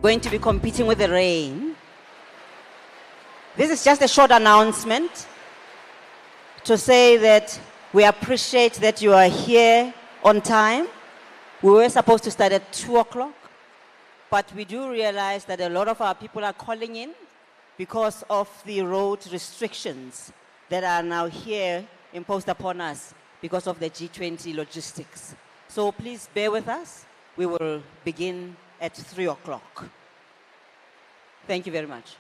Going to be competing with the rain. This is just a short announcement to say that we appreciate that you are here on time. We were supposed to start at 2 o'clock, but we do realize that a lot of our people are calling in because of the road restrictions that are now here imposed upon us because of the G20 logistics. So please bear with us. We will begin at 3 o'clock. Thank you very much.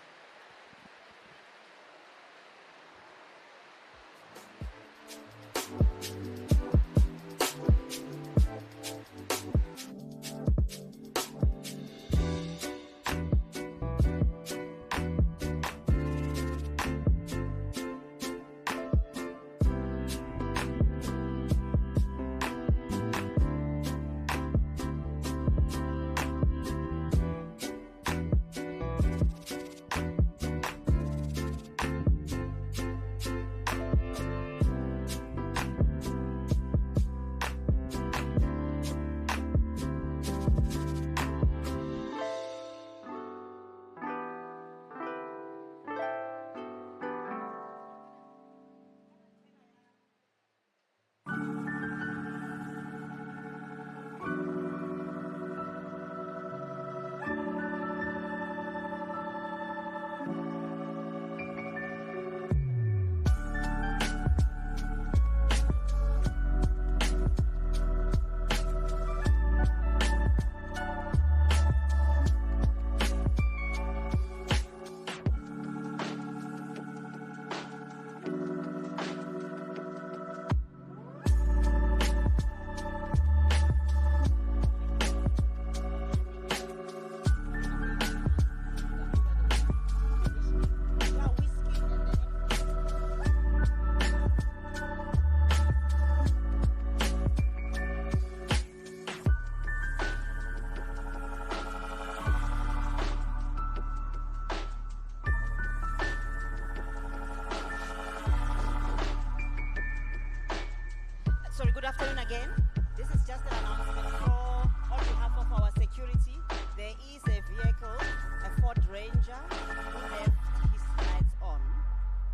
again. This is just an announcement for on behalf of our security. There is a vehicle, a Ford Ranger, who left his lights on.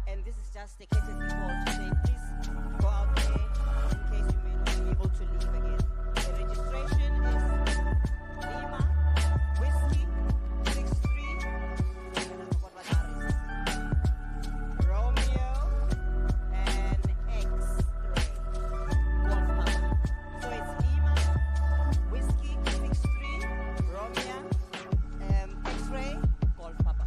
And this is just a courtesy call to say, please go out there in case you may not be able to leave again. The registration is Lima Whiskey 63 Romeo and X-ray Golf Papa. So it's Lima Whiskey 63 Romeo X-ray Golf Papa.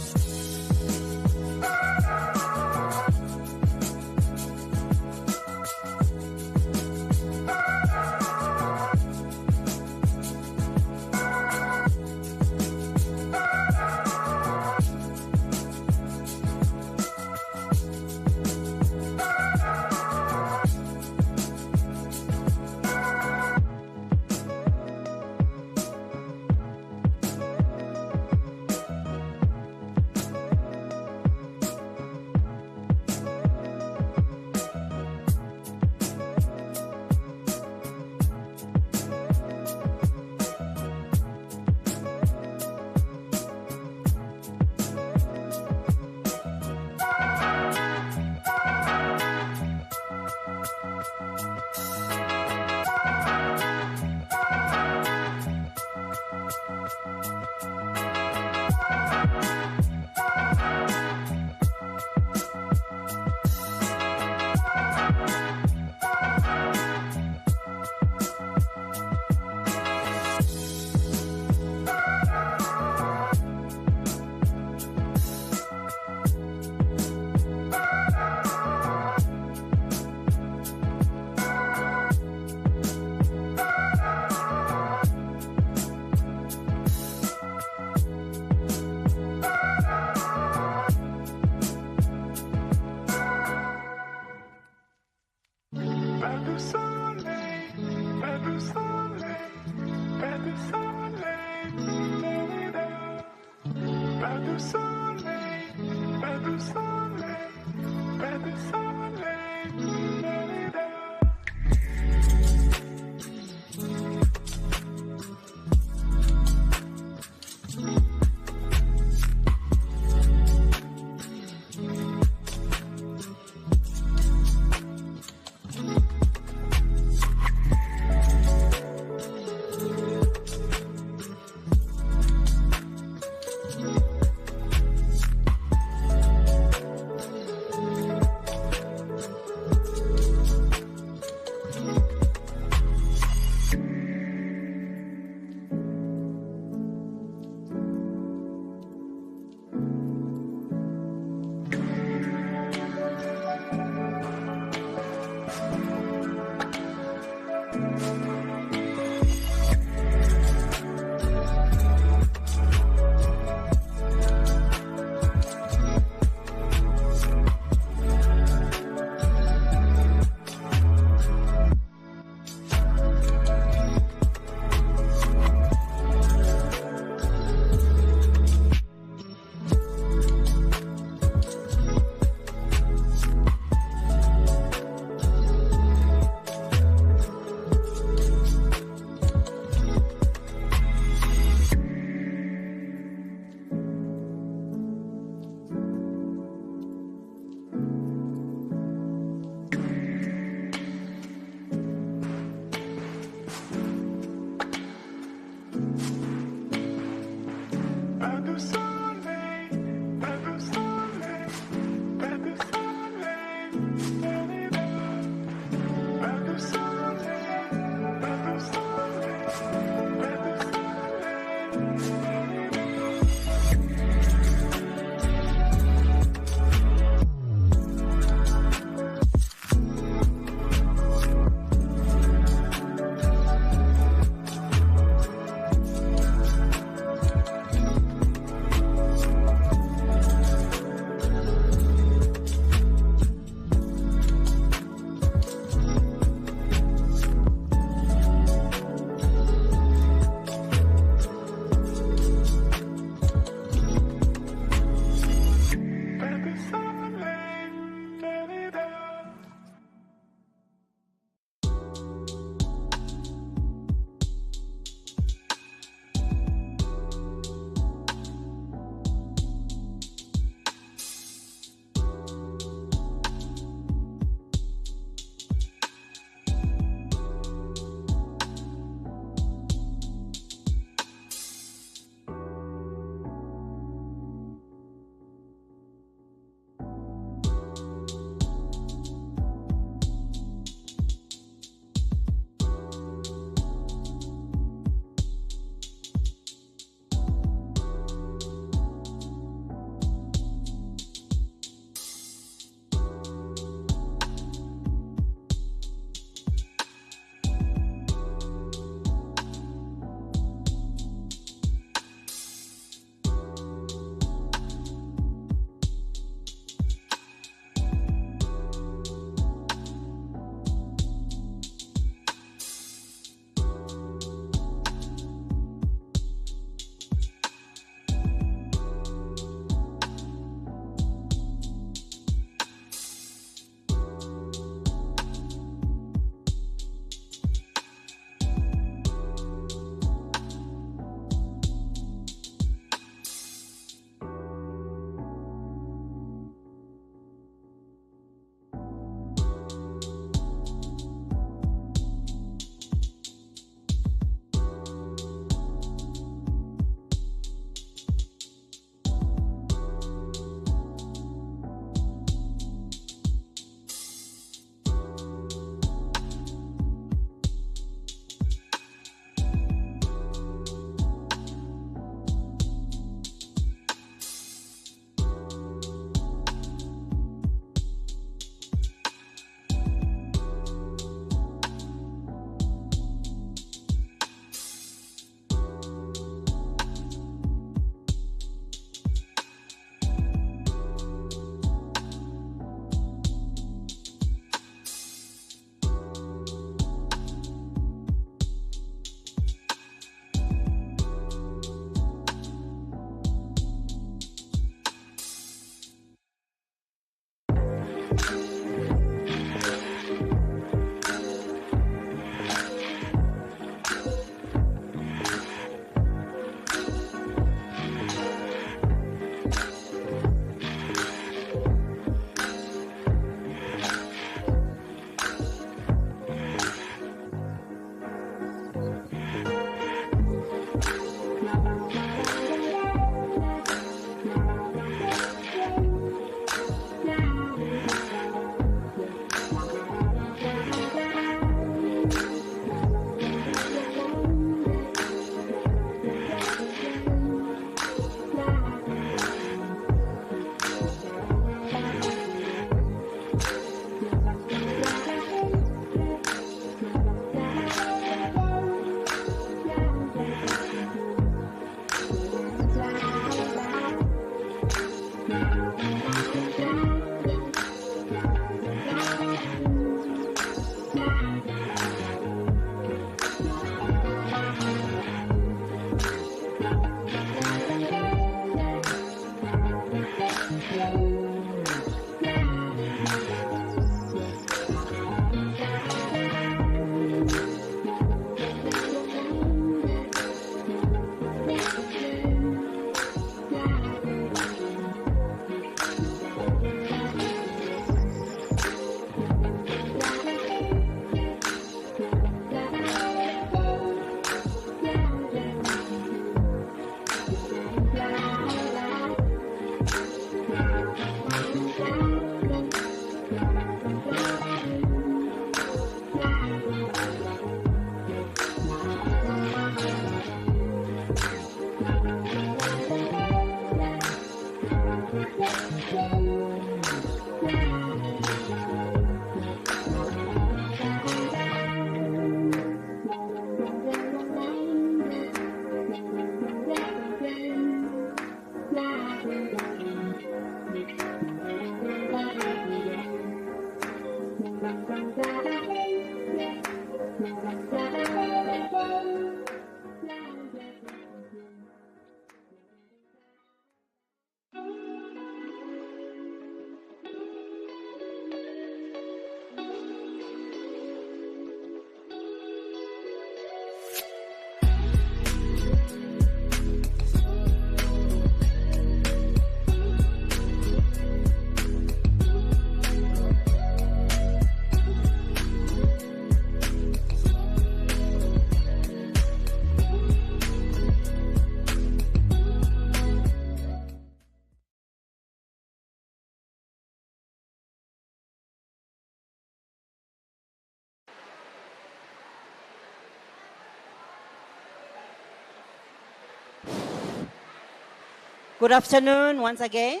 Good afternoon once again.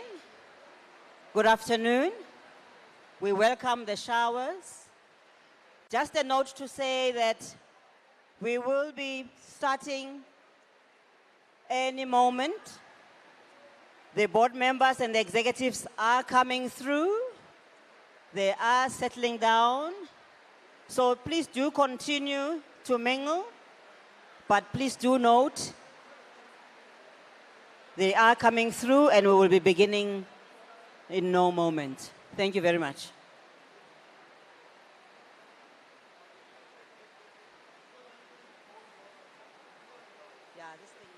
Good afternoon. We welcome the showers. Just a note to say that we will be starting any moment. The board members and the executives are coming through. They are settling down. So please do continue to mingle, but please do note they are coming through and we will be beginning in no moment. Thank you very much. Yeah, this thing.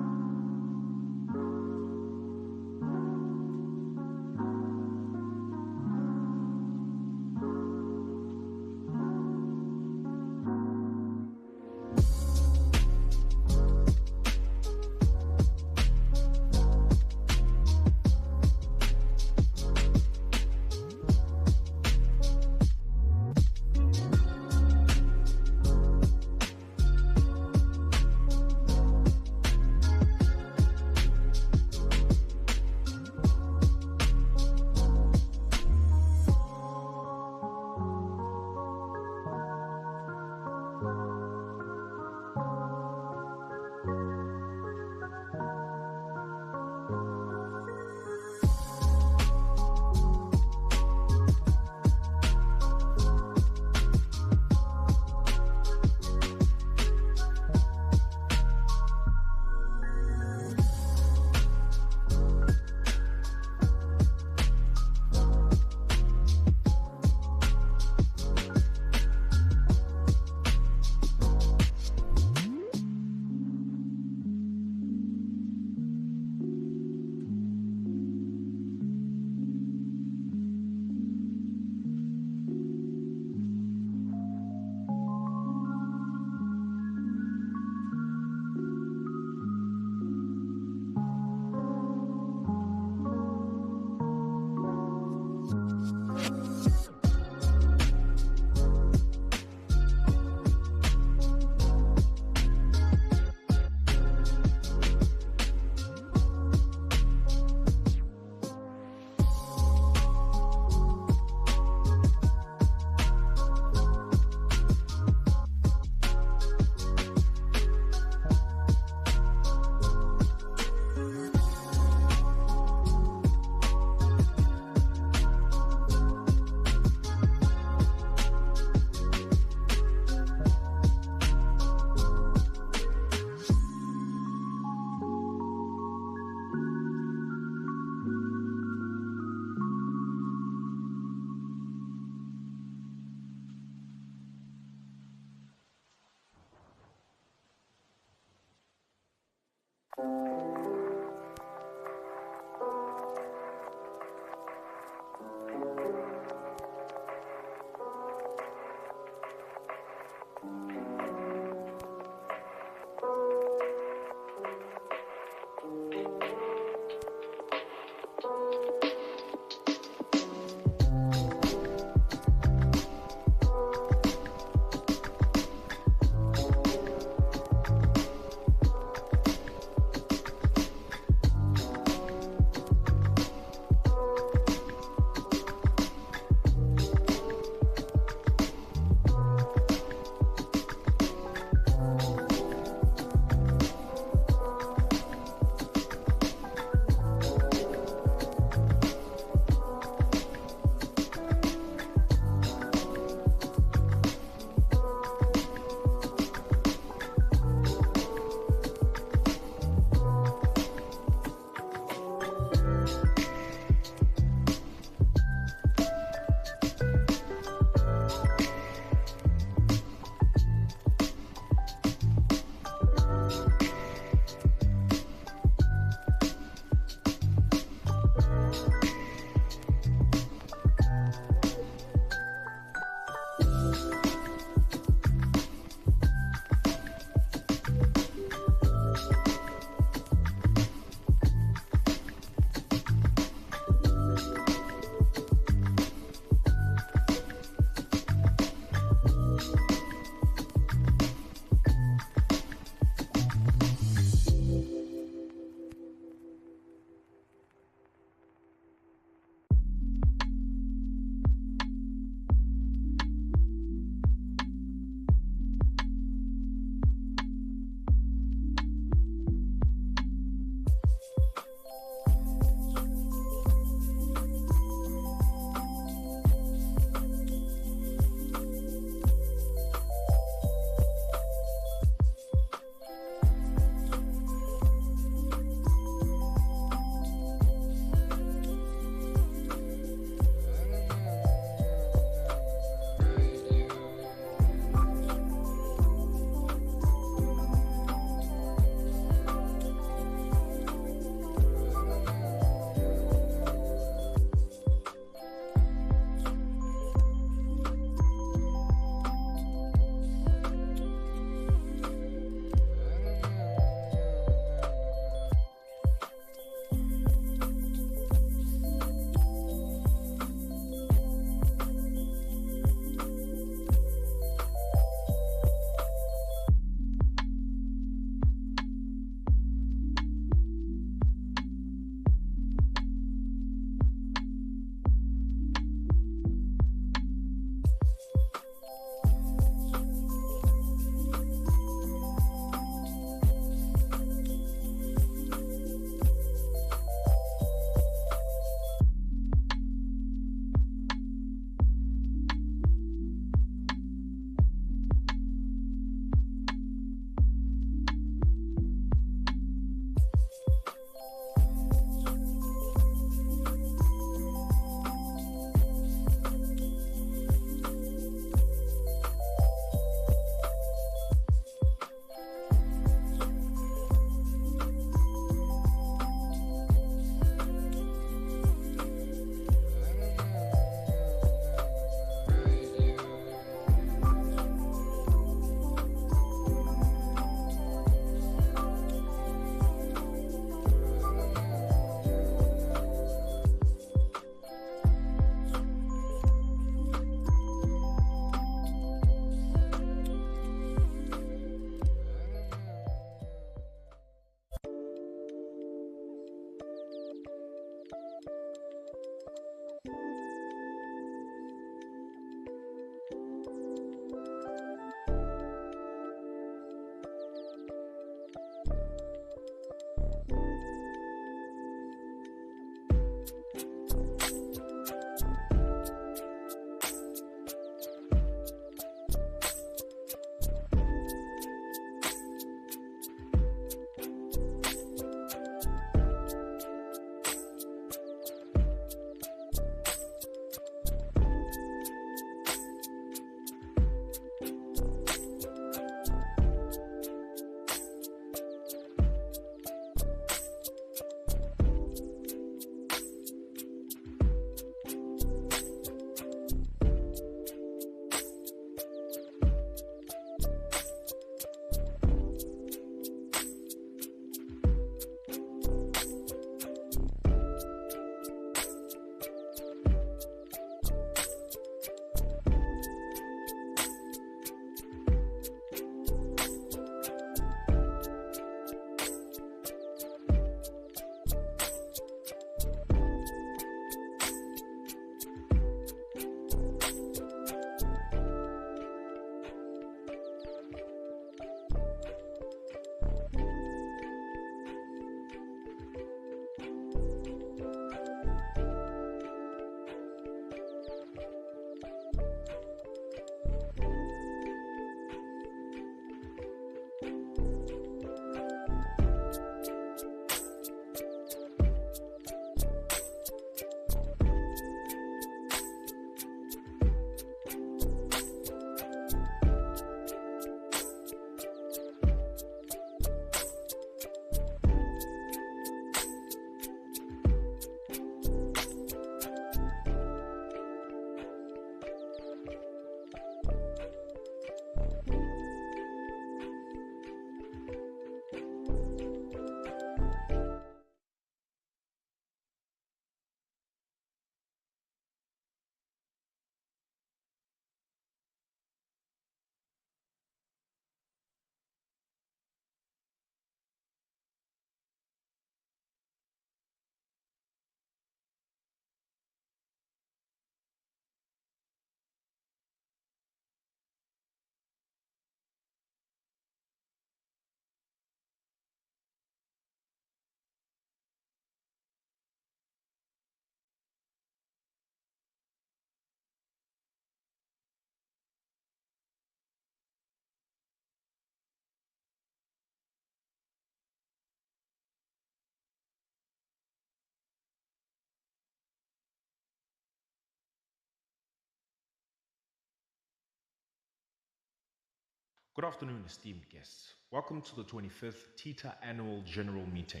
Good afternoon, esteemed guests. Welcome to the 25th TETA Annual General Meeting.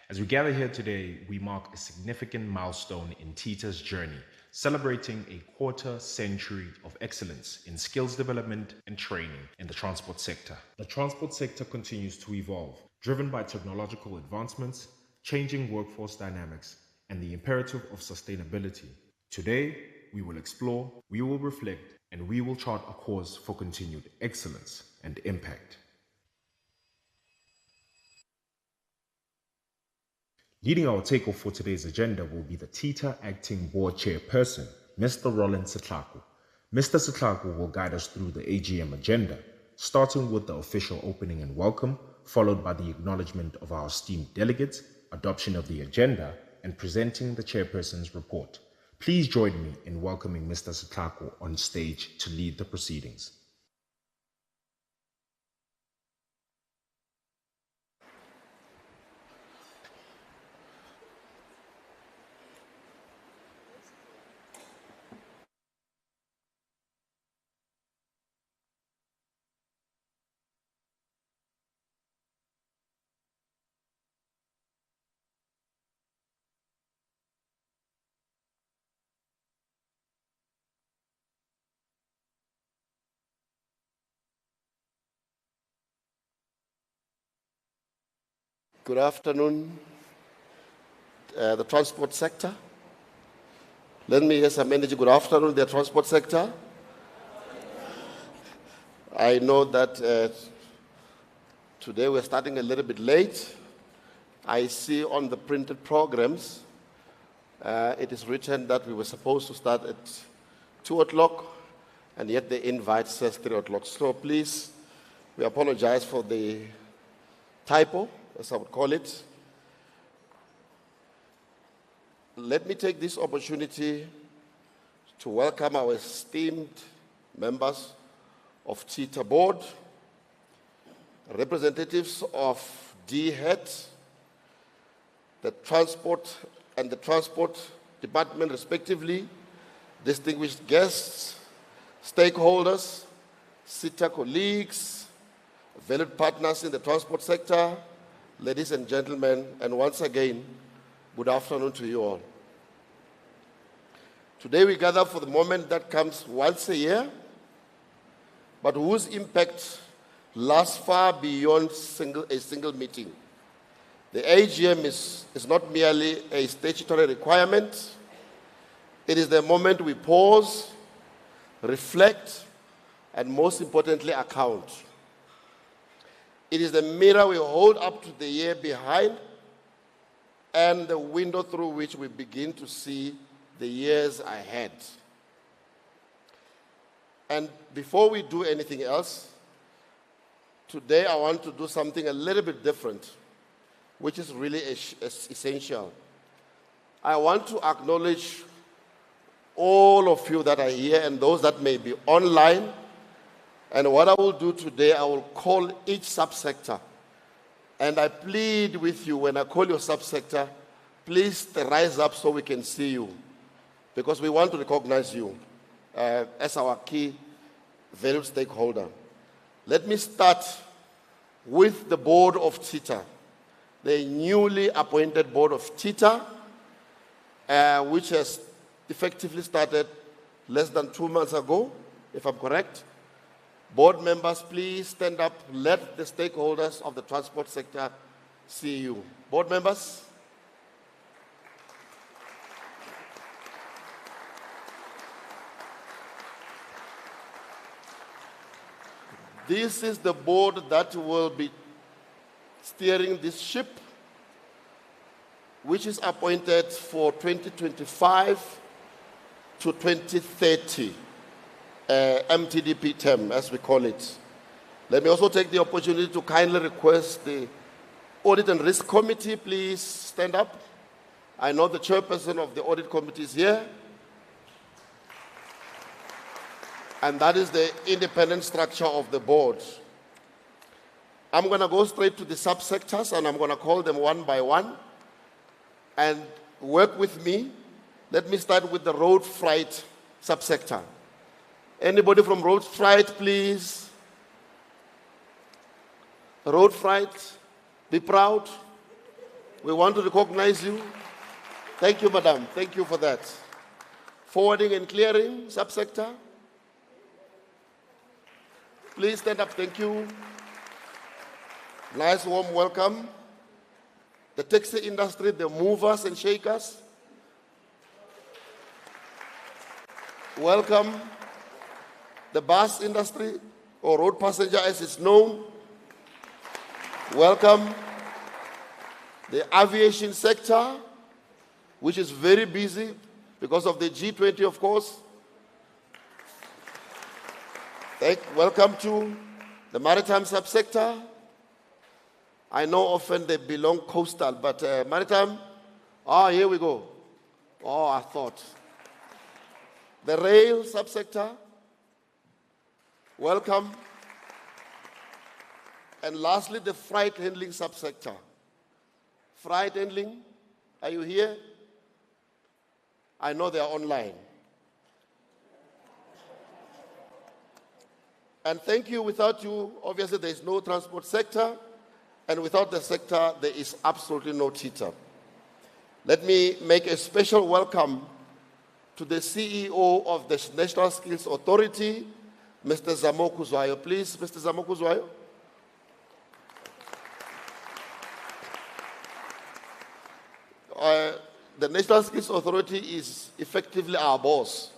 As we gather here today, we mark a significant milestone in TETA's journey, celebrating a quarter century of excellence in skills development and training in the transport sector. The transport sector continues to evolve, driven by technological advancements, changing workforce dynamics, and the imperative of sustainability. Today, we will explore, we will reflect, and we will chart a course for continued excellence and impact. Leading our takeoff for today's agenda will be the TETA Acting Board Chairperson, Mr. Roland Setlaku. Mr. Setlaku will guide us through the AGM agenda, starting with the official opening and welcome, followed by the acknowledgement of our esteemed delegates, adoption of the agenda, and presenting the chairperson's report. Please join me in welcoming Mr. Setlaku on stage to lead the proceedings. Good afternoon, the transport sector. Let me hear some energy. Good afternoon, the transport sector. I know that today we're starting a little bit late. I see on the printed programs, it is written that we were supposed to start at 2 o'clock, and yet the invite says 3 o'clock. So please, we apologize for the typo, as I would call it. Let me take this opportunity to welcome our esteemed members of TETA Board, representatives of DHET, the Transport and the Transport Department respectively, distinguished guests, stakeholders, SETA colleagues, valued partners in the transport sector, ladies and gentlemen, and once again, good afternoon to you all. Today we gather for the moment that comes once a year, but whose impact lasts far beyond a single meeting. The AGM is not merely a statutory requirement. It is the moment we pause, reflect, and most importantly, account. It is the mirror we hold up to the year behind and the window through which we begin to see the years ahead. And before we do anything else, today I want to do something a little bit different, which is really essential. I want to acknowledge all of you that are here and those that may be online. And what I will do today, I will call each subsector. And I plead with you, when I call your subsector, please rise up so we can see you. Because we want to recognize you as our key valued stakeholder. Let me start with the board of TETA, the newly appointed board of TETA, which has effectively started less than 2 months ago, if I'm correct. Board members, please stand up. Let the stakeholders of the transport sector see you. Board members. This is the board that will be steering this ship, which is appointed for 2025 to 2030. MTDP term, as we call it. Let me also take the opportunity to kindly request the Audit and Risk Committee, please stand up. I know the chairperson of the Audit Committee is here. And that is the independent structure of the board. I'm going to go straight to the subsectors and I'm going to call them one by one. And work with me. Let me start with the road freight subsector. Anybody from road freight, please? Road freight, be proud. We want to recognize you. Thank you, madam. Thank you for that. Forwarding and clearing, subsector. Please stand up. Thank you. Nice warm welcome. The taxi industry, the movers and shakers. Welcome. The bus industry, or road passenger as it's known. Welcome. The aviation sector, which is very busy because of the G20, of course. Welcome to the maritime subsector. I know often they belong coastal, but maritime, here we go. I thought. The rail subsector, welcome. And lastly, the freight handling subsector. Freight handling, are you here? I know they are online. And thank you. Without you, obviously, there is no transport sector. And without the sector, there is absolutely no TETA. Let me make a special welcome to the CEO of the National Skills Authority, Mr. Zamoku Zwayo. Please, Mr. Zamoku Zwayo. The National Skills Authority is effectively our boss.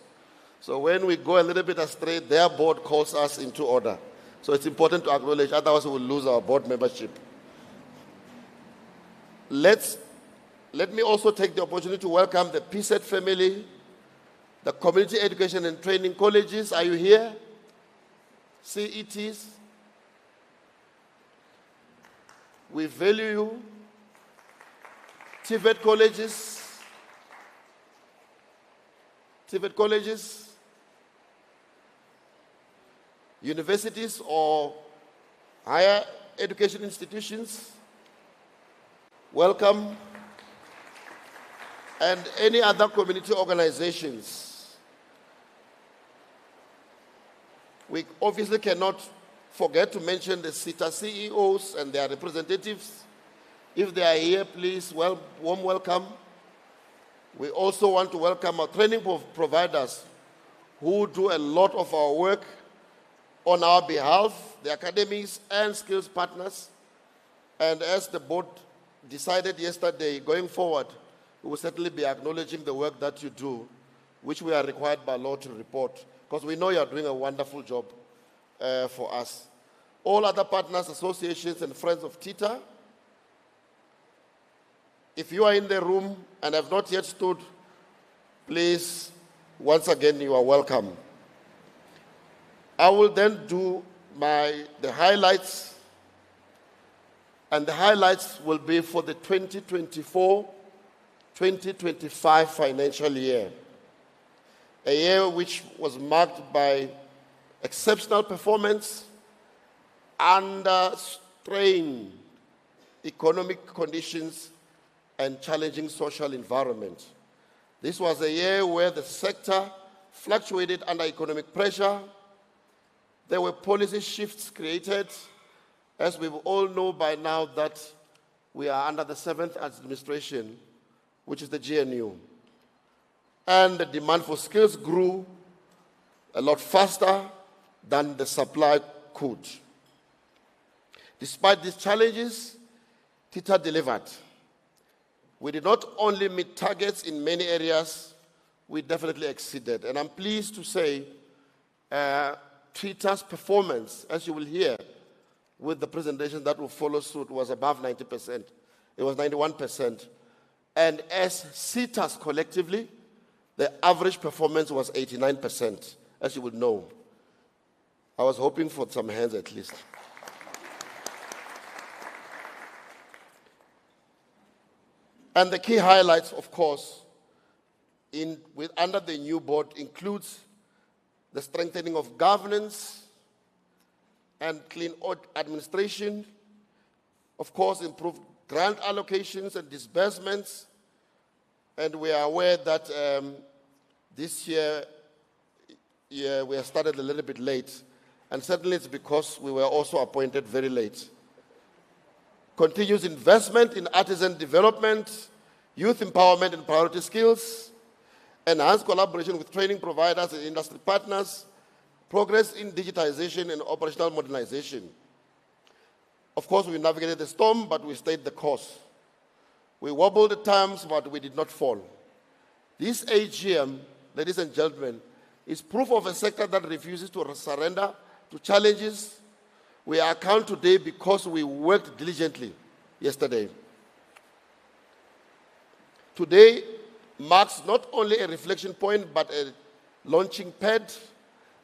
So when we go a little bit astray, their board calls us into order. So it's important to acknowledge, otherwise we will lose our board membership. Let me also take the opportunity to welcome the PSET family, the community education and training colleges. Are you here? CETs. We value you. TVET colleges, universities or higher education institutions, welcome, and any other community organizations. We obviously cannot forget to mention the SETA CEOs and their representatives. If they are here, please, warm welcome. We also want to welcome our training providers who do a lot of our work on our behalf, the academies and skills partners. And as the board decided yesterday, going forward, we will certainly be acknowledging the work that you do, which we are required by law to report, because we know you are doing a wonderful job for us. All other partners, associations, and friends of TETA, if you are in the room and have not yet stood, please, once again, you are welcome. I will then do the highlights, and the highlights will be for the 2024-2025 financial year, a year which was marked by exceptional performance under strained economic conditions and challenging social environment. This was a year where the sector fluctuated under economic pressure. There were policy shifts created, as we all know by now that we are under the 7th administration, which is the GNU. And the demand for skills grew a lot faster than the supply could. Despite these challenges, TETA delivered. We did not only meet targets in many areas, we definitely exceeded. And I'm pleased to say TETA's performance, as you will hear with the presentation that will follow suit, was above 90%. It was 91%. And as SETAs collectively, the average performance was 89%, as you would know. I was hoping for some hands at least. And the key highlights, of course, under the new board includes the strengthening of governance and clean administration, of course, improved grant allocations and disbursements. And we are aware that this year we have started a little bit late. And certainly it's because we were also appointed very late. continuous investment in artisan development, youth empowerment and priority skills, enhanced collaboration with training providers and industry partners, progress in digitization and operational modernization. Of course, we navigated the storm, but we stayed the course. We wobbled at times, but we did not fall. This AGM, ladies and gentlemen, is proof of a sector that refuses to surrender to challenges. We are account today because we worked diligently yesterday. Today marks not only a reflection point, but a launching pad.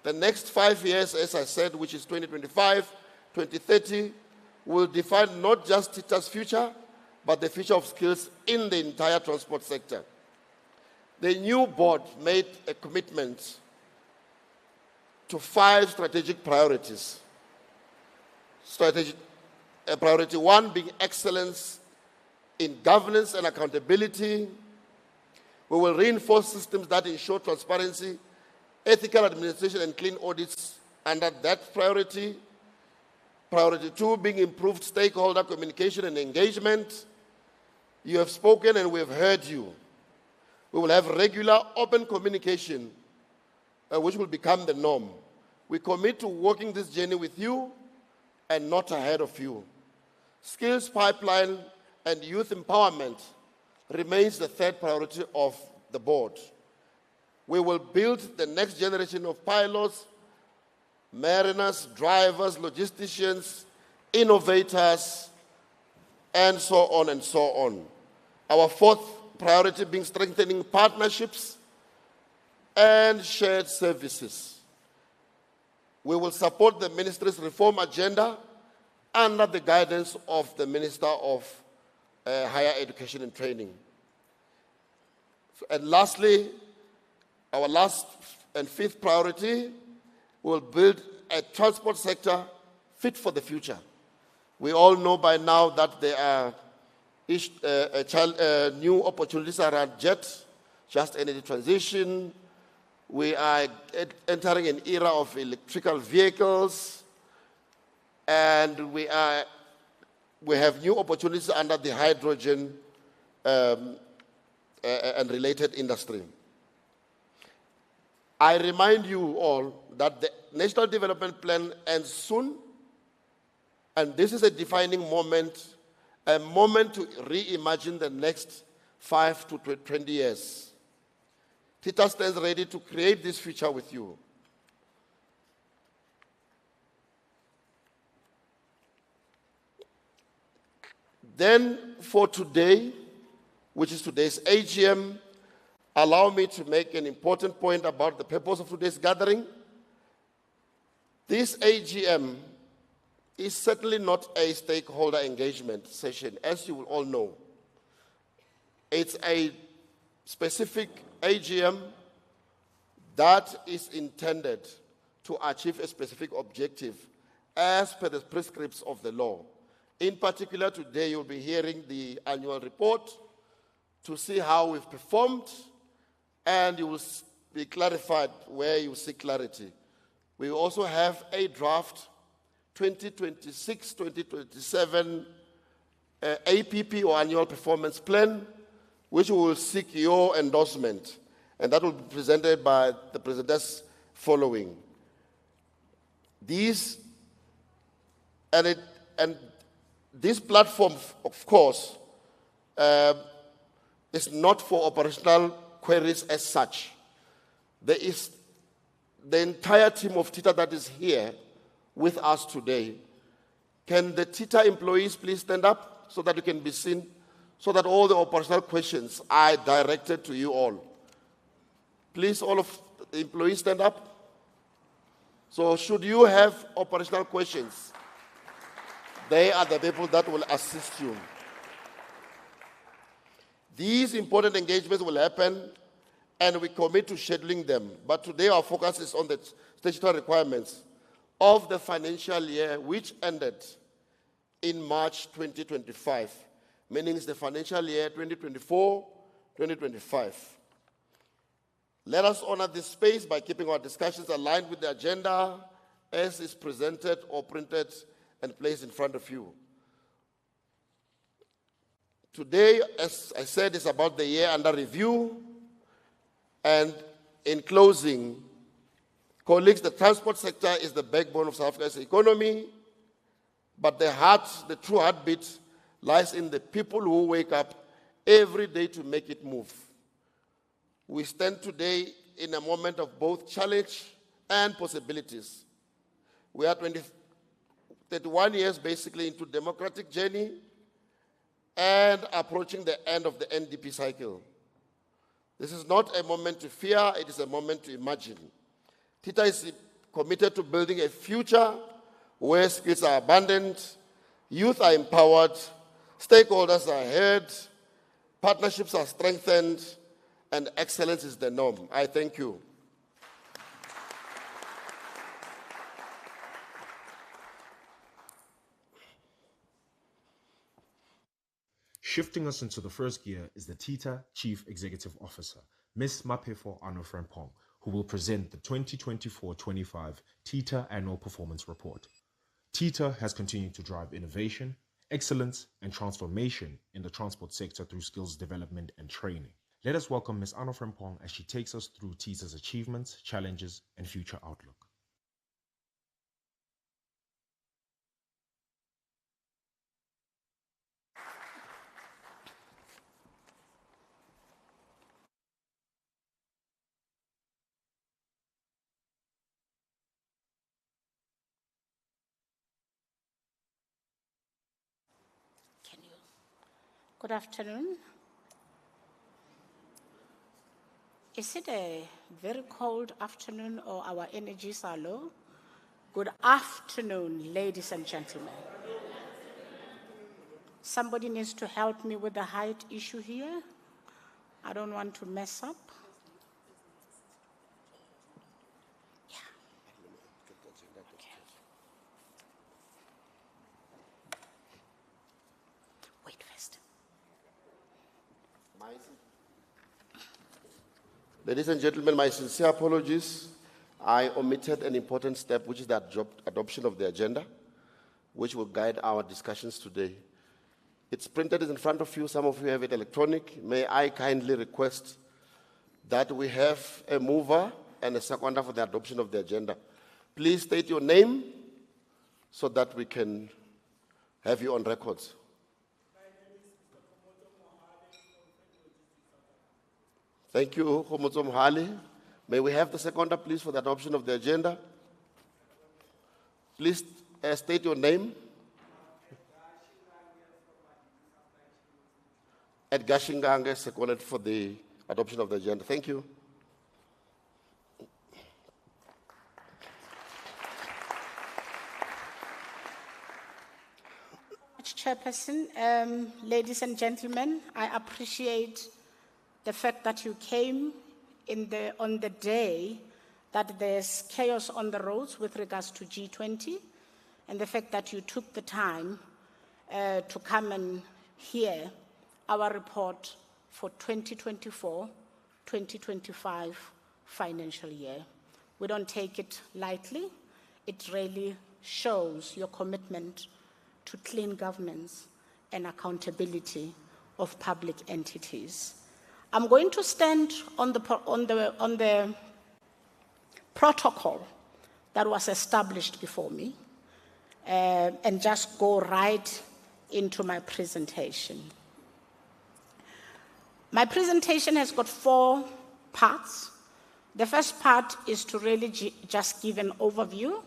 The next 5 years, as I said, which is 2025, 2030, will define not just TETA's future, but the future of skills in the entire transport sector. The new board made a commitment to 5 strategic priorities. Priority 1 being excellence in governance and accountability. We will reinforce systems that ensure transparency, ethical administration, and clean audits under that priority. Priority 2 being improved stakeholder communication and engagement. You have spoken and we have heard you. We will have regular open communication, which will become the norm. We commit to working this journey with you and not ahead of you. Skills pipeline and youth empowerment remains the 3rd priority of the board. We will build the next generation of pilots, mariners, drivers, logisticians, innovators, and so on and so on. Our 4th priority being strengthening partnerships and shared services. We will support the ministry's reform agenda under the guidance of the Minister of Higher Education and Training. And lastly, our last and 5th priority, we will build a transport sector fit for the future. We all know by now that there are new opportunities around just energy transition. We are entering an era of electrical vehicles, and we have new opportunities under the hydrogen and related industry. I remind you all that the National Development Plan ends soon, and this is a defining moment, a moment to reimagine the next 5 to 20 years. TETA stands ready to create this future with you. Then for today, which is today's AGM, allow me to make an important point about the purpose of today's gathering. This AGM is certainly not a stakeholder engagement session, as you will all know. It's a specific AGM that is intended to achieve a specific objective as per the prescripts of the law. In particular, today you'll be hearing the annual report to see how we've performed, and you will be clarified where you seek clarity. We also have a draft 2026-2027 APP or annual performance plan, which we will seek your endorsement, and that will be presented by the presenters following. This platform, of course, is not for operational queries as such. There is the entire team of TETA that is here with us today. Can the TETA employees please stand up so that you can be seen, so that all the operational questions are directed to you all? Please, all of the employees stand up. So should you have operational questions, they are the people that will assist you. These important engagements will happen, and we commit to scheduling them. But today our focus is on the statutory requirements of the financial year, which ended in March 2025, meaning it's the financial year 2024-2025. Let us honor this space by keeping our discussions aligned with the agenda as is presented or printed and placed in front of you. Today, as I said, is about the year under review. And in closing, colleagues, the transport sector is the backbone of South Africa's economy, but the heart, the true heartbeat, lies in the people who wake up every day to make it move. We stand today in a moment of both challenge and possibilities. We are 31 years basically into democratic journey and approaching the end of the NDP cycle. This is not a moment to fear, it is a moment to imagine. TETA is committed to building a future where skills are abundant, youth are empowered, stakeholders are heard, partnerships are strengthened, and excellence is the norm. I thank you. Shifting us into the first gear is the TETA Chief Executive Officer, Ms. Mapefo Ano-Frimpong, who will present the 2024-25 TETA Annual Performance Report. TETA has continued to drive innovation, excellence, and transformation in the transport sector through skills development and training. Let us welcome Ms. Ano-Frimpong as she takes us through TETA's achievements, challenges, and future outlook. Good afternoon. Is it a very cold afternoon or our energies are low? Good afternoon, ladies and gentlemen. Somebody needs to help me with the height issue here. I don't want to mess up. Yeah. Okay. Wait first. Ladies and gentlemen, my sincere apologies. I omitted an important step, which is the adoption of the agenda, which will guide our discussions today. It's printed in front of you. Some of you have it electronic. May I kindly request that we have a mover and a seconder for the adoption of the agenda. Please state your name so that we can have you on record. Thank you, Khomotso Mohale. May we have the seconder, please, for the adoption of the agenda? Please state your name. Edgar Shingange, seconded for the adoption of the agenda. Thank you. Chairperson, ladies and gentlemen, I appreciate the fact that you came on the day that there's chaos on the roads with regards to G20, and the fact that you took the time to come and hear our report for 2024-2025 financial year. We don't take it lightly. It really shows your commitment to clean governance and accountability of public entities. I'm going to stand on the protocol that was established before me and just go right into my presentation. My presentation has got 4 parts. The first part is to really just give an overview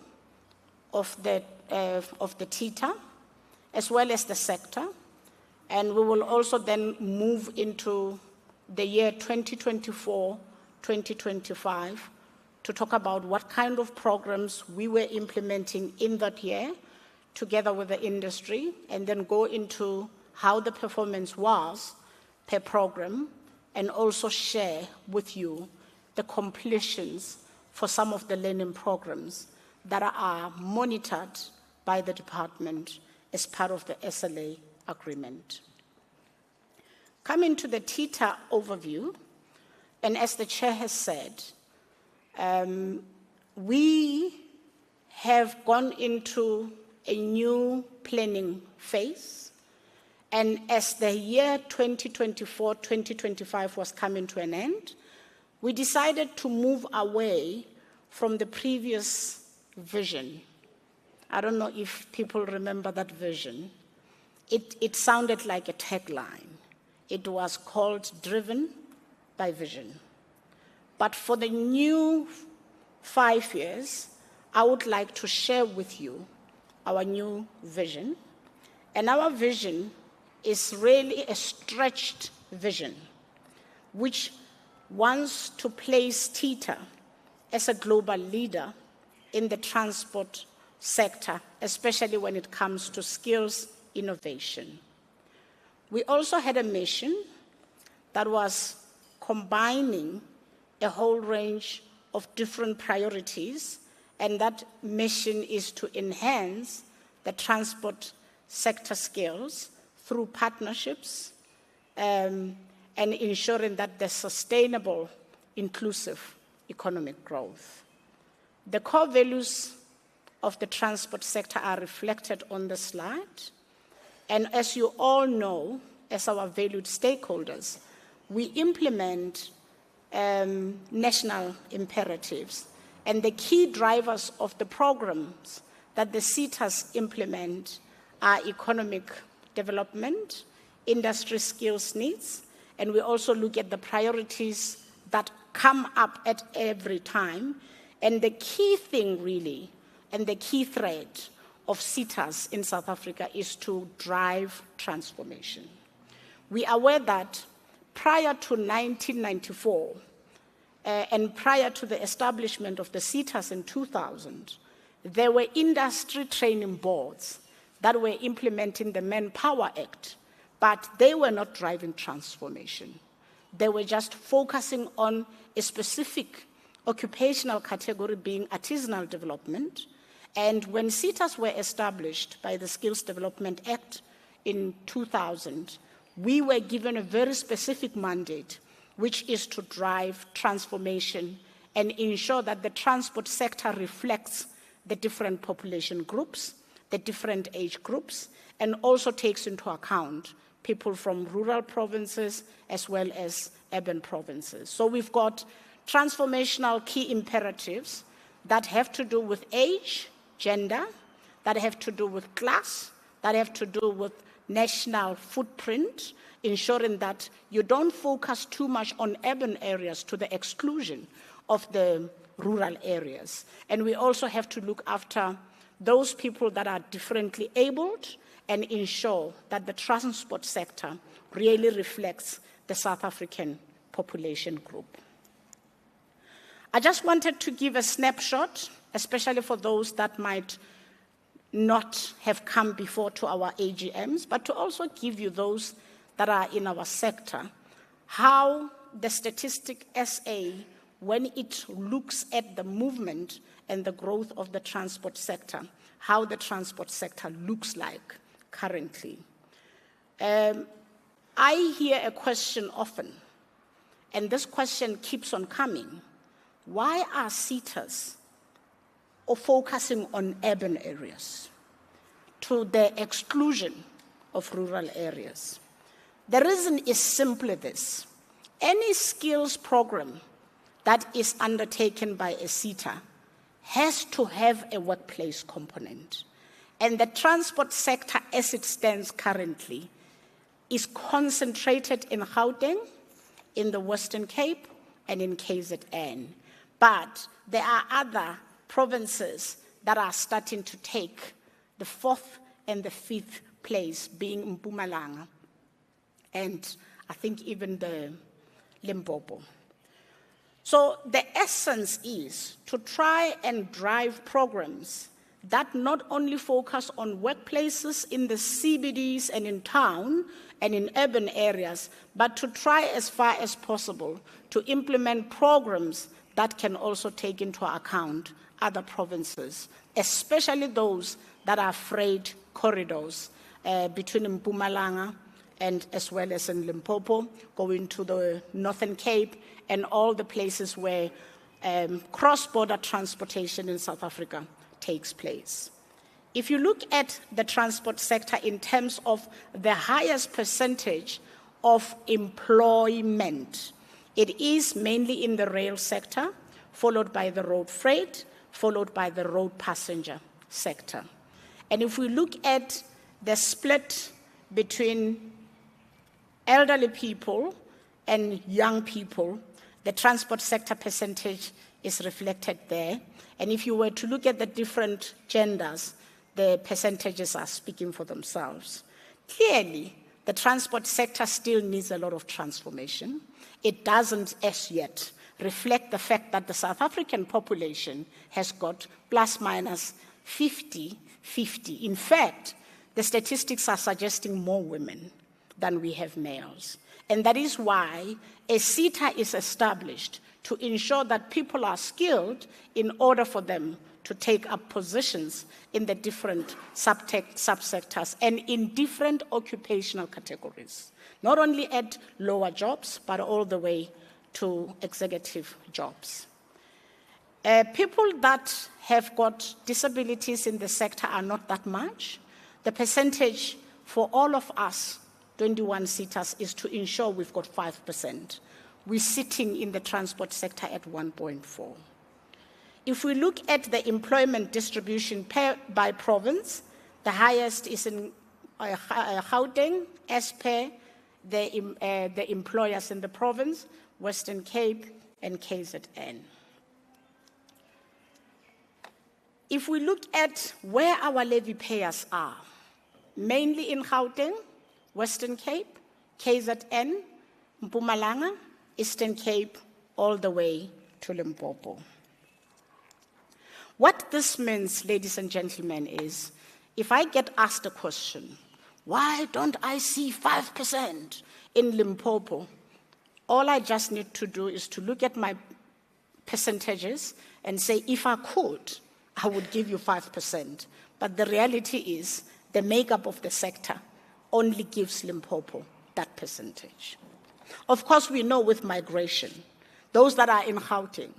of the TETA, as well as the sector, and we will also then move into the year 2024-2025 to talk about what kind of programs we were implementing in that year together with the industry, and then go into how the performance was per program, and also share with you the completions for some of the learning programs that are monitored by the department as part of the SLA agreement. Coming to the TETA overview, and as the chair has said, we have gone into a new planning phase, And as the year 2024-2025 was coming to an end, we decided to move away from the previous vision. I don't know if people remember that vision. It sounded like a tagline. It was called Driven by Vision. But for the new 5 years, I would like to share with you our new vision. And our vision is really a stretched vision, which wants to place TETA as a global leader in the transport sector, especially when it comes to skills innovation. We also had a mission that was combining a whole range of different priorities, and that mission is to enhance the transport sector skills through partnerships and ensuring that there's sustainable, inclusive economic growth. The core values of the transport sector are reflected on the slide. And as you all know, as our valued stakeholders, we implement national imperatives. And the key drivers of the programs that the TETAs implement are economic development, industry skills needs, and we also look at the priorities that come up at every time. And the key thing really, and the key thread of TETAs in South Africa is to drive transformation. We are aware that prior to 1994, and prior to the establishment of the TETAs in 2000, there were industry training boards that were implementing the Manpower Act, but they were not driving transformation. They were just focusing on a specific occupational category being artisanal development. And when TETAs were established by the Skills Development Act in 2000, we were given a very specific mandate, which is to drive transformation and ensure that the transport sector reflects the different population groups, the different age groups, and also takes into account people from rural provinces as well as urban provinces. So we've got transformational key imperatives that have to do with age, gender, that have to do with class, that have to do with national footprint, ensuring that you don't focus too much on urban areas to the exclusion of the rural areas. And we also have to look after those people that are differently abled and ensure that the transport sector really reflects the South African population group. I just wanted to give a snapshot, especially for those that might not have come before to our AGMs, but to also give you those that are in our sector, how the statistic SA, when it looks at the movement and the growth of the transport sector, how the transport sector looks like currently. I hear a question often, and this question keeps on coming. Why are TETAs focusing on urban areas to the exclusion of rural areas? The reason is simply this. Any skills program that is undertaken by a TETA has to have a workplace component. And the transport sector, as it stands currently, is concentrated in Gauteng, in the Western Cape, and in KZN. But there are other provinces that are starting to take the 4th and the 5th place, being Mpumalanga, and I think even the Limpopo. So the essence is to try and drive programs that not only focus on workplaces in the CBDs and in town and in urban areas, but to try as far as possible to implement programs that can also take into account other provinces, especially those that are freight corridors between Mpumalanga and as well as in Limpopo, going to the Northern Cape and all the places where cross-border transportation in South Africa takes place. If you look at the transport sector in terms of the highest percentage of employment, it is mainly in the rail sector, followed by the road freight, followed by the road passenger sector. And if we look at the split between elderly people and young people, the transport sector percentage is reflected there. And if you were to look at the different genders, the percentages are speaking for themselves. Clearly, the transport sector still needs a lot of transformation. It doesn't, as yet, reflect the fact that the South African population has got plus minus 50-50. In fact, the statistics are suggesting more women than we have males. And that is why a TETA is established to ensure that people are skilled in order for them to take up positions in the different subsectors and in different occupational categories, not only at lower jobs, but all the way to executive jobs. People that have got disabilities in the sector are not that much. The percentage for all of us, 21 seaters, is to ensure we've got 5%. We're sitting in the transport sector at 1.4. If we look at the employment distribution by province, the highest is in Gauteng, as per the employers in the province, Western Cape and KZN. If we look at where our levy payers are, mainly in Gauteng, Western Cape, KZN, Mpumalanga, Eastern Cape, all the way to Limpopo. What this means, ladies and gentlemen, is if I get asked a question, why don't I see 5% in Limpopo? All I just need to do is to look at my percentages and say, if I could, I would give you 5%. But the reality is the makeup of the sector only gives Limpopo that percentage. Of course, we know with migration, those that are in Gauteng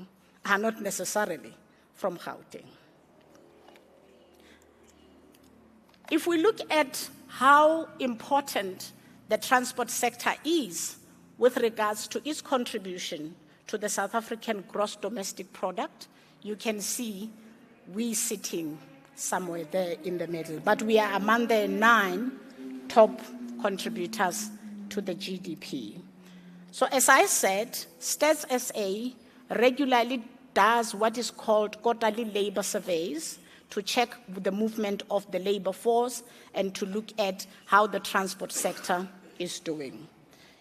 are not necessarily from Gauteng. If we look at how important the transport sector is with regards to its contribution to the South African gross domestic product, you can see we sitting somewhere there in the middle. But we are among the 9 top contributors to the GDP. So as I said, Stats SA regularly does what is called quarterly labor surveys to check the movement of the labor force and to look at how the transport sector is doing.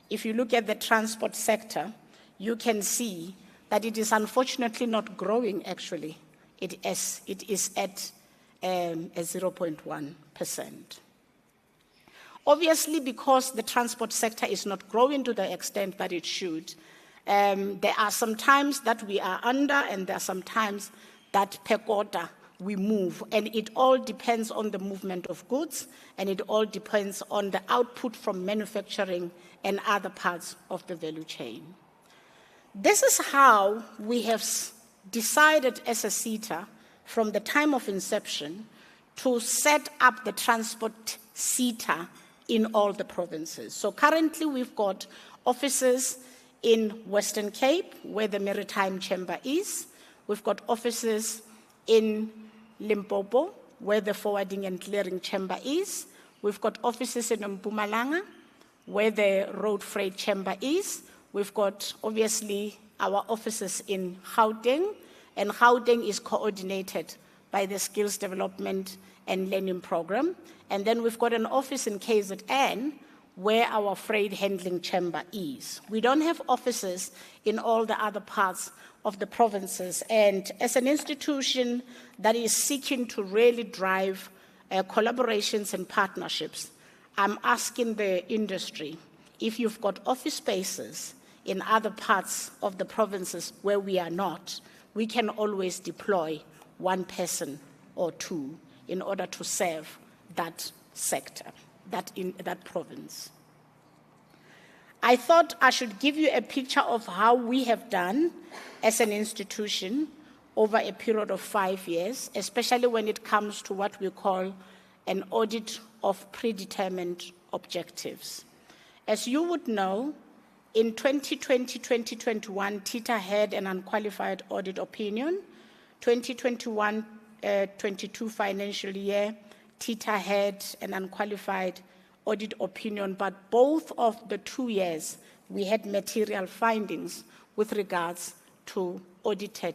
If you look at the transport sector, you can see that it is unfortunately not growing actually. It is at a 0.1%. Obviously, because the transport sector is not growing to the extent that it should, there are some times that we are under, and there are some times that per quarter we move. And it all depends on the movement of goods, and it all depends on the output from manufacturing and other parts of the value chain. This is how we have decided as a TETA from the time of inception to set up the transport TETA in all the provinces. So currently we've got offices in Western Cape, where the Maritime Chamber is. We've got offices in Limpopo, where the Forwarding and Clearing Chamber is. We've got offices in Mpumalanga, where the Road Freight Chamber is. We've got, obviously, our offices in Gauteng, and Gauteng is coordinated by the Skills Development and Learning Program. And then we've got an office in KZN, where our Freight Handling Chamber is. We don't have offices in all the other parts of the provinces. And as an institution that is seeking to really drive collaborations and partnerships, I'm asking the industry, if you've got office spaces in other parts of the provinces where we are not, we can always deploy one person or two in order to serve that sector, that province. I thought I should give you a picture of how we have done as an institution over a period of 5 years, especially when it comes to what we call an audit of predetermined objectives. As you would know, in 2020-2021, TETA had an unqualified audit opinion. 2021-22 financial year, TETA had an unqualified audit opinion, but both of the 2 years, we had material findings with regards to audited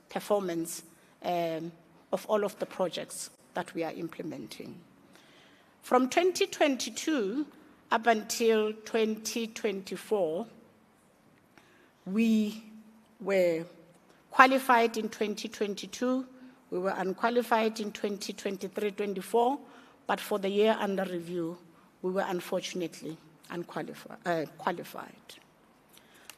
performance of all of the projects that we are implementing. From 2022 up until 2024, we were qualified in 2022, we were unqualified in 2023-24, but for the year under review, we were unfortunately qualified.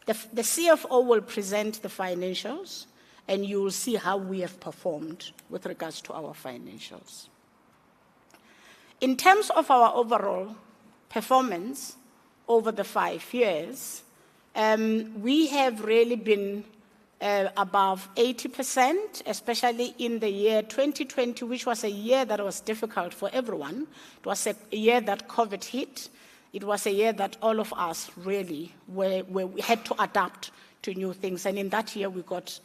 The CFO will present the financials, and you will see how we have performed with regards to our financials. In terms of our overall performance over the 5 years, we have really been above 80%, especially in the year 2020, which was a year that was difficult for everyone. It was a year that COVID hit. It was a year that all of us really we had to adapt to new things. And in that year, we got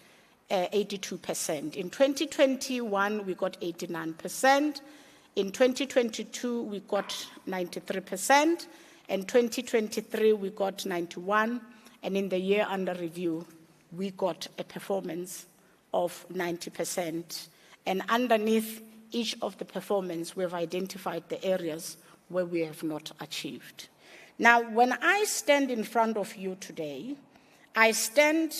82%. In 2021, we got 89%. In 2022, we got 93%. In 2023, we got 91%. And in the year under review, we got a performance of 90%. And underneath each of the performance, we've identified the areas where we have not achieved. Now, when I stand in front of you today, I stand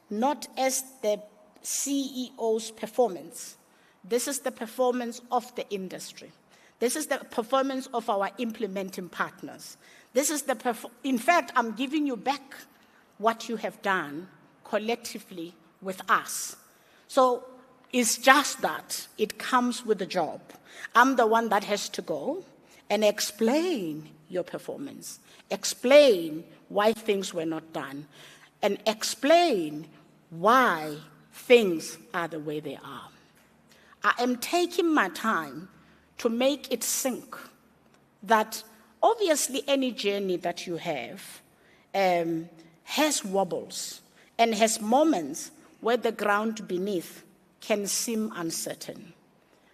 not as the CEO's performance. This is the performance of the industry. This is the performance of our implementing partners. This is in fact, I'm giving you back what you have done collectively with us. So it's just that it comes with the job. I'm the one that has to go and explain your performance, explain why things were not done, and explain why things are the way they are. I am taking my time to make it sink that obviously any journey that you have has wobbles and has moments where the ground beneath can seem uncertain.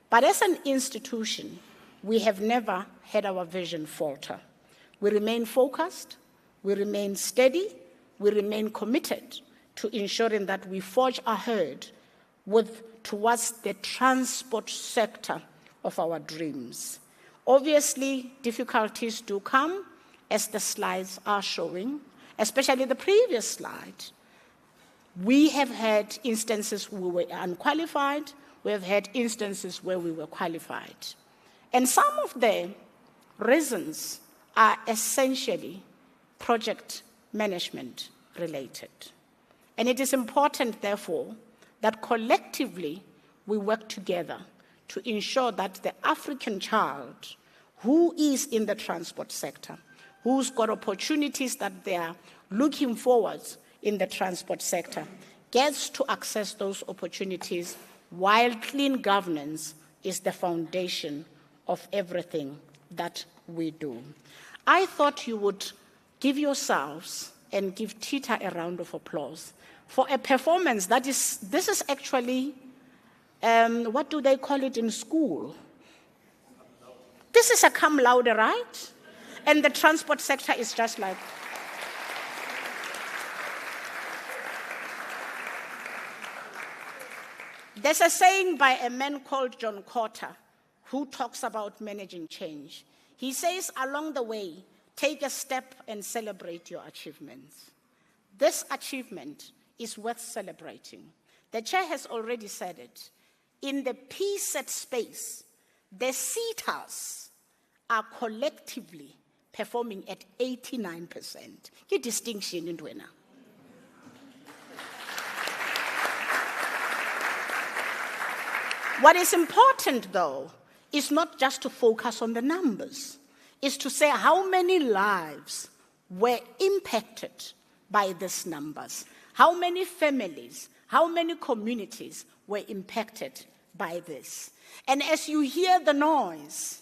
But as an institution, we have never had our vision falter. We remain focused, we remain steady, we remain committed to ensuring that we forge ahead towards the transport sector of our dreams. Obviously, difficulties do come, as the slides are showing, especially the previous slide. We have had instances where we were unqualified, we have had instances where we were qualified. And some of the reasons are essentially project management related. And it is important, therefore, that collectively we work together to ensure that the African child who is in the transport sector, who's got opportunities that they are looking forward in the transport sector, gets to access those opportunities while clean governance is the foundation of everything that we do. I thought you would give yourselves and give TETA a round of applause for a performance this is actually, what do they call it in school? This is a cum laude, right? And the transport sector is just like, there's a saying by a man called John Cotter who talks about managing change. He says, along the way, take a step and celebrate your achievements. This achievement is worth celebrating. The chair has already said it. In the PSET space, the CETAs are collectively performing at 89%. Your distinction in Dwena. What is important, though, is not just to focus on the numbers. It's to say how many lives were impacted by these numbers. How many families, how many communities were impacted by this? And as you hear the noise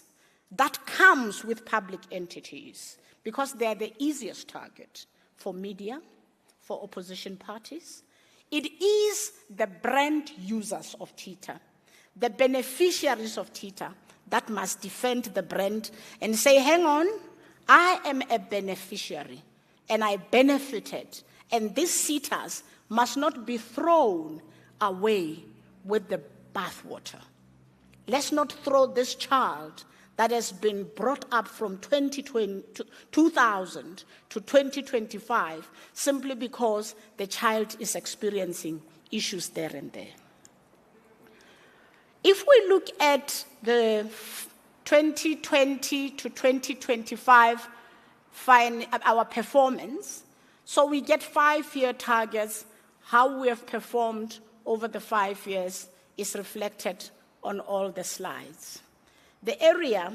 that comes with public entities, because they are the easiest target for media, for opposition parties, it is the brand users of TETA, the beneficiaries of TETA, that must defend the brand and say, hang on, I am a beneficiary and I benefited, and these sitters must not be thrown away with the bathwater. Let's not throw this child that has been brought up from 2000 to 2025 simply because the child is experiencing issues there and there. If we look at the 2020 to 2025 our performance, so we get 5-year targets. How we have performed over the 5 years is reflected on all the slides. The area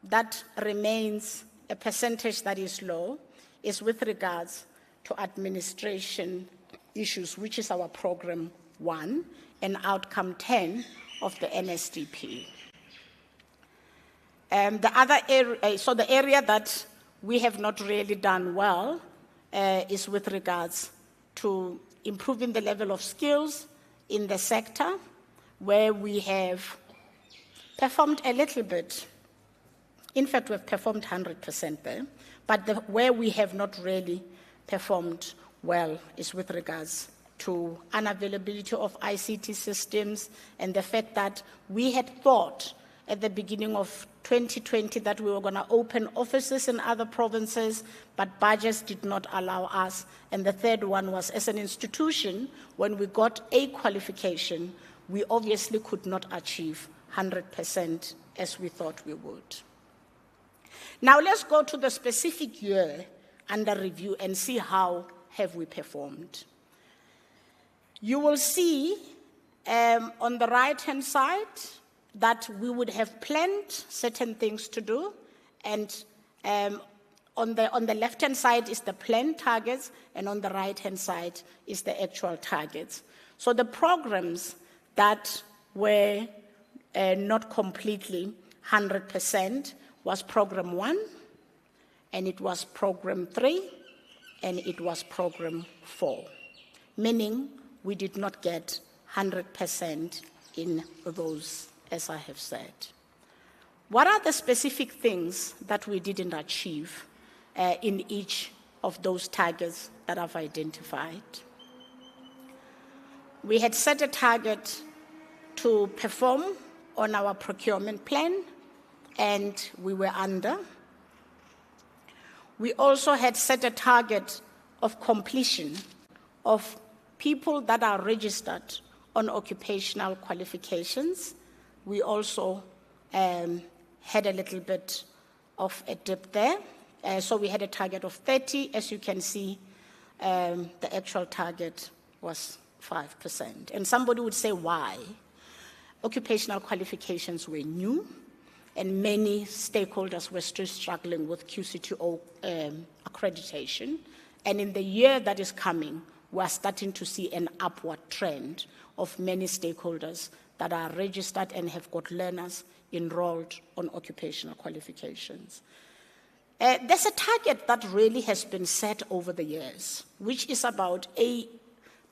that remains a percentage that is low is with regards to administration issues, which is our program 1 and outcome 10 of the NSDP. The other area, so the area that we have not really done well is with regards to improving the level of skills in the sector, where we have performed a little bit. In fact, we've performed 100% there, but where we have not really performed well is with regards to unavailability of ICT systems and the fact that we had thought at the beginning of 2020 that we were going to open offices in other provinces, but budgets did not allow us. And the third one was, as an institution, when we got a qualification, we obviously could not achieve 100% as we thought we would. Now let's go to the specific year under review and see how have we performed. You will see on the right-hand side that we would have planned certain things to do, and on the left-hand side is the planned targets, and on the right-hand side is the actual targets. So the programs that were not completely 100% was program 1, and it was program 3, and it was program 4, meaning we did not get 100% in those, as I have said. What are the specific things that we didn't achieve in each of those targets that I've identified? We had set a target to perform on our procurement plan, and we were under. We also had set a target of completion of people that are registered on occupational qualifications. We also had a little bit of a dip there. So we had a target of 30. As you can see, the actual target was 5%. And somebody would say, why? Occupational qualifications were new, and many stakeholders were still struggling with QCTO accreditation. And in the year that is coming, we're starting to see an upward trend of many stakeholders that are registered and have got learners enrolled on occupational qualifications. There's a target that really has been set over the years, which is about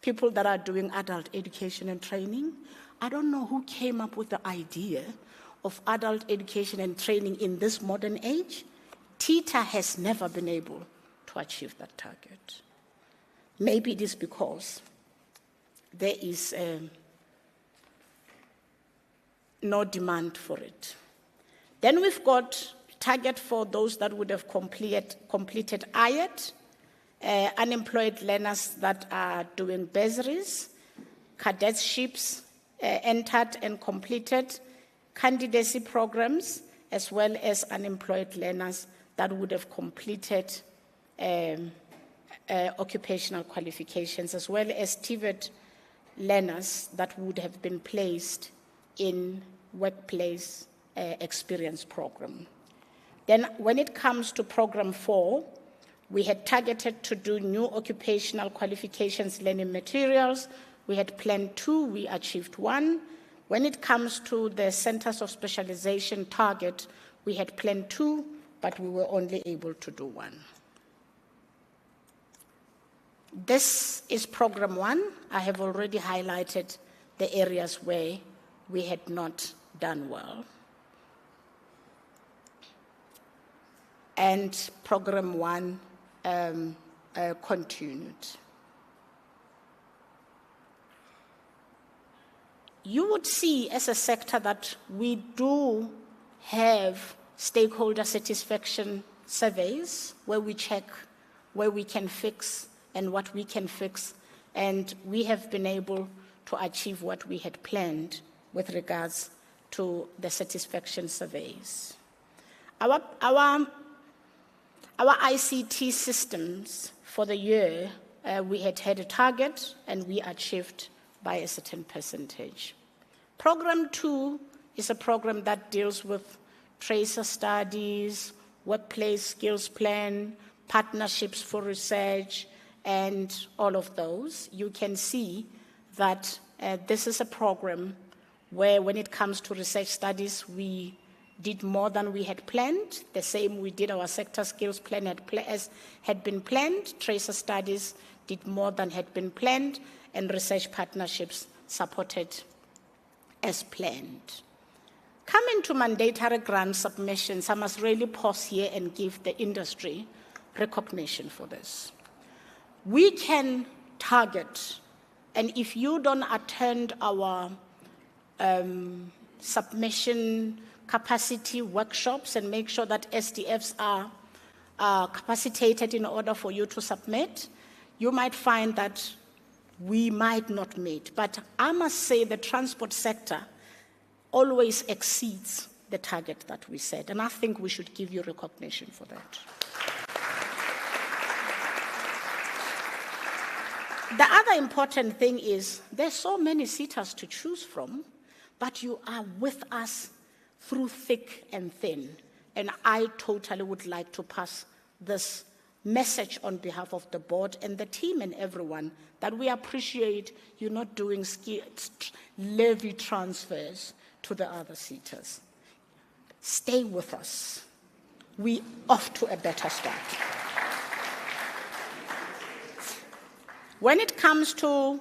people that are doing adult education and training. I don't know who came up with the idea of adult education and training in this modern age. TETA has never been able to achieve that target. Maybe it is because there is no demand for it. Then we've got target for those that would have completed IET, unemployed learners that are doing bursaries, cadetships entered and completed, candidacy programs, as well as unemployed learners that would have completed occupational qualifications, as well as TVET learners that would have been placed in workplace experience program. Then when it comes to program 4, We had targeted to do new occupational qualifications learning materials. We had planned 2, we achieved 1. When it comes to the centers of specialization target, we had planned 2, but we were only able to do 1. This is program 1. I have already highlighted the areas where we had not done well. And program 1 continued. You would see as a sector that we do have stakeholder satisfaction surveys where we check where we can fix and what we can fix, and we have been able to achieve what we had planned with regards to the satisfaction surveys. Our ICT systems for the year, we had a target and we achieved by a certain percentage. Program 2 is a program that deals with tracer studies, workplace skills plan, partnerships for research, and all of those. You can see that this is a program where when it comes to research studies, we did more than we had planned. The same we did our sector skills plan as had been planned. Tracer studies did more than had been planned, and research partnerships supported as planned. Coming to mandatory grant submissions, I must really pause here and give the industry recognition for this. We can target, and if you don't attend our submission capacity workshops and make sure that SDFs are capacitated in order for you to submit, you might find that we might not meet. But I must say the transport sector always exceeds the target that we set, and I think we should give you recognition for that. The other important thing is there's so many SETAs to choose from, but you are with us through thick and thin. And I totally would like to pass this message on behalf of the board and the team and everyone that we appreciate you not doing levy transfers to the other SETAs. Stay with us. We off to a better start. When it comes to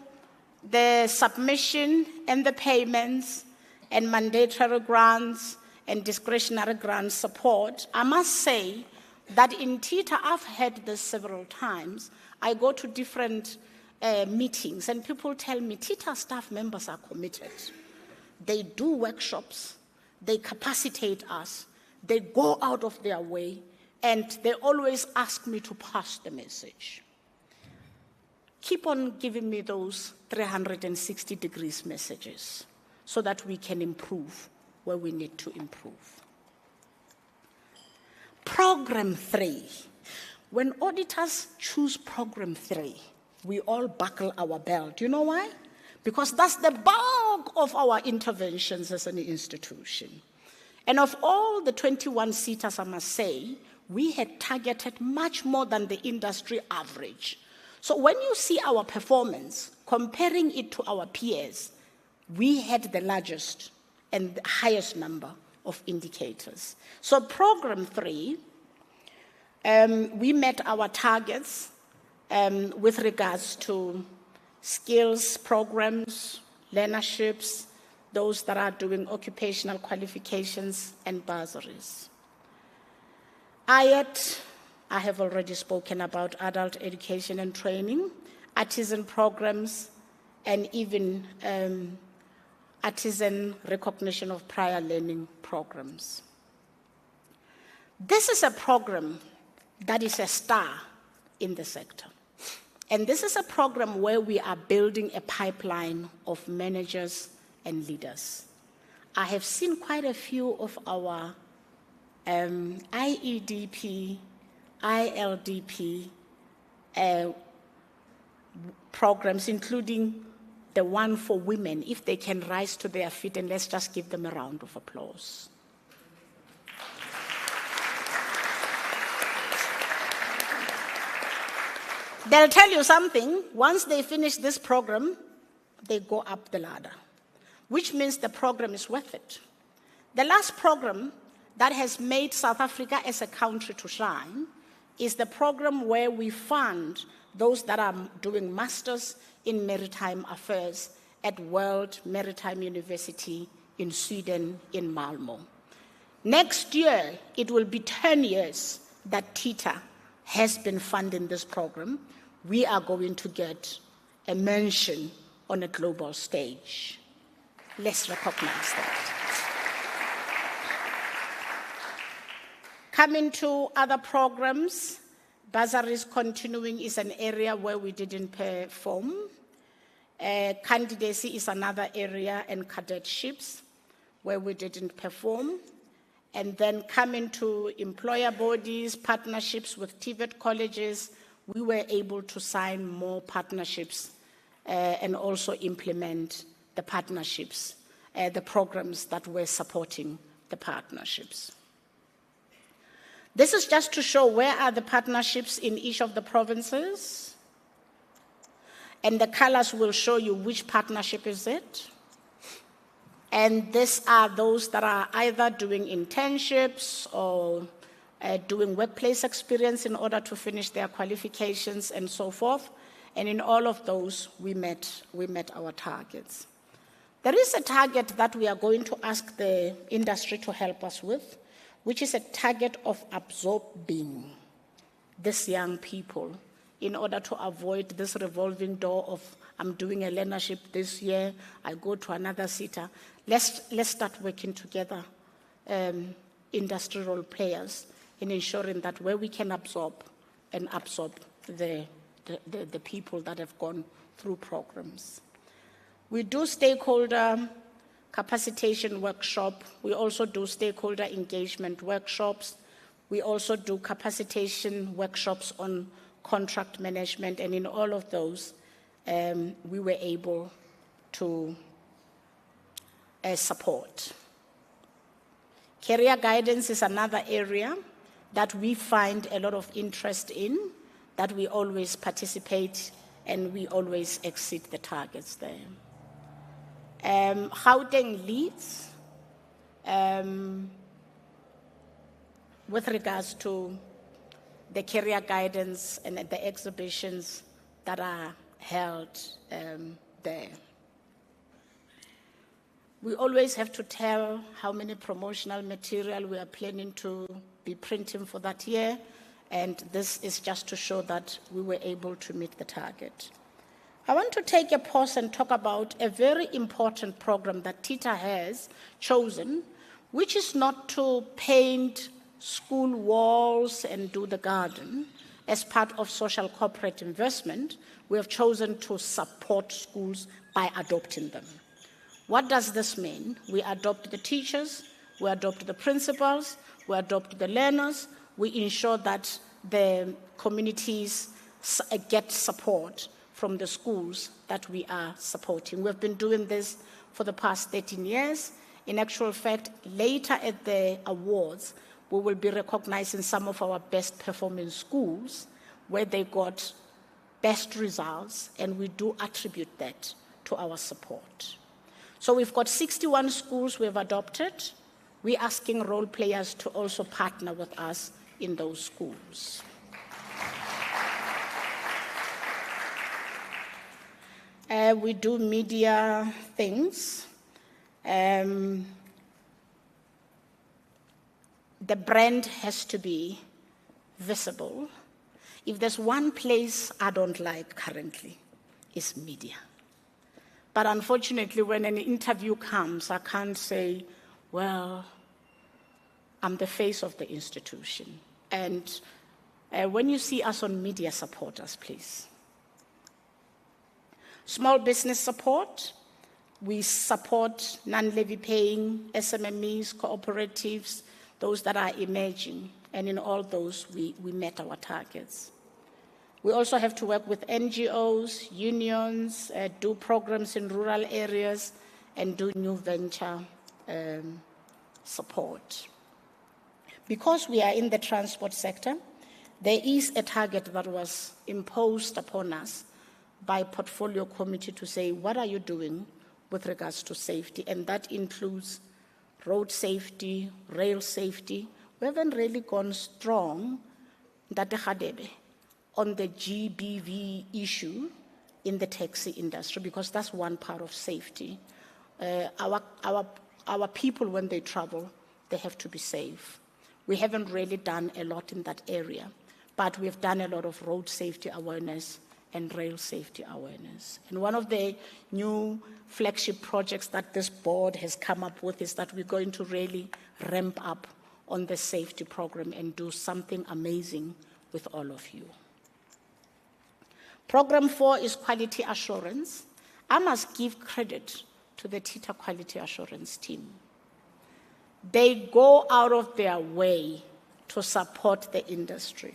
the submission and the payments and mandatory grants and discretionary grant support, I must say that in TETA, I've had this several times. I go to different meetings and people tell me TETA staff members are committed. They do workshops, they capacitate us, they go out of their way, and they always ask me to pass the message. Keep on giving me those 360 degrees messages so that we can improve where we need to improve. Program 3. When auditors choose program 3, we all buckle our belt. You know why? Because that's the bulk of our interventions as an institution. And of all the 21 SETAs, I must say, we had targeted much more than the industry average. So when you see our performance, comparing it to our peers, we had the largest and the highest number of indicators. So program 3, we met our targets with regards to skills programs, learnerships, those that are doing occupational qualifications and bursaries. I have already spoken about adult education and training, artisan programs, and even artisan recognition of prior learning programs. This is a program that is a star in the sector. And this is a program where we are building a pipeline of managers and leaders. I have seen quite a few of our IEDP, ILDP programs, including the one for women, if they can rise to their feet, and let's just give them a round of applause. They'll tell you something. Once they finish this program, they go up the ladder, which means the program is worth it. The last program that has made South Africa as a country to shine is the program where we fund those that are doing masters in maritime affairs at World Maritime University in Sweden, in Malmö. Next year, it will be 10 years that TETA has been funding this program. We are going to get a mention on a global stage. Let's recognize that. Coming to other programs, bursaries continuing is an area where we didn't perform. Candidacy is another area, and cadetships where we didn't perform. And then coming to employer bodies, partnerships with TVET colleges, we were able to sign more partnerships and also implement the partnerships, the programs that were supporting the partnerships. This is just to show where are the partnerships in each of the provinces. And the colors will show you which partnership is it. And these are those that are either doing internships or doing workplace experience in order to finish their qualifications and so forth. And in all of those, we met our targets. There is a target that we are going to ask the industry to help us with, which is a target of absorbing these young people in order to avoid this revolving door of, I'm doing a learnership this year, I go to another SETA. Let's start working together, industrial players, in ensuring that where we can absorb the people that have gone through programs. We do stakeholder capacitation workshop. We also do stakeholder engagement workshops. We also do capacitation workshops on contract management, and in all of those, we were able to support. Career guidance is another area that we find a lot of interest in, that we always participate and we always exceed the targets there. Gauteng leads with regards to the career guidance and the exhibitions that are held there. We always have to tell how many promotional material we are planning to be printing for that year, and this is just to show that we were able to meet the target. I want to take a pause and talk about a very important program that TETA has chosen, which is not to paint school walls and do the garden. As part of social corporate investment, we have chosen to support schools by adopting them. What does this mean? We adopt the teachers, we adopt the principals, we adopt the learners, we ensure that the communities get support from the schools that we are supporting. We've been doing this for the past 13 years. In actual fact, later at the awards, we will be recognizing some of our best performing schools where they got best results, and we do attribute that to our support. So we've got 61 schools we've adopted. We're asking role players to also partner with us in those schools. We do media things. The brand has to be visible. If there's one place I don't like currently, it's media. But unfortunately, when an interview comes, I can't say, well, I'm the face of the institution. And when you see us on media, support us, please. Small business support. We support non-levy paying SMMEs, cooperatives, those that are emerging. And in all those, we met our targets. We also have to work with NGOs, unions, do programs in rural areas, and do new venture support. Because we are in the transport sector, there is a target that was imposed upon us by portfolio committee to say, what are you doing with regards to safety? And that includes road safety, rail safety. We haven't really gone strong on the GBV issue in the taxi industry, because that's one part of safety. Our people, when they travel, they have to be safe. We haven't really done a lot in that area, but we've done a lot of road safety awareness and rail safety awareness. And one of the new flagship projects that this board has come up with is that we're going to really ramp up on the safety program and do something amazing with all of you. Program 4 is quality assurance. I must give credit to the TETA quality assurance team. They go out of their way to support the industry.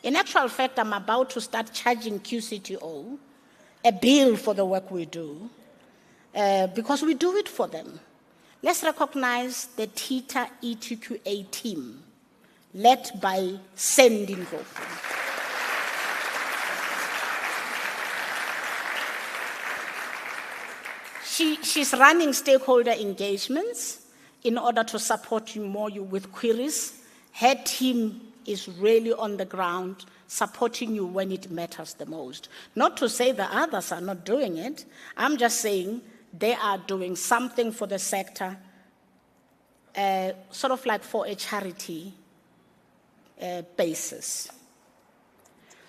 In actual fact, I'm about to start charging QCTO a bill for the work we do, because we do it for them. Let's recognize the TETA ETQA team, led by Sandy Ndlovu. She's running stakeholder engagements in order to support you more with queries. Her team is really on the ground, supporting you when it matters the most. Not to say the others are not doing it. I'm just saying they are doing something for the sector, sort of like for a charity basis.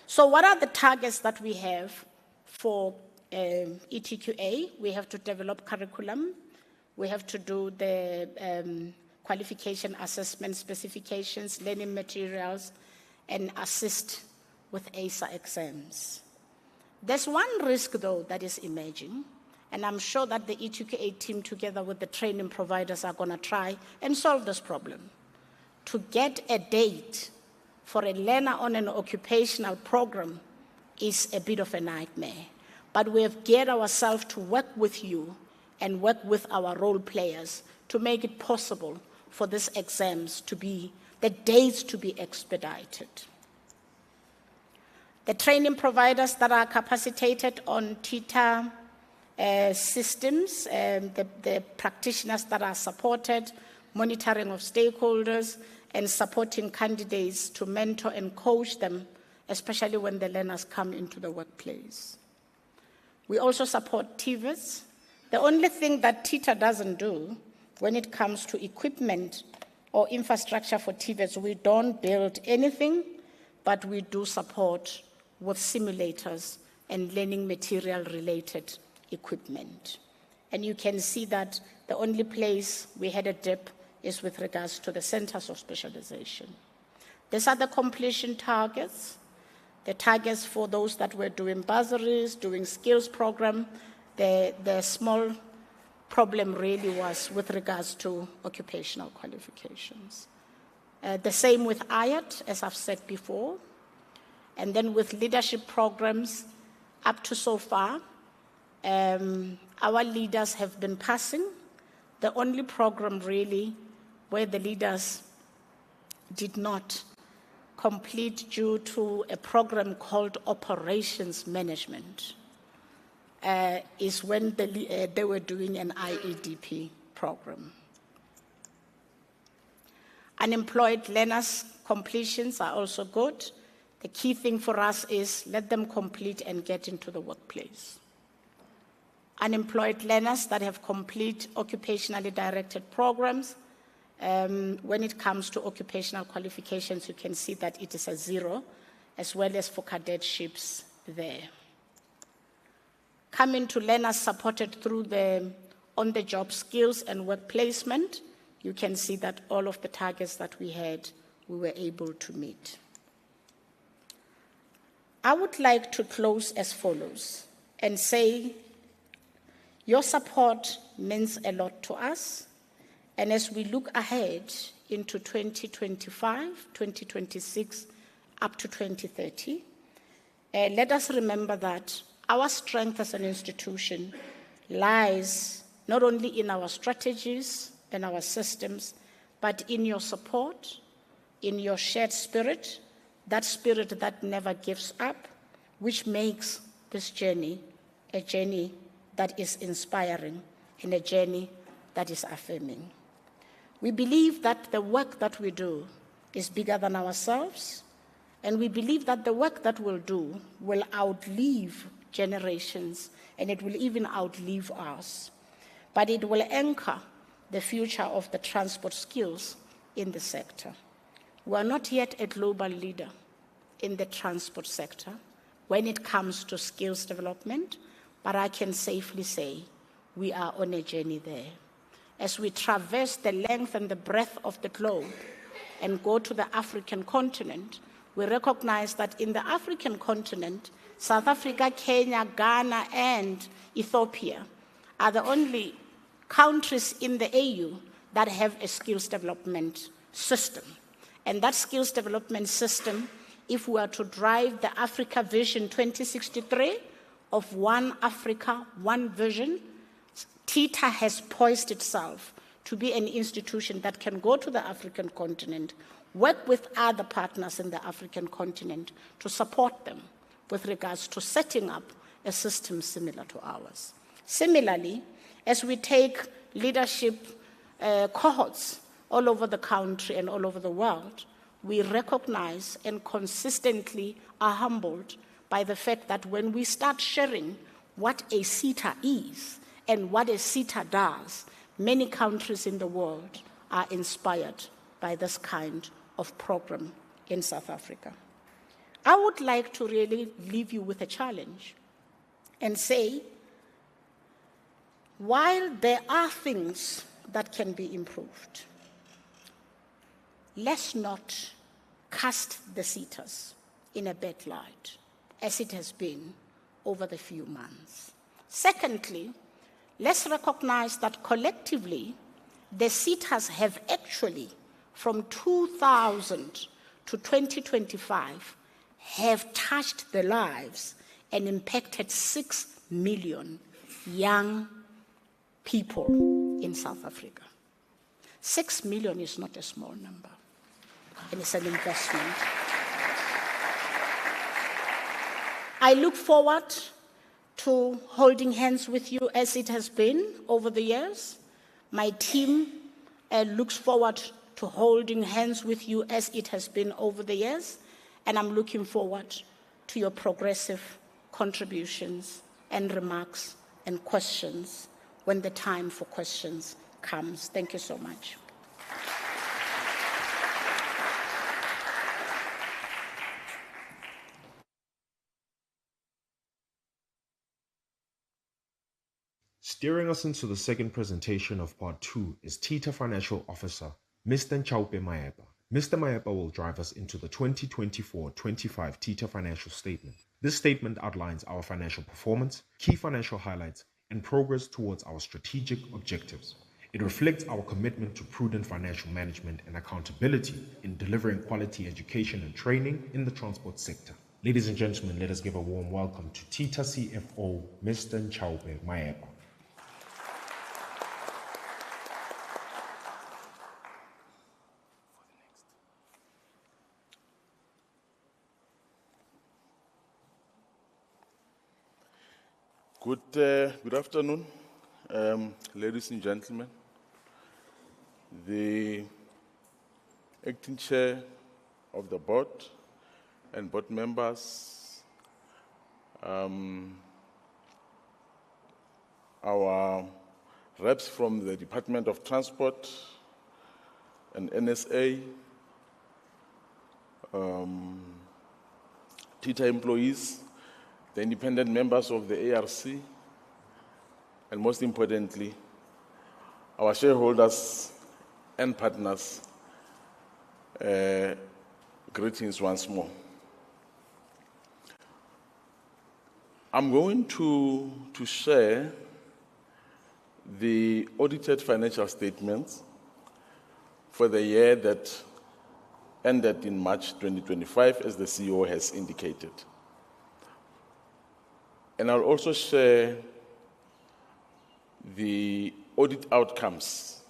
So what are the targets that we have for ETQA? We have to develop curriculum. We have to do the qualification assessment specifications, learning materials, and assist with ASA exams. There's one risk, though, that is emerging, and I'm sure that the ETQA team, together with the training providers, are going to try and solve this problem. To get a date for a learner on an occupational program is a bit of a nightmare. But we have geared ourselves to work with you and work with our role players to make it possible for these exams to be, the dates to be expedited. The training providers that are capacitated on TETA systems, the practitioners that are supported, monitoring of stakeholders, and supporting candidates to mentor and coach them, especially when the learners come into the workplace. We also support TVETs. The only thing that TETA doesn't do when it comes to equipment or infrastructure for TVETs, we don't build anything, but we do support with simulators and learning material-related equipment. And you can see that the only place we had a dip is with regards to the centers of specialization. These are the completion targets. The targets for those that were doing bursaries, doing skills program. The small problem really was with regards to occupational qualifications. The same with IAT, as I've said before. And then with leadership programs, up to so far, our leaders have been passing. The only program really where the leaders did not complete due to a program called operations management is when they were doing an IEDP program. Unemployed learners' completions are also good. The key thing for us is let them complete and get into the workplace. Unemployed learners that have complete occupationally directed programs, when it comes to occupational qualifications, you can see that it is a 0, as well as for cadetships there. Coming to learners supported through the on-the-job skills and work placement, you can see that all of the targets that we had, we were able to meet. I would like to close as follows and say, your support means a lot to us. And as we look ahead into 2025, 2026, up to 2030, let us remember that our strength as an institution lies not only in our strategies and our systems, but in your support, in your shared spirit, that spirit that never gives up, which makes this journey a journey that is inspiring and a journey that is affirming. We believe that the work that we do is bigger than ourselves, and we believe that the work that we'll do will outlive generations, and it will even outlive us. But it will anchor the future of the transport skills in the sector. We are not yet a global leader in the transport sector when it comes to skills development, but I can safely say we are on a journey there. As we traverse the length and the breadth of the globe and go to the African continent, we recognize that in the African continent, South Africa, Kenya, Ghana, and Ethiopia are the only countries in the AU that have a skills development system. And that skills development system, if we are to drive the Africa Vision 2063 of One Africa, One Vision, TETA has poised itself to be an institution that can go to the African continent, work with other partners in the African continent to support them with regards to setting up a system similar to ours. Similarly, as we take leadership cohorts all over the country and all over the world, we recognize and consistently are humbled by the fact that when we start sharing what a CETA is and what a CETA does, many countries in the world are inspired by this kind of program in South Africa. I would like to really leave you with a challenge and say, while there are things that can be improved, let's not cast the CETAs in a bad light, as it has been over the few months. Secondly, let's recognize that collectively, the CETAs have actually, from 2000 to 2025, have touched the lives and impacted 6 million young people in South Africa. 6 million is not a small number, and it's an investment. I look forward to holding hands with you as it has been over the years. My team looks forward to holding hands with you as it has been over the years, and I'm looking forward to your progressive contributions and remarks and questions when the time for questions comes. Thank you so much. Steering us into the second presentation of part 2 is TETA Financial Officer, Mr. Nchaupe Maepa. Mr. Maepa will drive us into the 2024-25 TETA Financial Statement. This statement outlines our financial performance, key financial highlights, and progress towards our strategic objectives. It reflects our commitment to prudent financial management and accountability in delivering quality education and training in the transport sector. Ladies and gentlemen, let us give a warm welcome to TETA CFO, Mr. Nchaupe Maepa. Good afternoon, ladies and gentlemen. The acting chair of the board and board members, our reps from the Department of Transport and NSA, TETA employees, the independent members of the ARC, and most importantly, our shareholders and partners, greetings once more. I'm going to share the audited financial statements for the year that ended in March 2025, as the CEO has indicated. And I'll also share the audit outcomes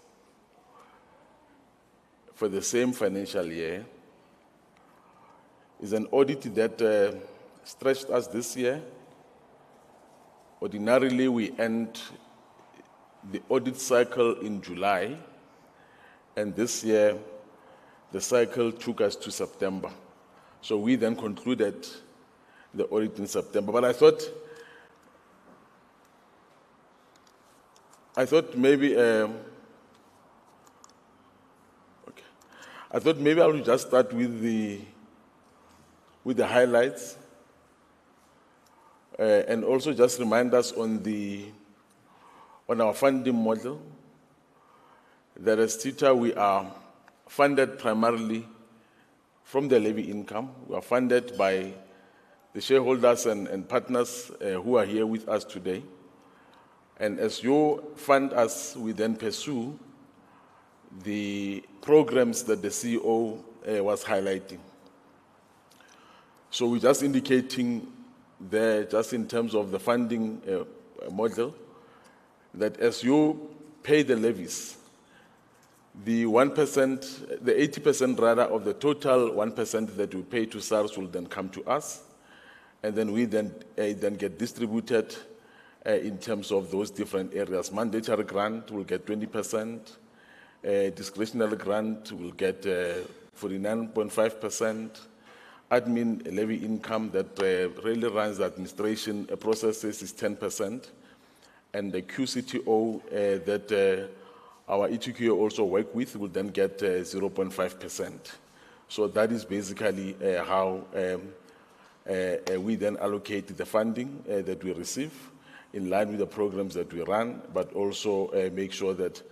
for the same financial year, is an audit that stretched us this year. Ordinarily, we end the audit cycle in July, and this year, the cycle took us to September. So we then concluded the audit in September. But I thought maybe I will just start with the highlights, and also just remind us on our funding model that as TETA we are funded primarily from the levy income. We are funded by the shareholders and partners who are here with us today. And as you fund us, we then pursue the programs that the CEO was highlighting. So we're just indicating there, just in terms of the funding model, that as you pay the levies, the 1%, the 80% rather of the total 1% that you pay to SARS will then come to us, and then we then get distributed in terms of those different areas. Mandatory grant will get 20%, discretionary grant will get 49.5%, admin levy income that really runs the administration processes is 10%, and the QCTO that our ETQ also work with will then get 0.5%. So that is basically how we then allocate the funding that we receive in line with the programs that we run, but also make sure that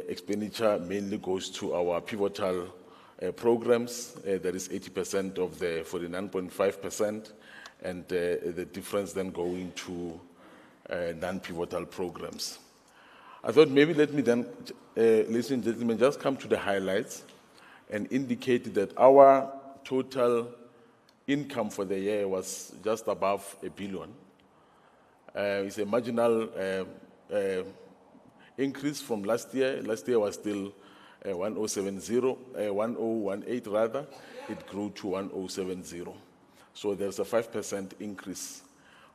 expenditure mainly goes to our pivotal programs. That is 80% of the 49.5%, and the difference then going to non-pivotal programs. I thought maybe let me then, ladies and gentlemen, just come to the highlights and indicate that our total income for the year was just above $1 billion. It's a marginal increase from last year. Last year was still 1018 rather. It grew to 1070. So there's a 5% increase.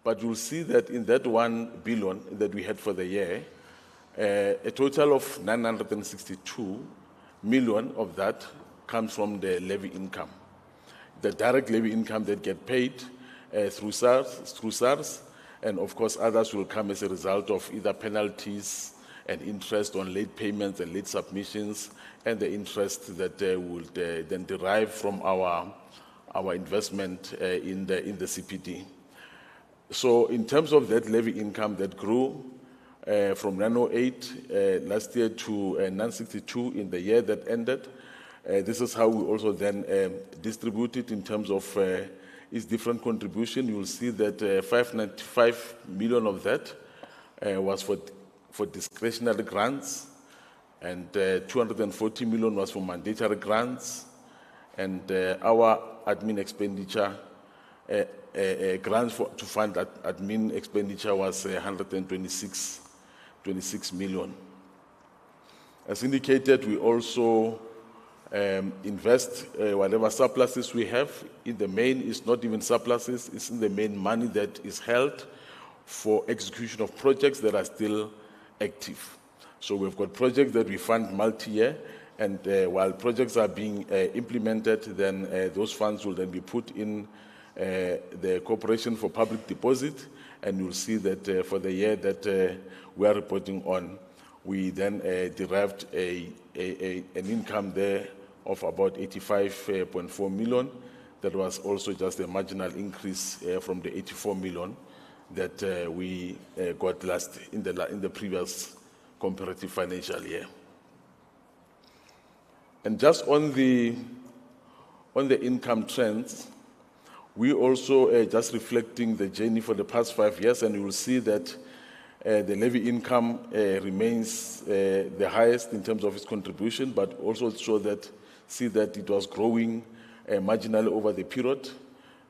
But you'll see that in that $1 billion that we had for the year, a total of 962 million of that comes from the levy income. The direct levy income that get paid through SARS, and of course others will come as a result of either penalties and interest on late payments and late submissions, and the interest that would then derive from our investment in the CPD. So in terms of that levy income that grew from 908 last year to 962 in the year that ended, this is how we also then distribute it in terms of its different contribution. You will see that 595 million of that was for discretionary grants, and 240 million was for mandatory grants, and our admin expenditure, grants to fund admin expenditure was 126 million. As indicated, we also invest whatever surpluses we have. In the main, it's not even surpluses, it's in the main money that is held for execution of projects that are still active. So we've got projects that we fund multi-year, and while projects are being implemented, then those funds will then be put in the Corporation for Public Deposit, and you'll see that for the year that we are reporting on, we then derived an income there of about 85.4 million. That was also just a marginal increase from the 84 million that we got last in the previous comparative financial year. And just on the income trends, we also just reflecting the journey for the past 5 years, and you will see that the levy income remains the highest in terms of its contribution, but also see that it was growing marginally over the period,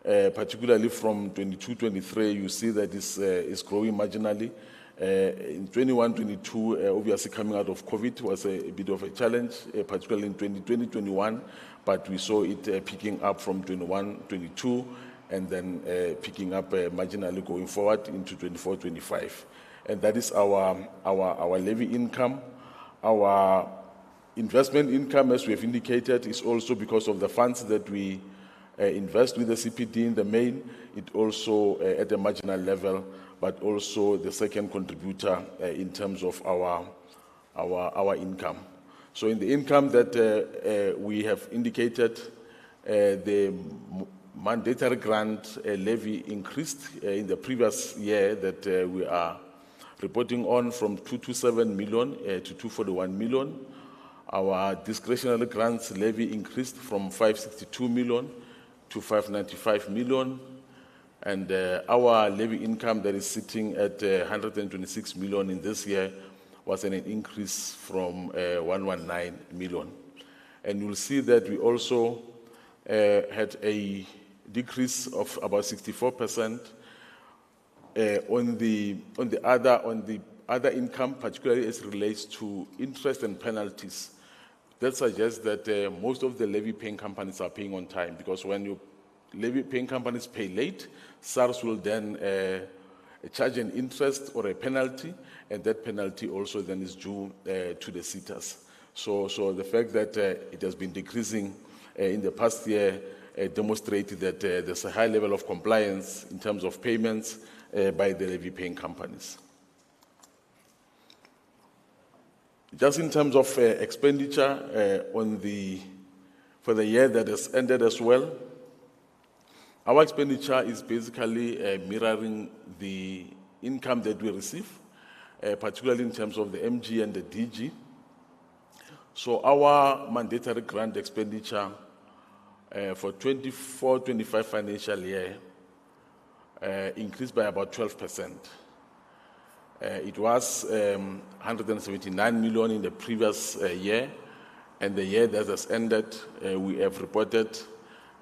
particularly from 22-23. You see that it's growing marginally, In 21-22, obviously coming out of COVID was a bit of a challenge, particularly in 2020-21, but we saw it picking up from 21-22 and then picking up marginally going forward into 24-25. And that is our levy income. Our investment income, as we have indicated, is also because of the funds that we invest with the CPD in the main. It also at a marginal level, but also the second contributor in terms of our income. So in the income that we have indicated, the mandatory grant levy increased in the previous year that we are reporting on from 227 million to 241 million. Our discretionary grants levy increased from 562 million to 595 million. And our levy income that is sitting at 126 million in this year was an increase from 119 million. And you'll see that we also had a decrease of about 64% on the other income, particularly as it relates to interest and penalties. That suggests that most of the levy-paying companies are paying on time, because when you levy-paying companies pay late, SARS will then charge an interest or a penalty, and that penalty also then is due to the sitters. So the fact that it has been decreasing in the past year demonstrated that there's a high level of compliance in terms of payments by the levy-paying companies. Just in terms of expenditure for the year that has ended as well, our expenditure is basically mirroring the income that we receive, particularly in terms of the MG and the DG. So our mandatory grant expenditure for 24-25 financial year increased by about 12%. It was 179 million in the previous year, and the year that has ended, we have reported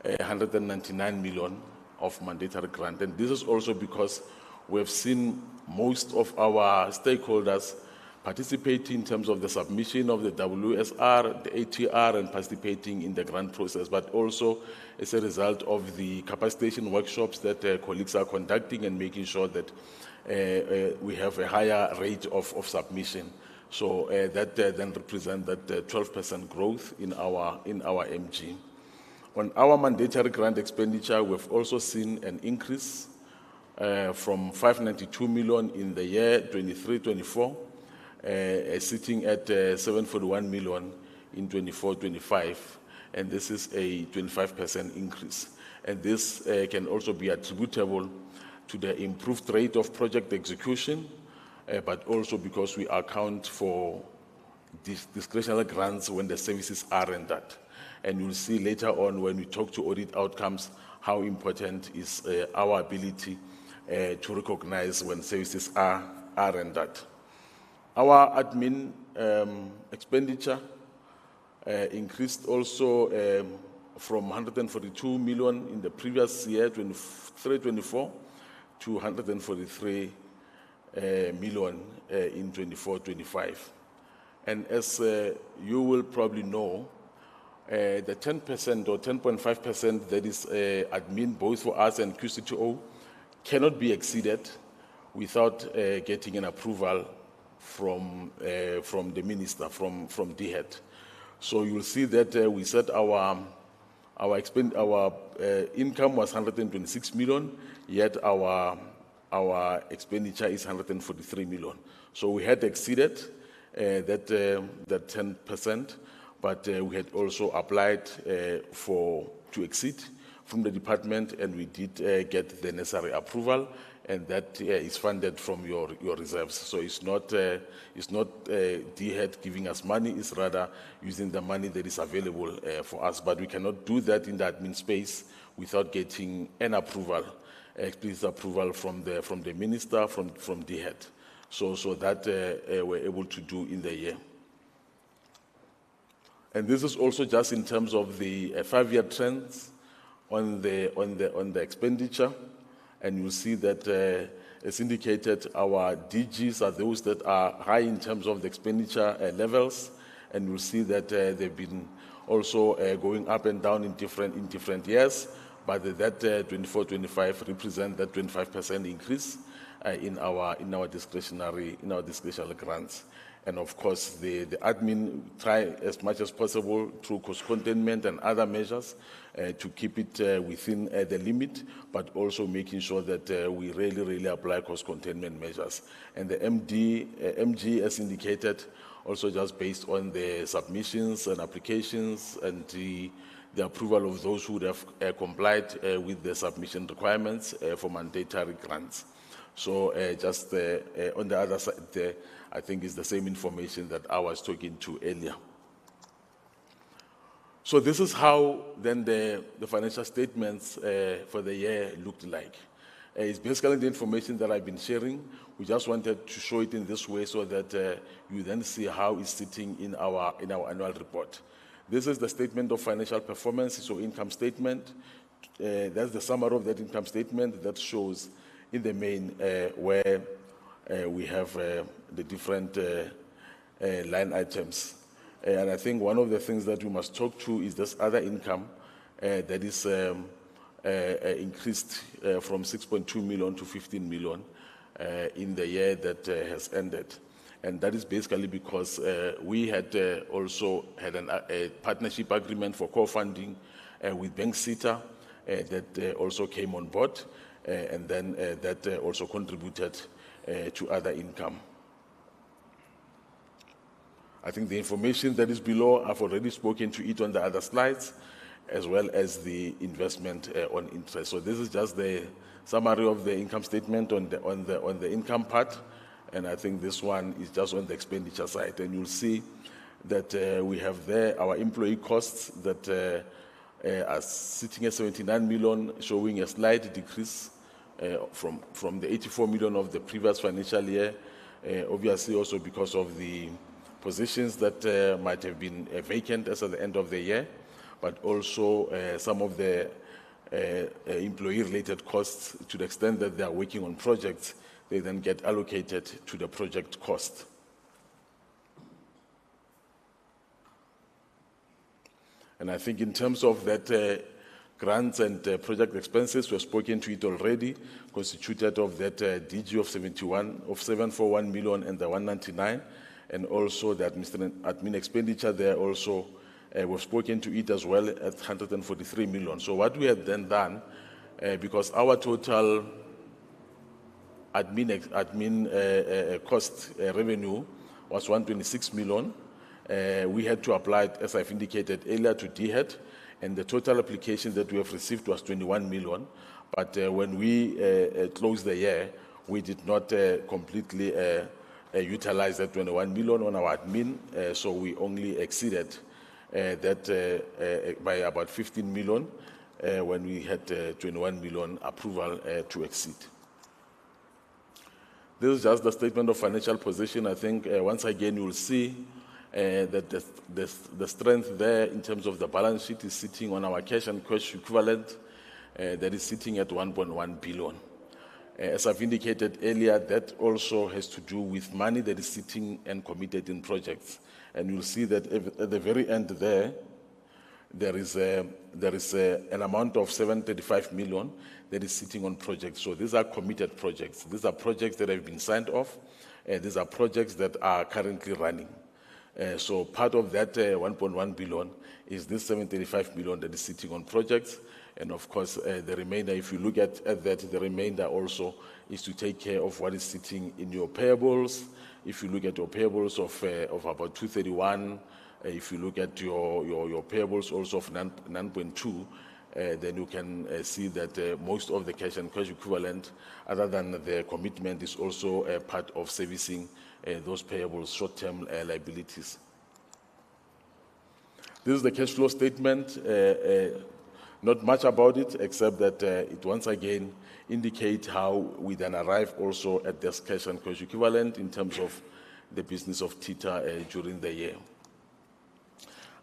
199 million of mandatory grant. And this is also because we have seen most of our stakeholders participating in terms of the submission of the WSR, the ATR, and participating in the grant process, but also as a result of the capacitation workshops that colleagues are conducting and making sure that we have a higher rate of submission. So that then represents that 12% growth in our MG. On our mandatory grant expenditure, we've also seen an increase from 592 million in the year 23-24, sitting at 741 million in 24-25, and this is a 25% increase. And this can also be attributable to the improved rate of project execution, but also because we account for discretionary grants when the services are rendered. And you'll see later on when we talk to audit outcomes how important is our ability to recognize when services are rendered. Our admin expenditure increased also from 142 million in the previous year, 23-24, to 143 million in 24-25. And as you will probably know, the 10% or 10.5% that is admin both for us and QCTO cannot be exceeded without getting an approval from the minister, from DHET. So you'll see that we said our income was 126 million, yet our expenditure is 143 million. So we had exceeded that 10%, but we had also applied to exceed from the department, and we did get the necessary approval, and that is funded from your reserves. So it's not DHET giving us money, it's rather using the money that is available for us. But we cannot do that in the admin space without getting an approval, explicit approval from the minister, from DHET. So that we're able to do in the year. And this is also just in terms of the 5-year trends on the expenditure, and you'll see that As indicated, our DGs are those that are high in terms of the expenditure levels, and you'll see that they've been also going up and down in different years, but that 24-25 represent that 25% increase in our discretionary grants. And of course, the admin try as much as possible through cost containment and other measures to keep it within the limit, but also making sure that we really apply cost containment measures. And the MG, as indicated, also just based on the submissions and applications and the approval of those who would have complied with the submission requirements for mandatory grants. So just on the other side there, I think it's the same information that I was talking to earlier. So this is how then the financial statements for the year looked like. It's basically the information that I've been sharing. We just wanted to show it in this way so that you then see how it's sitting in our annual report. This is the statement of financial performance, so income statement. That's the summary of that income statement that shows in the main where we have the different line items. And I think one of the things that we must talk to is this other income that is increased from 6.2 million to 15 million in the year that has ended. And that is basically because we had also had a partnership agreement for co-funding with Bank TETA that also came on board, and then that also contributed to other income. I think the information that is below, I've already spoken to it on the other slides, as well as the investment on interest. So this is just the summary of the income statement on the income part, and I think this one is just on the expenditure side. And you'll see that we have there our employee costs that are sitting at 79 million, showing a slight decrease from the 84 million of the previous financial year, obviously also because of the positions that might have been vacant as at the end of the year, but also some of the employee-related costs, to the extent that they are working on projects, they then get allocated to the project cost. And I think in terms of that grants and project expenses, we've spoken to it already, constituted of that DG of 741 million and the 199, and also the admin expenditure there also, we've spoken to it as well at 143 million. So what we had then done, because our total admin cost revenue was 126 million, we had to apply it, as I've indicated earlier, to DHET, and the total application that we have received was 21 million. But when we closed the year, we did not completely utilize that 21 million on our admin, so we only exceeded that by about 15 million when we had 21 million approval to exceed. This is just the statement of financial position. I think once again you will see that the strength there in terms of the balance sheet is sitting on our cash and cash equivalent that is sitting at 1.1 billion. As I've indicated earlier, that also has to do with money that is sitting and committed in projects. And you'll see that at the very end there is an amount of 735 million that is sitting on projects. So these are committed projects. These are projects that have been signed off. These are projects that are currently running. So part of that 1.1 billion is this 735 million that is sitting on projects. And of course, the remainder, if you look at that, the remainder also is to take care of what is sitting in your payables. If you look at your payables of about 231, if you look at your payables also of 9.2, then you can see that most of the cash and cash equivalent, other than the commitment, is also a part of servicing those payables, short-term liabilities. This is the cash flow statement. Not much about it, except that it once again indicates how we then arrive also at this cash and cash equivalent in terms of the business of TETA during the year.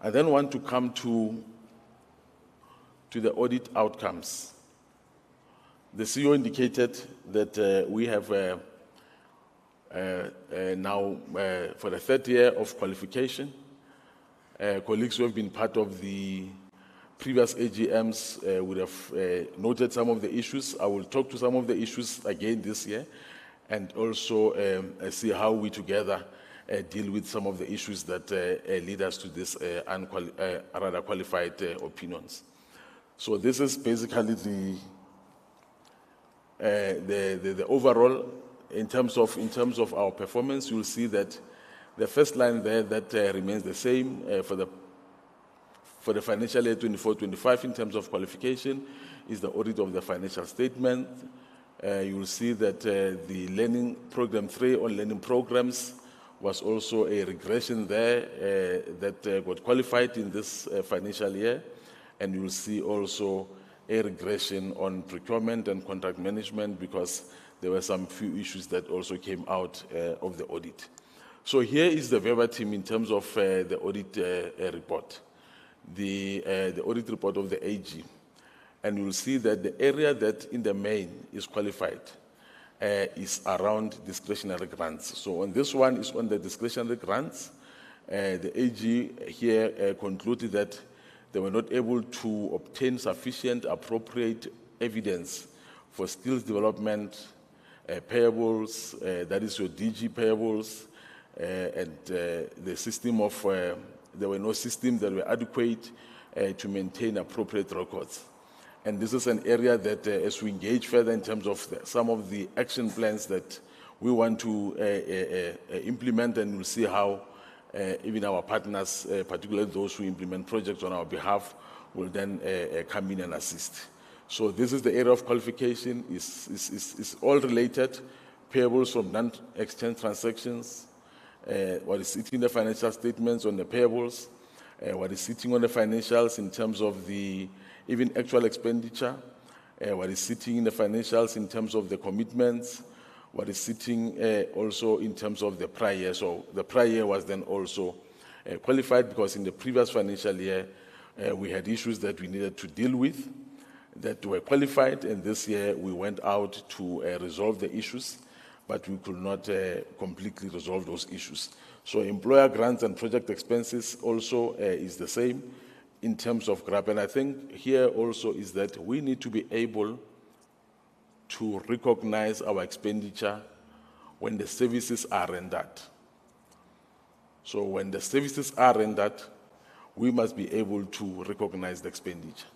I then want to come to the audit outcomes. The CEO indicated that we have now, for the third year of qualification, colleagues who have been part of the previous AGMs would have noted some of the issues. I will talk to some of the issues again this year, and also see how we together deal with some of the issues that lead us to this rather qualified opinions. So this is basically the overall. In terms of our performance, you'll see that the first line there that remains the same for the financial year 24-25 in terms of qualification is the audit of the financial statement. You will see that the learning program 3 on learning programs was also a regression there that got qualified in this financial year, and you will see also a regression on procurement and contract management because there were some few issues that also came out of the audit. So here is the verbatim in terms of the audit report, the audit report of the AG. And you'll see that the area that in the main is qualified is around discretionary grants. So on this one is on the discretionary grants. The AG here concluded that they were not able to obtain sufficient appropriate evidence for skills development, payables, that is your DG payables, and the system of, there were no systems that were adequate to maintain appropriate records. And this is an area that as we engage further in terms of some of the action plans that we want to implement, and we'll see how even our partners, particularly those who implement projects on our behalf, will then come in and assist. So this is the area of qualification, is all related, payables from non-exchange transactions, what is sitting in the financial statements on the payables, what is sitting on the financials in terms of the even actual expenditure, what is sitting in the financials in terms of the commitments, what is sitting also in terms of the prior year. So the prior year was then also qualified because in the previous financial year, we had issues that we needed to deal with that were qualified, and this year we went out to resolve the issues, but we could not completely resolve those issues. So employer grants and project expenses also is the same in terms of GRAP. And I think here also is that we need to be able to recognize our expenditure when the services are rendered. So when the services are rendered, we must be able to recognize the expenditure.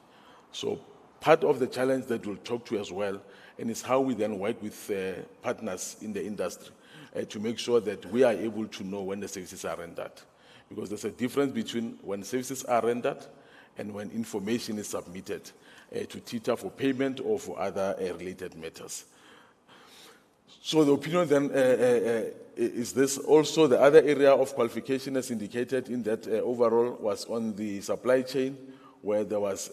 So part of the challenge that we'll talk to as well, and is how we then work with partners in the industry to make sure that we are able to know when the services are rendered. Because there's a difference between when services are rendered and when information is submitted to TETA for payment or for other related matters. So the opinion then is this. Also, the other area of qualification as indicated in that overall was on the supply chain, where there was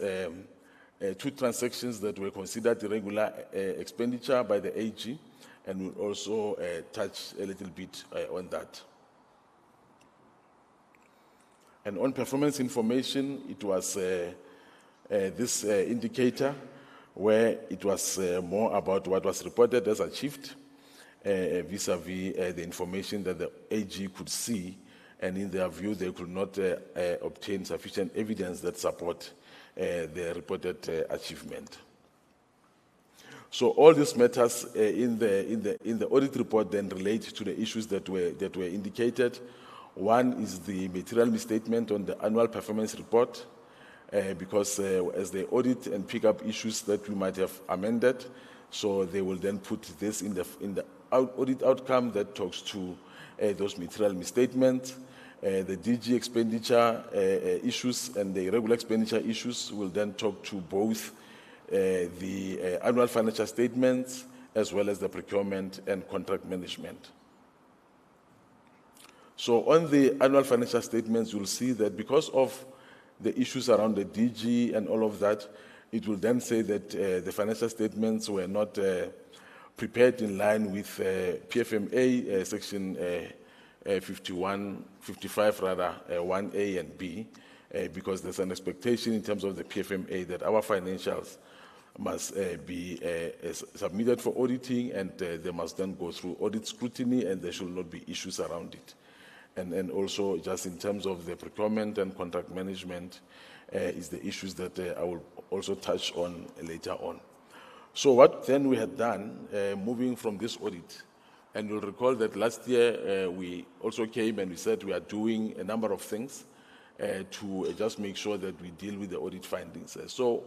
2 transactions that were considered irregular expenditure by the AG, and we'll also touch a little bit on that. And on performance information, it was this indicator where it was more about what was reported as achieved vis-a-vis the information that the AG could see, and in their view, they could not obtain sufficient evidence that support the reported achievement. So all these matters in the audit report then relate to the issues that were indicated. One is the material misstatement on the annual performance report, because as they audit and pick up issues that we might have amended, so they will then put this in the audit outcome that talks to those material misstatements. The DG expenditure issues and the irregular expenditure issues will then talk to both the annual financial statements as well as the procurement and contract management. So on the annual financial statements, you'll see that because of the issues around the DG and all of that, it will then say that the financial statements were not prepared in line with PFMA section 55 rather, 1A and B, because there's an expectation in terms of the PFMA that our financials must be submitted for auditing, and they must then go through audit scrutiny, and there should not be issues around it. And also, just in terms of the procurement and contract management, is the issues that I will also touch on later on. So what then we had done, moving from this audit, and you'll recall that last year we also came and we said we are doing a number of things to just make sure that we deal with the audit findings. So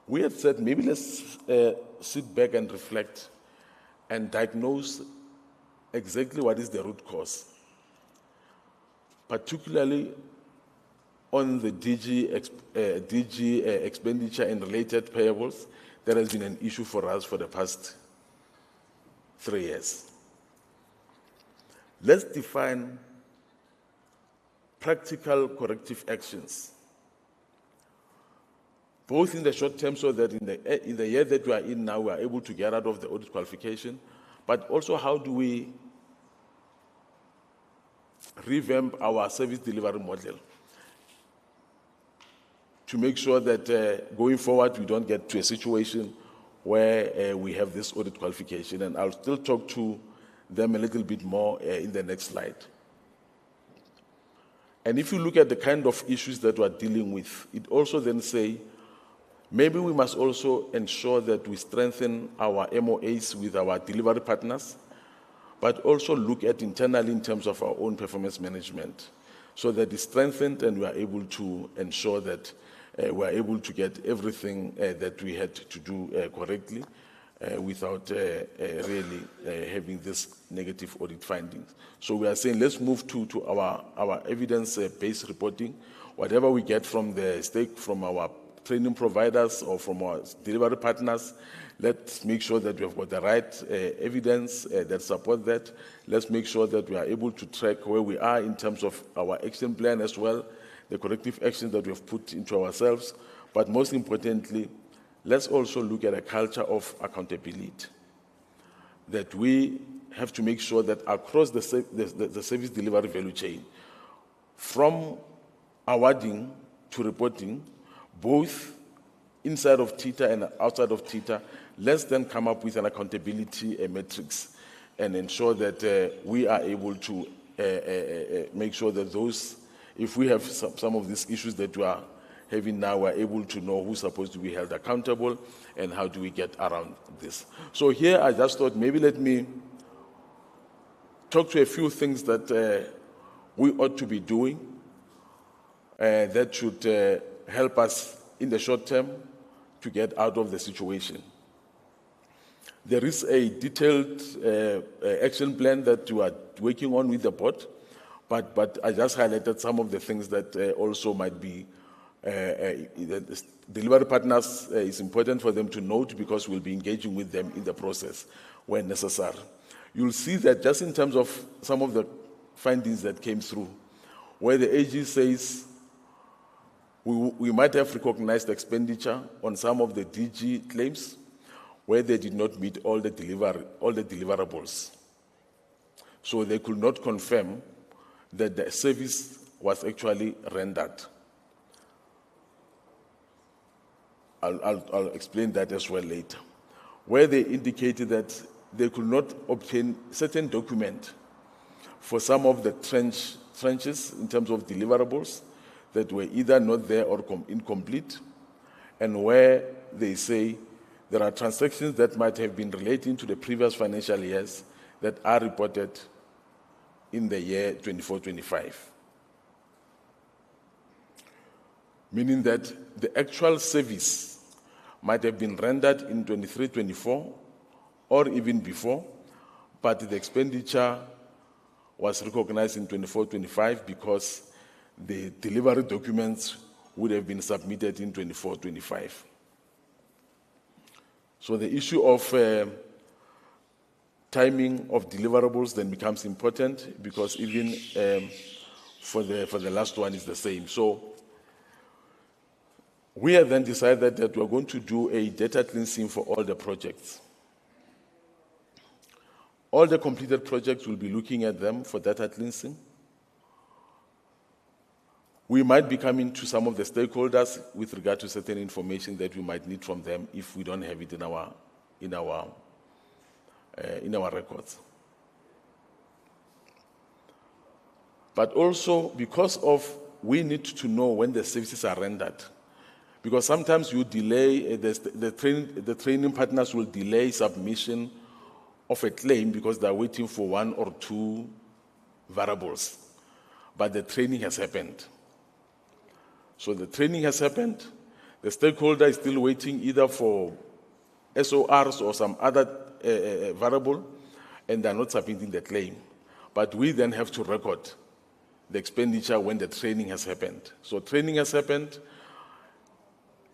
we had said maybe let's sit back and reflect and diagnose exactly what is the root cause, particularly on the DG expenditure and related payables. There has been an issue for us for the past 3 years. Let's define practical corrective actions, both in the short term, so that in the year that we are in now, we are able to get out of the audit qualification, but also how do we revamp our service delivery model to make sure that going forward we don't get to a situation where we have this audit qualification. And I'll still talk to them a little bit more in the next slide. And if you look at the kind of issues that we're dealing with, it also then say, maybe we must also ensure that we strengthen our MOAs with our delivery partners, but also look at internally in terms of our own performance management, so that it's strengthened and we are able to ensure that we are able to get everything that we had to do correctly without really having this negative audit findings. So we are saying let's move to our evidence-based reporting. Whatever we get from from our training providers or from our delivery partners, let's make sure that we have got the right evidence that support that. Let's make sure that we are able to track where we are in terms of our action plan as well, the corrective actions that we have put into ourselves. But most importantly, let's also look at a culture of accountability, that we have to make sure that across the service delivery value chain, from awarding to reporting, both inside of TETA and outside of TETA, let's then come up with an accountability matrix and ensure that we are able to make sure that those, if we have some of these issues that we are having now, we're able to know who's supposed to be held accountable and how do we get around this. So here I just thought maybe let me talk to a few things that we ought to be doing that should help us in the short term to get out of the situation. There is a detailed action plan that you are working on with the board, but I just highlighted some of the things that also might be delivery partners. It's important for them to note because we'll be engaging with them in the process when necessary. You'll see that just in terms of some of the findings that came through, where the AG says we might have recognized expenditure on some of the DG claims where they did not meet all the deliverables. So they could not confirm that the service was actually rendered. I'll explain that as well later. Where they indicated that they could not obtain certain document for some of the trenches in terms of deliverables that were either not there or incomplete, and where they say there are transactions that might have been relating to the previous financial years that are reported in the year 24-25. Meaning that the actual service might have been rendered in 23-24 or even before, but the expenditure was recognized in 24-25 because the delivery documents would have been submitted in 24-25. So the issue of timing of deliverables then becomes important because even for the last one is the same. So we have then decided that we're going to do a data cleansing for all the projects. All the completed projects will be looking at them for data cleansing. We might be coming to some of the stakeholders with regard to certain information that we might need from them if we don't have it in our records. But also because of we need to know when the services are rendered, because sometimes you delay the training partners will delay submission of a claim because they are waiting for one or two variables, but the training has happened. So the training has happened. The stakeholder is still waiting either for SORs or some other variable, and they're not submitting the claim. But we then have to record the expenditure when the training has happened. So training has happened.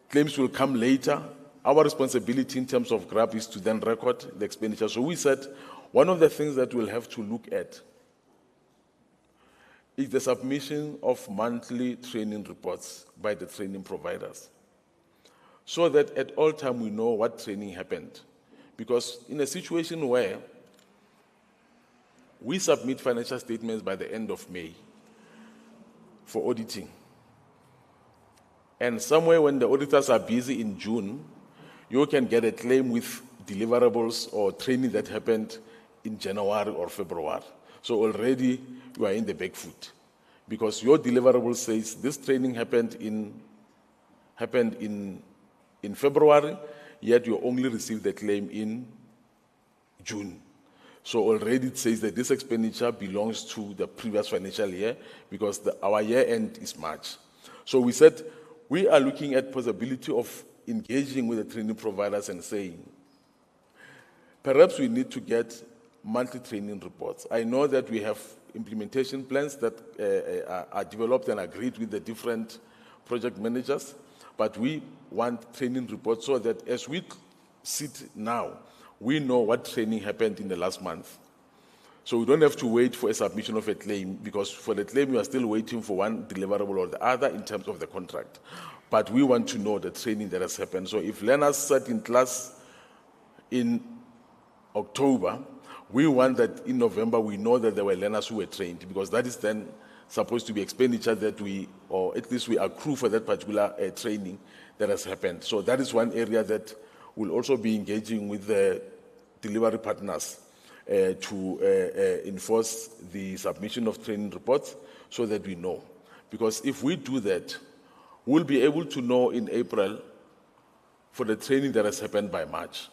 Claims will come later. Our responsibility in terms of GRAP is to then record the expenditure. So we said one of the things that we'll have to look at is the submission of monthly training reports by the training providers, so that at all time we know what training happened. Because in a situation where we submit financial statements by the end of May for auditing, and somewhere when the auditors are busy in June, you can get a claim with deliverables or training that happened in January or February. So already you are in the back foot, because your deliverable says this training happened in February, yet you only received the claim in June. So already it says that this expenditure belongs to the previous financial year, because our year end is March. So we said we are looking at possibility of engaging with the training providers and saying, perhaps we need to get monthly training reports. I know that we have implementation plans that are developed and agreed with the different project managers, but we want training reports so that as we sit now, we know what training happened in the last month. So we don't have to wait for a submission of a claim, because for the claim, you are still waiting for one deliverable or the other in terms of the contract. But we want to know the training that has happened. So if learners sat in class in October, we want that in November we know that there were learners who were trained, because that is then supposed to be expenditure that we, or at least we accrue for that particular training that has happened. So that is one area that we'll also be engaging with the delivery partners to enforce the submission of training reports so that we know. Because if we do that, we'll be able to know in April for the training that has happened by March.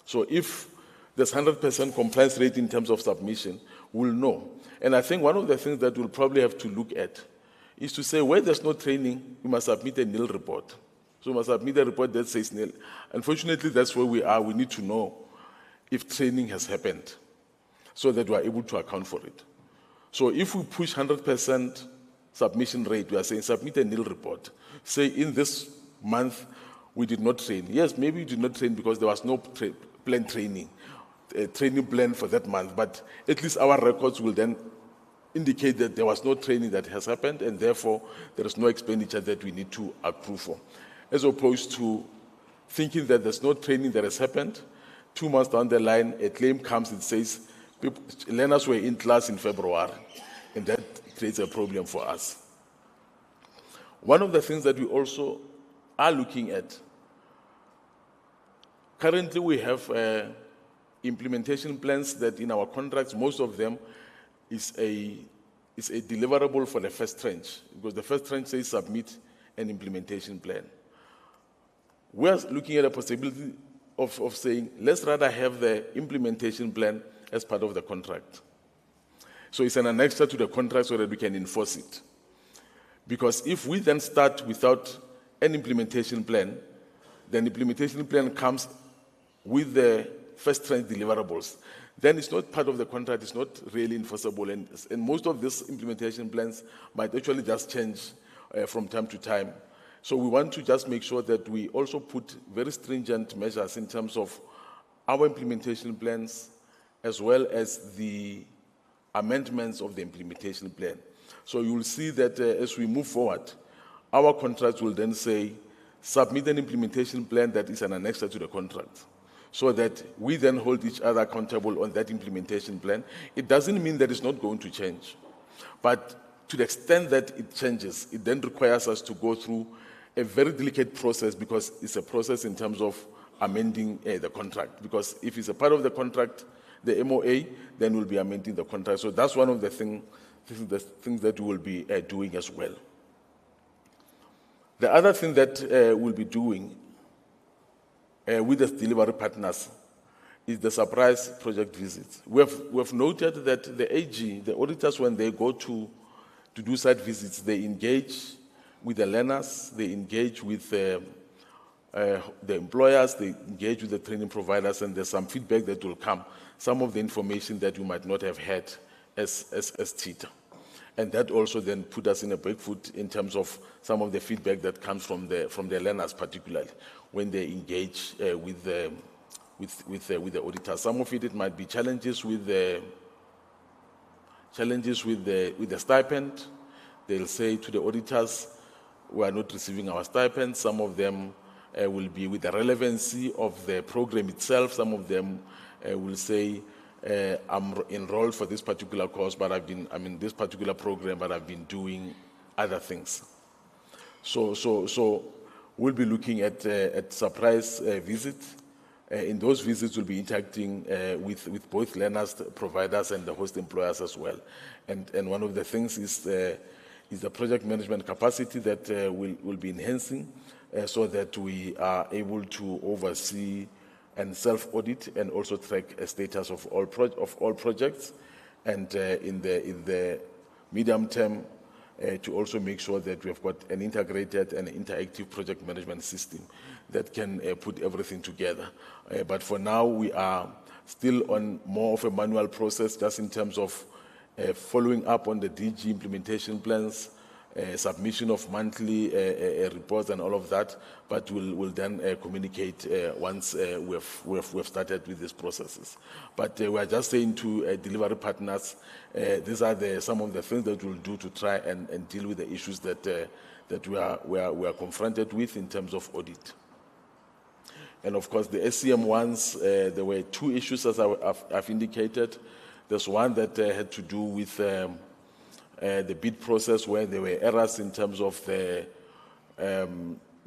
So if there's 100% compliance rate in terms of submission, we'll know. And I think one of the things that we'll probably have to look at is to say where there's no training, we must submit a nil report. So we must submit a report that says nil. Unfortunately, that's where we are. We need to know if training has happened so that we are able to account for it. So if we push 100% submission rate, we are saying submit a nil report. Say in this month, we did not train. Yes, maybe we did not train because there was no planned training, a training plan for that month, but at least our records will then indicate that there was no training that has happened, and therefore there is no expenditure that we need to accrue for. As opposed to thinking that there's no training that has happened, 2 months down the line, a claim comes and says, learners were in class in February, and that creates a problem for us. One of the things that we also are looking at, currently we have implementation plans that in our contracts, most of them is a deliverable for the first tranche, because the first tranche says submit an implementation plan. We're looking at a possibility of saying, let's rather have the implementation plan as part of the contract. So it's an annexure to the contract so that we can enforce it. Because if we then start without an implementation plan, then the implementation plan comes with the first tranche deliverables, then it's not part of the contract, it's not really enforceable. And most of these implementation plans might actually just change from time to time. So we want to just make sure that we also put very stringent measures in terms of our implementation plans, as well as the amendments of the implementation plan. So you will see that as we move forward, our contracts will then say, submit an implementation plan that is an annexure to the contract, so that we then hold each other accountable on that implementation plan. It doesn't mean that it's not going to change, but to the extent that it changes, it then requires us to go through a very delicate process, because it's a process in terms of amending the contract. Because if it's a part of the contract, the MOA, then we'll be amending the contract. So that's one of the things that we will be doing as well. The other thing that we'll be doing with the delivery partners is the surprise project visits. We have noted that the AG, the auditors, when they go to do site visits, they engage with the learners, they engage with the employers, they engage with the training providers, and there's some feedback that will come, some of the information that you might not have had as TETA. And that also then put us in a back foot in terms of some of the feedback that comes from the learners, particularly when they engage with the auditors. Some of it might be challenges with the stipend. They'll say to the auditors, we are not receiving our stipend. Some of them will be with the relevancy of the program itself. Some of them will say, I'm enrolled for this particular course, but I'm in this particular program, but I've been doing other things. So we'll be looking at surprise visits. In those visits, we'll be interacting with both learners, providers, and the host employers as well. And one of the things is the project management capacity that we'll be enhancing so that we are able to oversee and self-audit and also track a status of all projects, and in the medium term to also make sure that we have got an integrated and interactive project management system that can put everything together. But for now, we are still on more of a manual process, just in terms of following up on the DG implementation plans, submission of monthly reports and all of that, but we'll then communicate once we have started with these processes. But we are just saying to delivery partners, these are some of the things that we'll do to try and deal with the issues that we are confronted with in terms of audit. And of course, the SCM ones, there were two issues, as I've indicated. There's one that had to do with the bid process, where there were errors in terms of the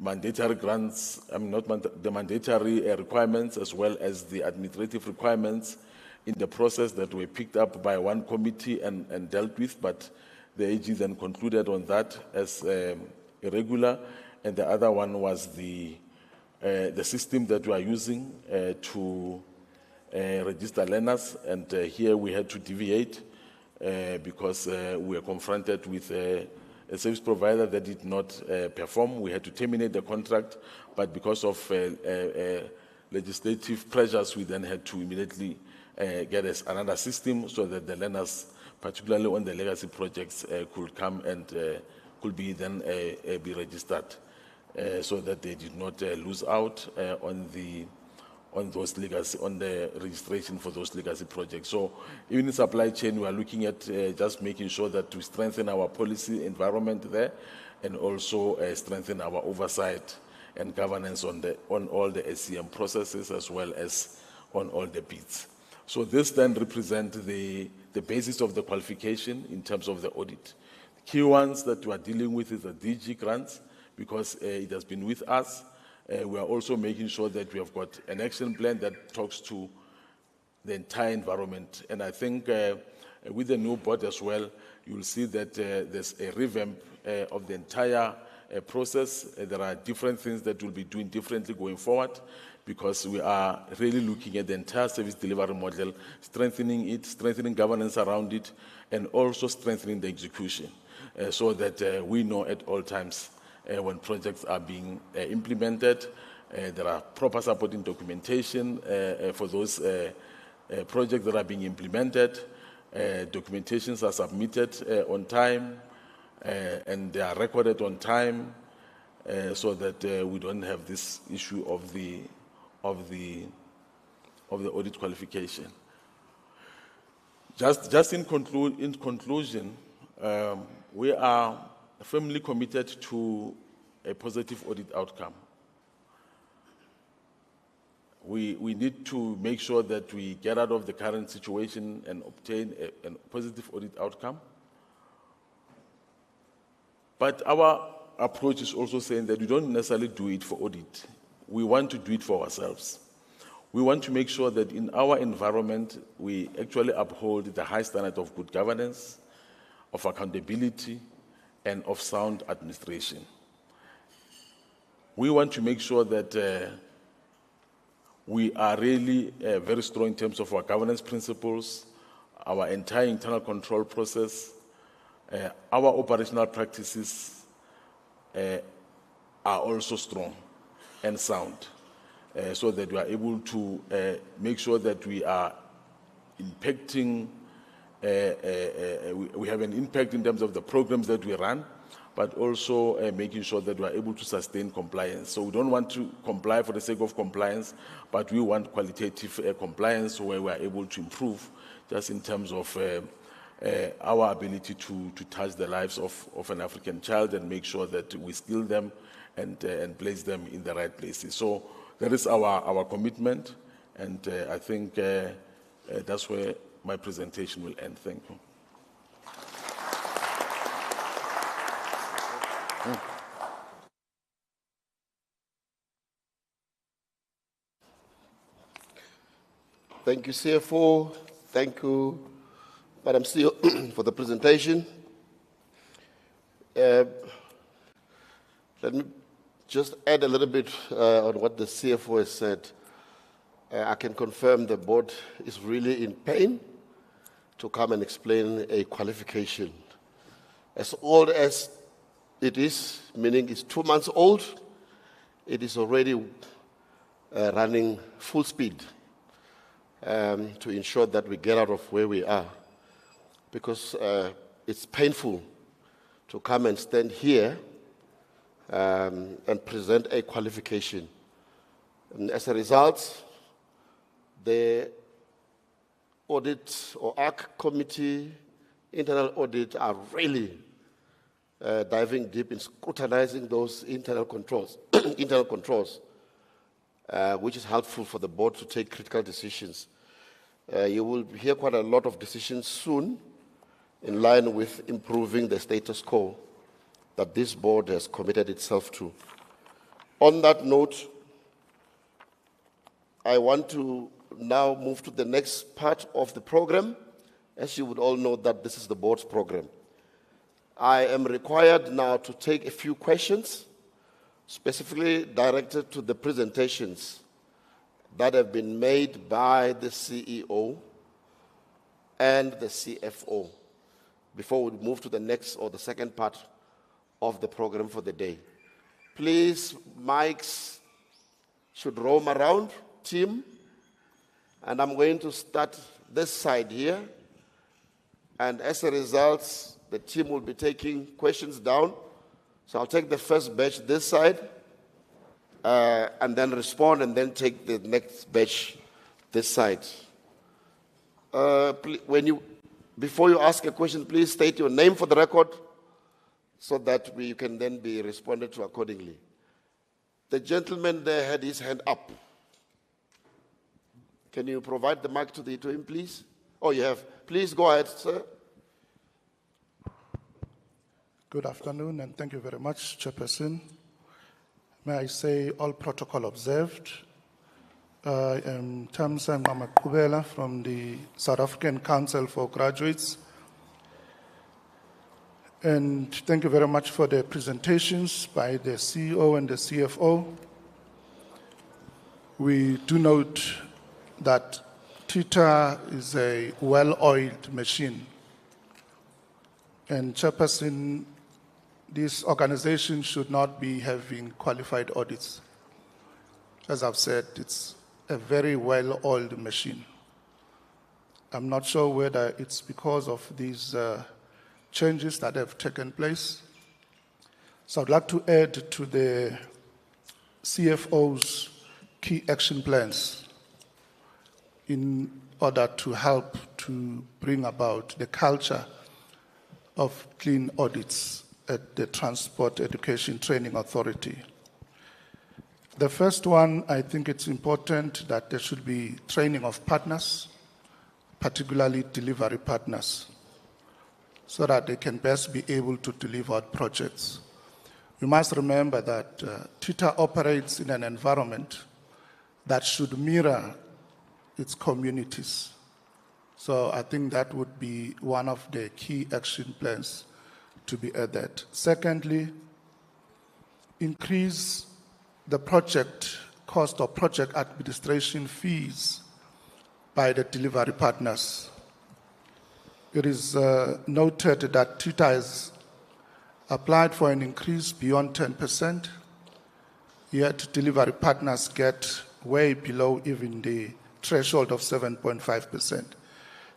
mandatory grants, the mandatory requirements, as well as the administrative requirements in the process that were picked up by one committee and dealt with, but the AG then concluded on that as irregular. And the other one was the system that we are using to register learners, and here we had to deviate because we were confronted with a service provider that did not perform. We had to terminate the contract, but because of legislative pressures, we then had to immediately get another system so that the learners, particularly on the legacy projects, could come and could be then be registered, so that they did not lose out on the registration for those legacy projects. So even in supply chain, we are looking at just making sure that we strengthen our policy environment there, and also strengthen our oversight and governance on all the SCM processes, as well as on all the bids. So this then represents the basis of the qualification in terms of the audit. The key ones that we are dealing with is the DG grants, because it has been with us. We are also making sure that we have got an action plan that talks to the entire environment. And I think with the new board as well, you will see that there's a revamp of the entire process. There are different things that we'll be doing differently going forward, because we are really looking at the entire service delivery model, strengthening it, strengthening governance around it, and also strengthening the execution, so that we know at all times when projects are being implemented, there are proper supporting documentation for those projects that are being implemented. Documentations are submitted on time, and they are recorded on time, so that we don't have this issue of the audit qualification. Just in conclusion, we are firmly committed to a positive audit outcome. We need to make sure that we get out of the current situation and obtain a positive audit outcome. But our approach is also saying that we don't necessarily do it for audit. We want to do it for ourselves. We want to make sure that in our environment, we actually uphold the high standard of good governance, of accountability, and of sound administration. We want to make sure that we are really very strong in terms of our governance principles, our entire internal control process, our operational practices are also strong and sound, so that we are able to make sure that we are impacting, we have an impact in terms of the programs that we run, but also making sure that we are able to sustain compliance. So we don't want to comply for the sake of compliance, but we want qualitative compliance where we are able to improve just in terms of our ability to touch the lives of an African child and make sure that we skill them and place them in the right places. So that is our commitment, and I think that's where my presentation will end. Thank you. Thank you, CFO. Thank you, Madam CEO, for the presentation. Let me just add a little bit on what the CFO has said. I can confirm the board is really in pain to come and explain a qualification. As old as it is, meaning it's 2 months old, it is already running full speed to ensure that we get out of where we are. Because it's painful to come and stand here and present a qualification. And as a result, the audit or ARC committee, internal audit, are really diving deep in scrutinizing those internal controls, which is helpful for the board to take critical decisions. You will hear quite a lot of decisions soon in line with improving the status quo that this board has committed itself to. On that note, I want to now move to the next part of the program. As you would all know, that this is the board's program. I am required now to take a few questions specifically directed to the presentations that have been made by the CEO and the CFO before we move to the next or the second part of the program for the day. Please, mics should roam around, team, and I'm going to start this side here, and as a result, the team will be taking questions down. So I'll take the first batch this side, and then respond, and then take the next batch this side. Before you ask a question, please state your name for the record so that you can then be responded to accordingly. The gentleman there had his hand up. Can you provide the mic to him, please? Oh, you have. Please go ahead, sir. Good afternoon, and thank you very much, Chairperson. May I say all protocol observed. I am Tamsan Mamakubela from the South African Council for Graduates. And thank you very much for the presentations by the CEO and the CFO. We do note that TETA is a well-oiled machine. And Chairperson, this organization should not be having qualified audits. As I've said, it's a very well-oiled machine. I'm not sure whether it's because of these changes that have taken place. So I'd like to add to the CFO's key action plans in order to help to bring about the culture of clean audits at the Transport Education Training Authority. The first one, I think it's important that there should be training of partners, particularly delivery partners, so that they can best be able to deliver projects. You must remember that TETA operates in an environment that should mirror its communities. So I think that would be one of the key action plans to be added. Secondly, increase the project cost or project administration fees by the delivery partners. It is noted that TETA has applied for an increase beyond 10%, yet delivery partners get way below even the threshold of 7.5%.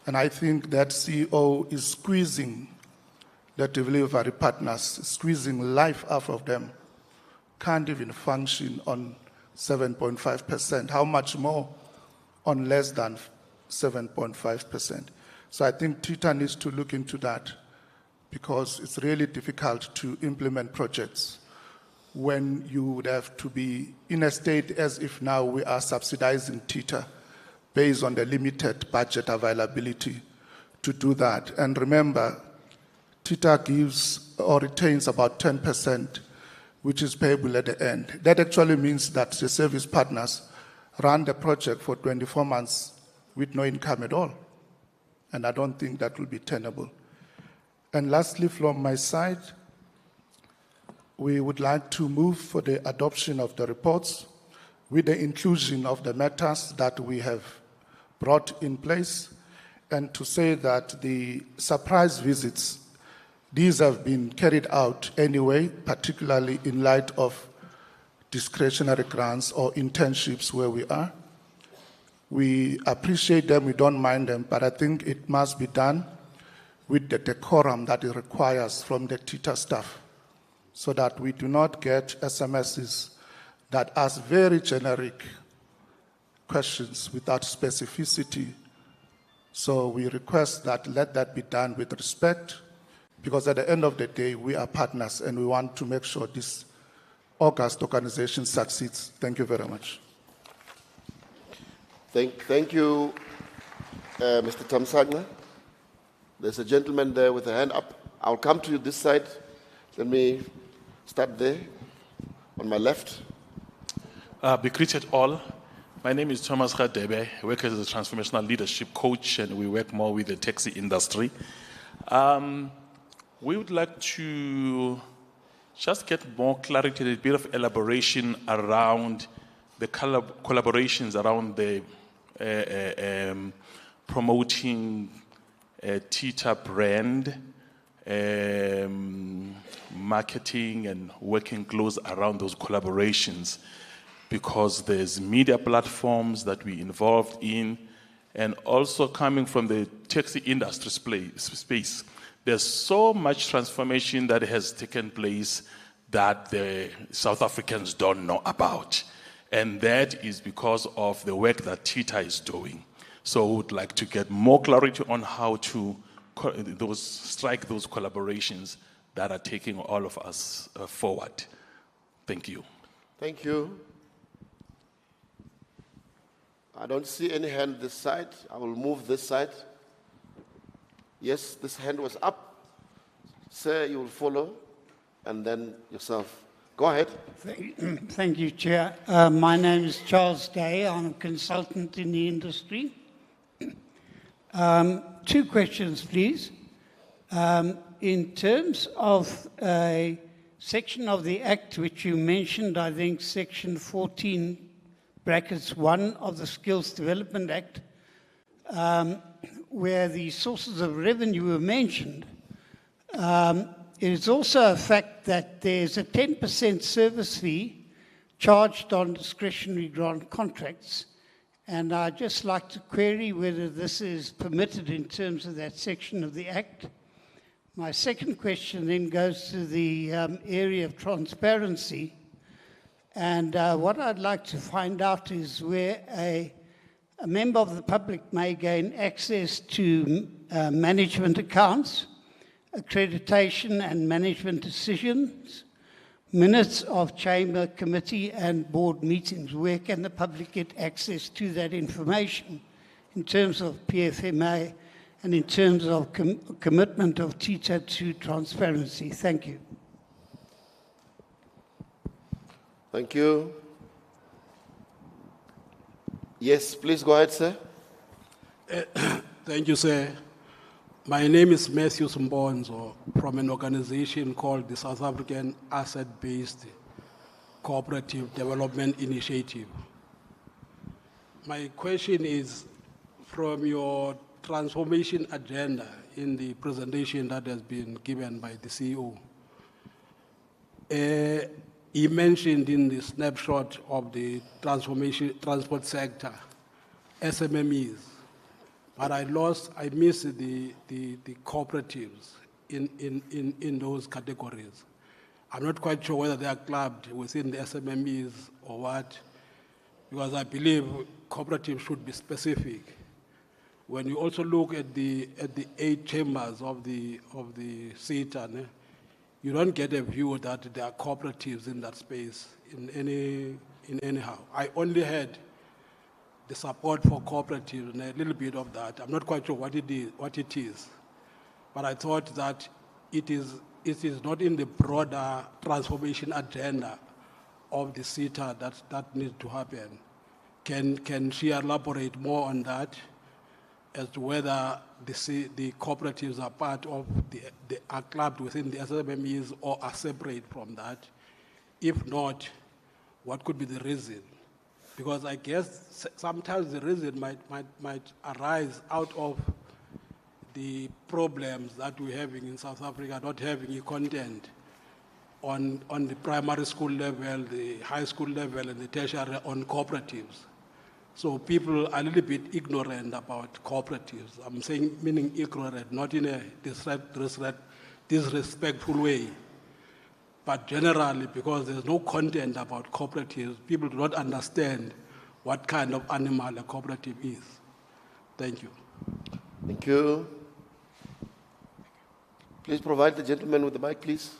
And I think that CEO is squeezing the delivery partners, squeezing life out of them, can't even function on 7.5%. How much more on less than 7.5%? So I think TETA needs to look into that, because it's really difficult to implement projects when you would have to be in a state as if now we are subsidizing TETA based on the limited budget availability to do that. And remember, TETA gives or retains about 10%, which is payable at the end. That actually means that the service partners run the project for 24 months with no income at all. And I don't think that will be tenable. And lastly, from my side, we would like to move for the adoption of the reports with the inclusion of the matters that we have brought in place, and to say that the surprise visits, these have been carried out anyway, particularly in light of discretionary grants or internships where we are. We appreciate them, we don't mind them, but I think it must be done with the decorum that it requires from the TETA staff, so that we do not get SMSs that ask very generic questions without specificity. So we request that let that be done with respect, because at the end of the day, we are partners and we want to make sure this august organization succeeds. Thank you very much. Thank you, Mr. Tamsagna. There's a gentleman there with a hand up. I'll come to you this side. Let me start there on my left. Be greeted all. My name is Thomas Radebe. I work as a transformational leadership coach, and we work more with the taxi industry. We would like to just get more clarity, a bit of elaboration around the collaborations around the promoting TETA brand, marketing, and working close around those collaborations, because there's media platforms that we involved in, and also coming from the taxi industry space, there's so much transformation that has taken place that the South Africans don't know about. And that is because of the work that TETA is doing. So we would like to get more clarity on how to strike those collaborations that are taking all of us forward. Thank you. Thank you. I don't see any hand this side. I will move this side. Yes, this hand was up. Sir, you will follow, and then yourself. Go ahead. Thank you, Chair. My name is Charles Day. I'm a consultant in the industry. Two questions, please. In terms of a section of the Act which you mentioned, I think Section 14(1) of the Skills Development Act, where the sources of revenue were mentioned, it is also a fact that there's a 10% service fee charged on discretionary grant contracts. And I'd just like to query whether this is permitted in terms of that section of the Act. My second question then goes to the area of transparency. And what I'd like to find out is where a member of the public may gain access to management accounts, accreditation and management decisions, minutes of chamber, committee and board meetings. Where can the public get access to that information in terms of PFMA and in terms of commitment of TETA to transparency. Thank you. Thank you. Yes, please go ahead, sir. Thank you, sir. My name is Matthew Mbonzo from an organization called the South African Asset-Based Cooperative Development Initiative. My question is, from your transformation agenda in the presentation that has been given by the CEO, he mentioned in the snapshot of the transport sector, SMMEs, but I missed the cooperatives in those categories. I'm not quite sure whether they are clubbed within the SMMEs or what, because I believe cooperatives should be specific. When you also look at the 8 chambers of the TETA, you don't get a view that there are cooperatives in that space in anyhow. I only had the support for cooperatives and a little bit of that. I'm not quite sure what it is, but I thought that it is not in the broader transformation agenda of the TETA that needs to happen. Can she elaborate more on that as to whether the cooperatives are part of are clubbed within the SMMEs or are separate from that? If not, what could be the reason? Because I guess sometimes the reason might arise out of the problems that we're having in South Africa, not having a content on the primary school level, the high school level, and the tertiary on cooperatives. So people are a little bit ignorant about cooperatives. I'm saying meaning ignorant, not in a disrespectful way, but generally because there's no content about cooperatives, people do not understand what kind of animal a cooperative is. Thank you. Thank you. Please provide the gentleman with the mic, please.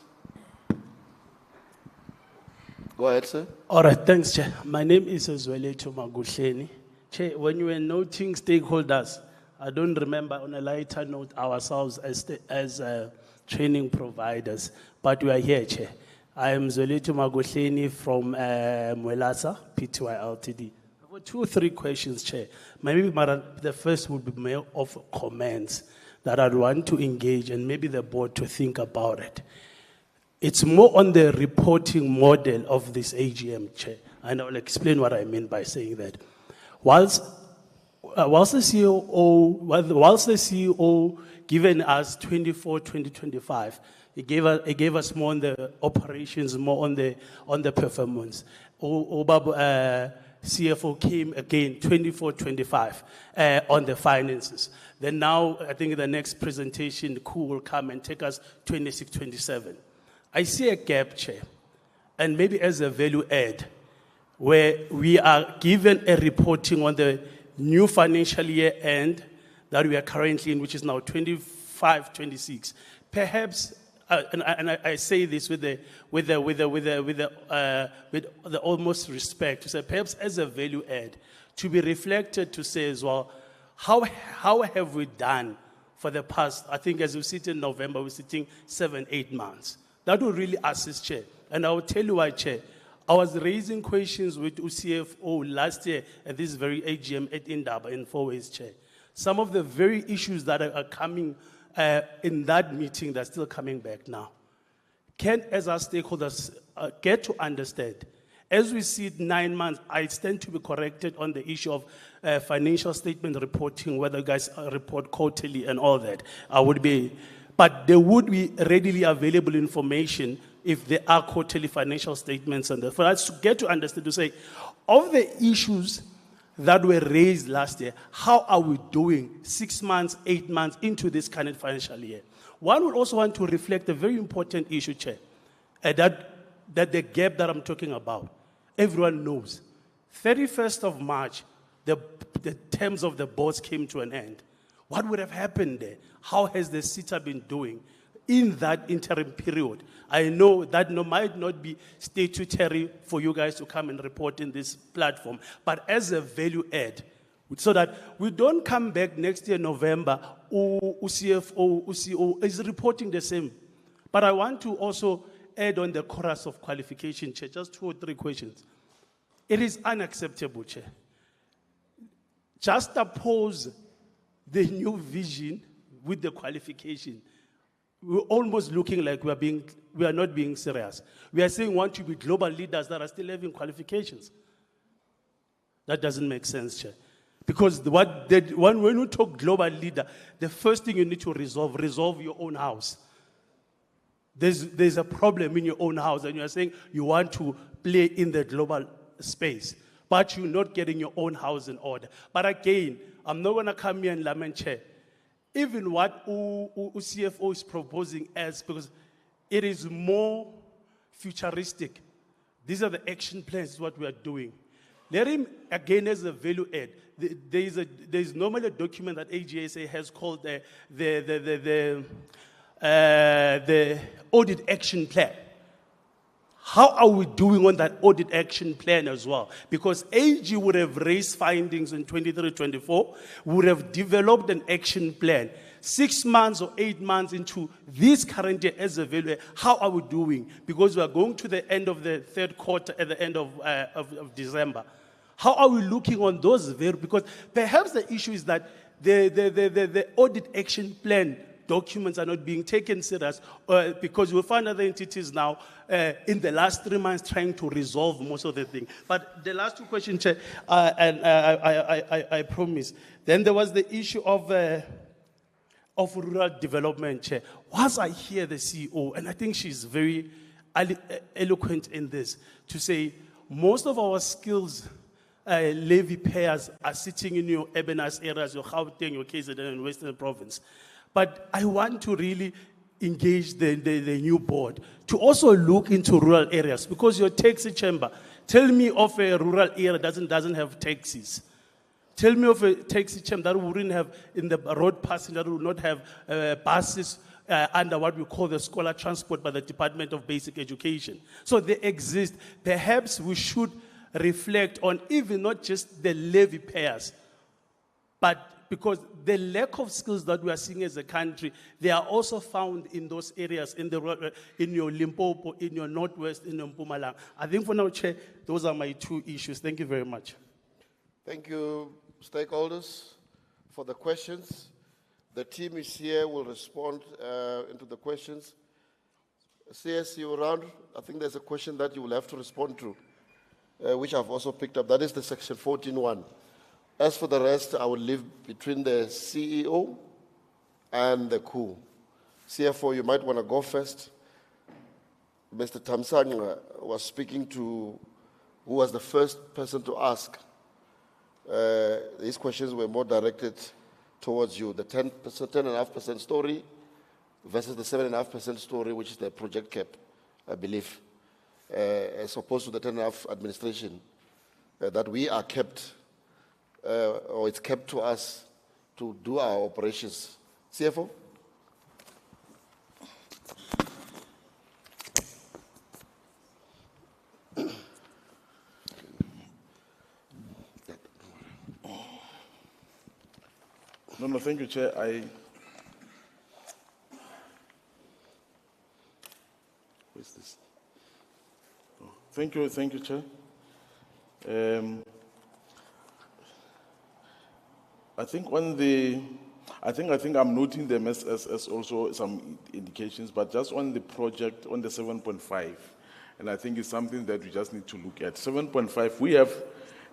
Go ahead, sir. All right, thanks, Chair. My name is Zweleto Magusheni. Chair, when you were noting stakeholders, I don't remember on a lighter note ourselves as training providers, but we are here, Chair. I am Zweleto Magusheni from Mwelasa, PTY Ltd. I've got 2 or 3 questions, Chair. Maybe the first would be more of comments that I'd want to engage and maybe the board to think about it. It's more on the reporting model of this AGM, Chair, and I'll explain what I mean by saying that. Whilst the CEO given us 2025, he gave us more on the operations, more on the performance. CFO came again 25 on the finances. Then now I think the next presentation, Ku will come and take us 27. I see a gap, Chair, and maybe as a value add, where we are given a reporting on the new financial year end that we are currently in, which is now 25-26. Perhaps, and I say this with the almost respect to say, perhaps as a value add, to be reflected to say as well, how have we done for the past? I think as we sit in November, we're sitting 7-8 months. That will really assist, Chair. And I will tell you why, Chair. I was raising questions with UCFO last year at this very AGM at Indaba in 4 ways, Chair. Some of the very issues that are coming in that meeting, they're still coming back now. Can, as our stakeholders, get to understand, as we see it 9 months, I stand to be corrected on the issue of financial statement reporting, whether you guys report quarterly and all that. But there would be readily available information if there are quarterly financial statements, and for us to get to understand, to say, of the issues that were raised last year, how are we doing 6 months, 8 months into this current financial year? One would also want to reflect a very important issue, Chair, that the gap that I'm talking about, everyone knows. 31st of March, the terms of the boards came to an end. What would have happened there? How has the TETA been doing in that interim period? I know that might not be statutory for you guys to come and report in this platform, but as a value add, So that we don't come back next year, November, CFO, CEO is reporting the same. But I want to also add on the chorus of qualification, Chair, just 2 or 3 questions. It is unacceptable, Chair. Just oppose the new vision with the qualification. We're almost looking like we are not being serious. We are saying we want to be global leaders that are still having qualifications. That doesn't make sense, Chair. Because when you talk global leader, the first thing you need to resolve your own house. There's a problem in your own house, and you are saying you want to play in the global space, but you're not getting your own house in order. But again, I'm not going to come here and lament, Chair. Even what CFO is proposing because it is more futuristic. These are the action plans, what we are doing. Let him, again, as a value add. There is normally a document that AGSA has called the audit action plan. How are we doing on that audit action plan as well? Because AG would have raised findings in 23-24, would have developed an action plan. 6 months or 8 months into this current year as a value, how are we doing? Because we are going to the end of the 3rd quarter at the end of December. How are we looking on those variables? Because perhaps the issue is that the audit action plan documents are not being taken serious because we'll find other entities now in the last 3 months trying to resolve most of the things. But the last 2 questions, Chair, and I promise. Then there was the issue of rural development, Chair. Once I hear the CEO, and I think she's very eloquent in this, to say most of our skills levy payers are sitting in your urbanized areas, your Gauteng, your KZN, and Western Province. But I want to really engage the new board to also look into rural areas, because your taxi chamber, tell me of a rural area that doesn't have taxis. Tell me of a taxi chamber that wouldn't have, in the road passing, that would not have buses under what we call the scholar transport by the Department of Basic Education. So they exist. Perhaps we should reflect on even not just the levy payers, but because the lack of skills that we are seeing as a country, they are also found in those areas, in your Limpopo, in your Northwest, in your Mpumalanga. I think for now, Chair, those are my 2 issues. Thank you very much. Thank you, stakeholders, for the questions. The team is here, will respond into the questions. CS, you around? I think there's a question that you will have to respond to, which I've also picked up. That is the section 14.1. As for the rest, I will leave between the CEO and the coup. CFO, you might want to go first. Mr. Tamsang was speaking to who was the first person to ask. These questions were more directed towards you. The 10.5% story versus the 7.5% story, which is the project cap, I believe, as opposed to the 10.5 administration, that we are kept, or it's kept to us to do our operations. CFO? No, thank you, Chair. Where's this? Oh, thank you, Chair. I think I'm noting them as also some indications, but just on the project, on the 7.5, and I think it's something that we just need to look at. 7.5, we have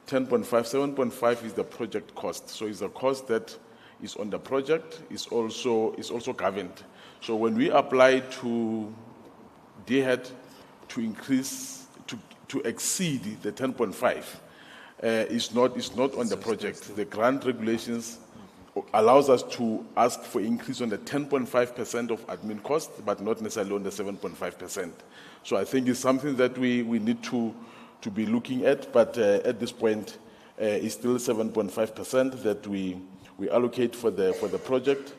10.5. 7.5 is the project cost, so it's a cost that is on the project, is also governed. So when we apply to DHET to increase, to exceed the 10.5, it's not on the project. The grant regulations allows us to ask for increase on the 10.5% of admin cost, but not necessarily on the 7.5%. So I think it's something that we need to be looking at, but at this point, it's still 7.5% that we allocate for the project.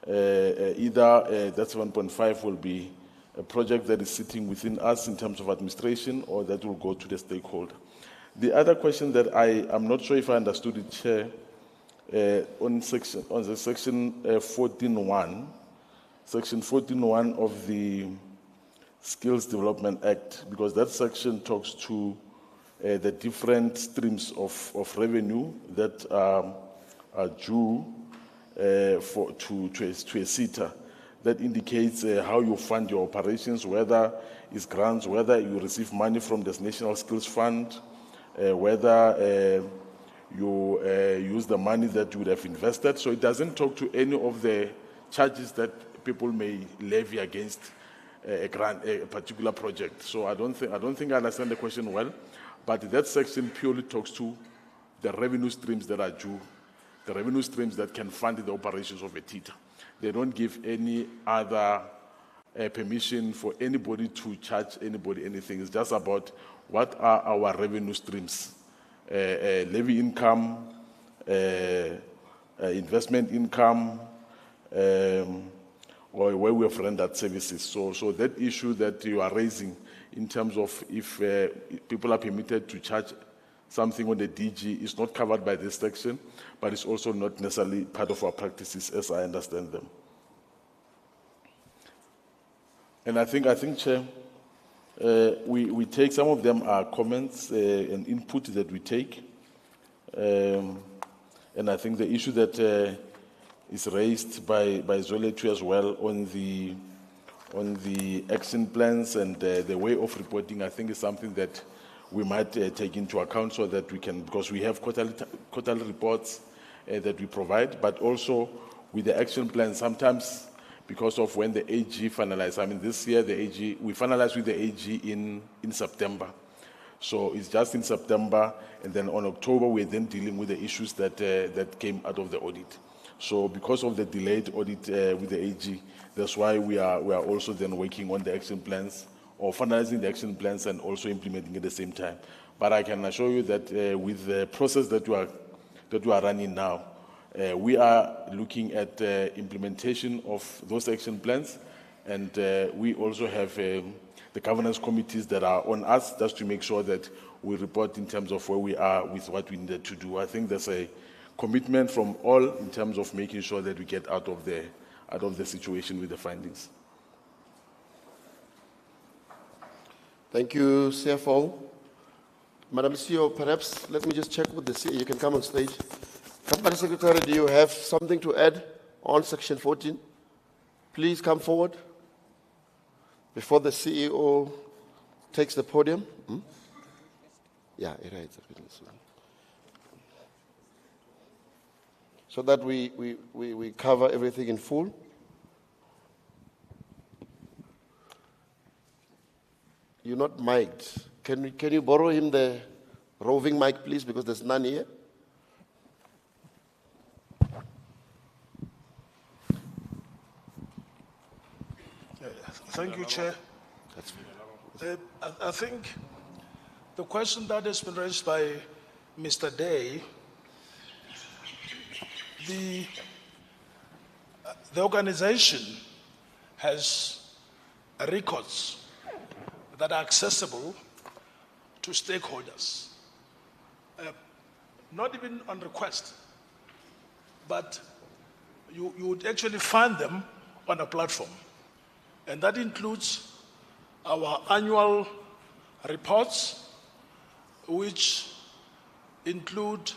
Either that 7.5 will be a project that is sitting within us in terms of administration, or that will go to the stakeholder. The other question that I'm not sure if I understood it, Chair, on the section 14.1, section 14.1 of the Skills Development Act, because that section talks to the different streams of revenue that are due to a SETA. That indicates how you fund your operations, whether it's grants, whether you receive money from the National Skills Fund, whether you use the money that you would have invested. So it doesn't talk to any of the charges that people may levy against a particular project. So I don't think I understand the question well, but that section purely talks to the revenue streams that are due, the revenue streams that can fund the operations of a TETA. They don't give any other permission for anybody to charge anybody anything. It's just about what are our revenue streams. Levy income, investment income, or where we have rendered services. So that issue that you are raising in terms of if people are permitted to charge something on the DG is not covered by this section, but it's also not necessarily part of our practices as I understand them. And I think, Chair, we take some of them are comments and input that we take. And I think the issue that is raised by Zoletu as well on the action plans and the way of reporting, I think is something that we might take into account so that we can, because we have quarterly reports that we provide, but also with the action plan, sometimes because of when the AG finalized. I mean, this year, we finalized with the AG in September. So it's just in September, and then on October, we're then dealing with the issues that came out of the audit. So because of the delayed audit with the AG, that's why we are also then working on the action plans, or finalizing the action plans and also implementing at the same time. But I can assure you that with the process that we are running now, we are looking at implementation of those action plans, and we also have the governance committees that are on us just to make sure that we report in terms of where we are with what we needed to do. I think there's a commitment from all in terms of making sure that we get out of the situation with the findings. Thank you, CFO. Madam CEO, perhaps let me just check with the CEO. You can come on stage. Company Secretary, do you have something to add on Section 14? Please come forward before the CEO takes the podium. Yeah, right. So that we cover everything in full. You're not mic'd. Can you borrow him the roving mic, please, because there's none here? Thank you, Chair. I think the question that has been raised by Mr. Day, the organization has records that are accessible to stakeholders, not even on request, but you would actually find them on a platform. And that includes our annual reports, which include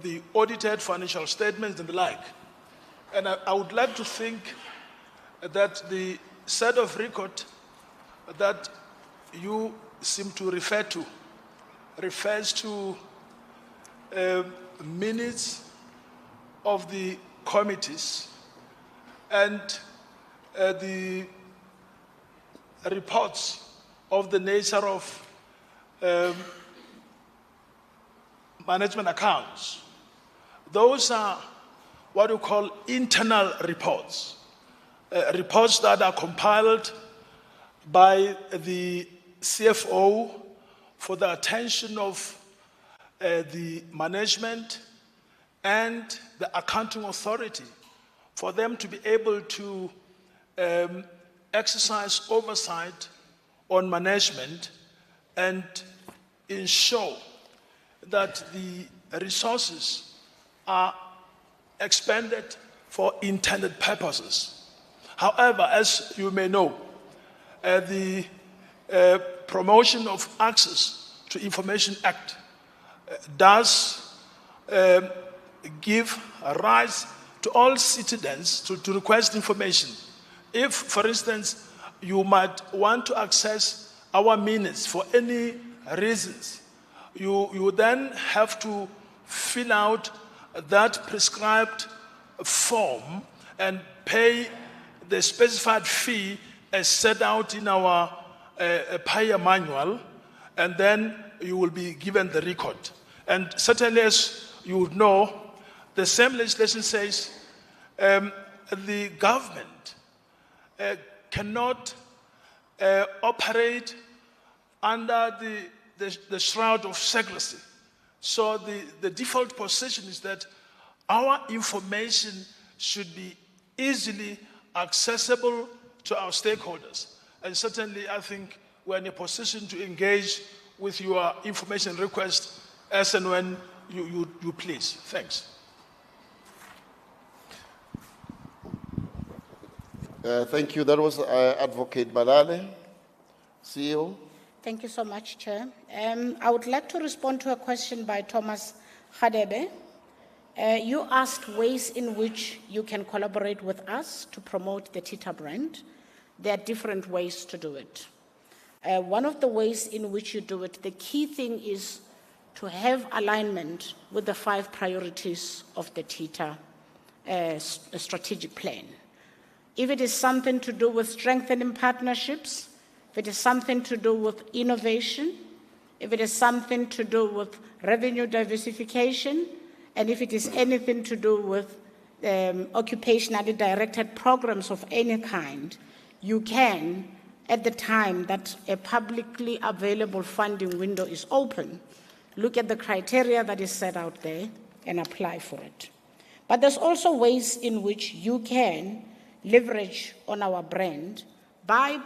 the audited financial statements and the like. And I would like to think that the set of record that you seem to refer to refers to minutes of the committees and the reports of the nature of management accounts. Those are what we call internal reports, reports that are compiled by the CFO for the attention of the management and the accounting authority, for them to be able to exercise oversight on management and ensure that the resources are expended for intended purposes. However, as you may know, the Promotion of Access to Information Act does give a right to all citizens to request information. If, for instance, you might want to access our minutes for any reasons, you then have to fill out that prescribed form and pay the specified fee as set out in our payer manual, and then you will be given the record. And certainly, as you would know, the same legislation says the government cannot operate under the shroud of secrecy. So the default position is that our information should be easily accessible to our stakeholders. And certainly, I think we're in a position to engage with your information request as and when you please. Thanks. Thank you. That was Advocate Balale, CEO. Thank you so much, Chair. I would like to respond to a question by Thomas Hadebe. You asked ways in which you can collaborate with us to promote the TETA brand. There are different ways to do it. One of the ways in which you do it, the key thing is to have alignment with the 5 priorities of the TETA strategic plan. If it is something to do with strengthening partnerships, if it is something to do with innovation, if it is something to do with revenue diversification, and if it is anything to do with occupationally directed programs of any kind, you can, at the time that a publicly available funding window is open, look at the criteria that is set out there and apply for it. But there's also ways in which you can leverage on our brand by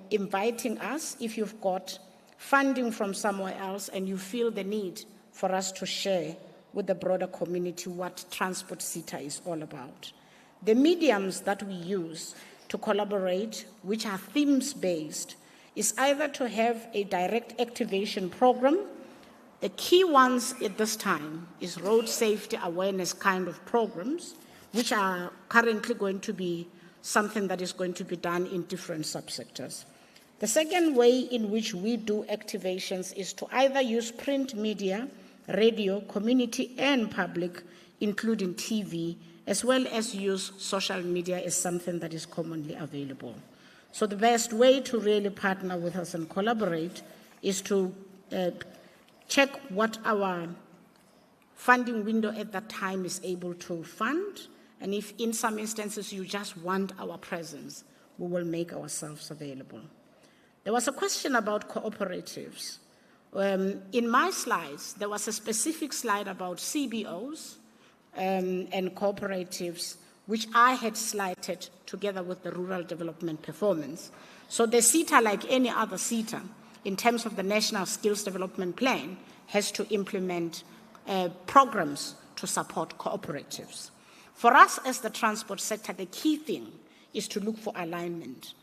inviting us if you've got funding from somewhere else and you feel the need for us to share with the broader community what Transport TETA is all about. The mediums that we use to collaborate, which are themes-based, is either to have a direct activation program. The key ones at this time is road safety awareness kind of programs, which are currently going to be something that is going to be done in different subsectors. The second way in which we do activations is to either use print media, radio, community and public, including TV, as well as use social media as something that is commonly available. So the best way to really partner with us and collaborate is to check what our funding window at that time is able to fund, and if in some instances you just want our presence, we will make ourselves available. There was a question about cooperatives. In my slides, there was a specific slide about CBOs and cooperatives, which I had slided together with the rural development performance. So the CETA, like any other CETA, in terms of the National Skills Development Plan, has to implement programs to support cooperatives. For us as the transport sector, the key thing is to look for alignment.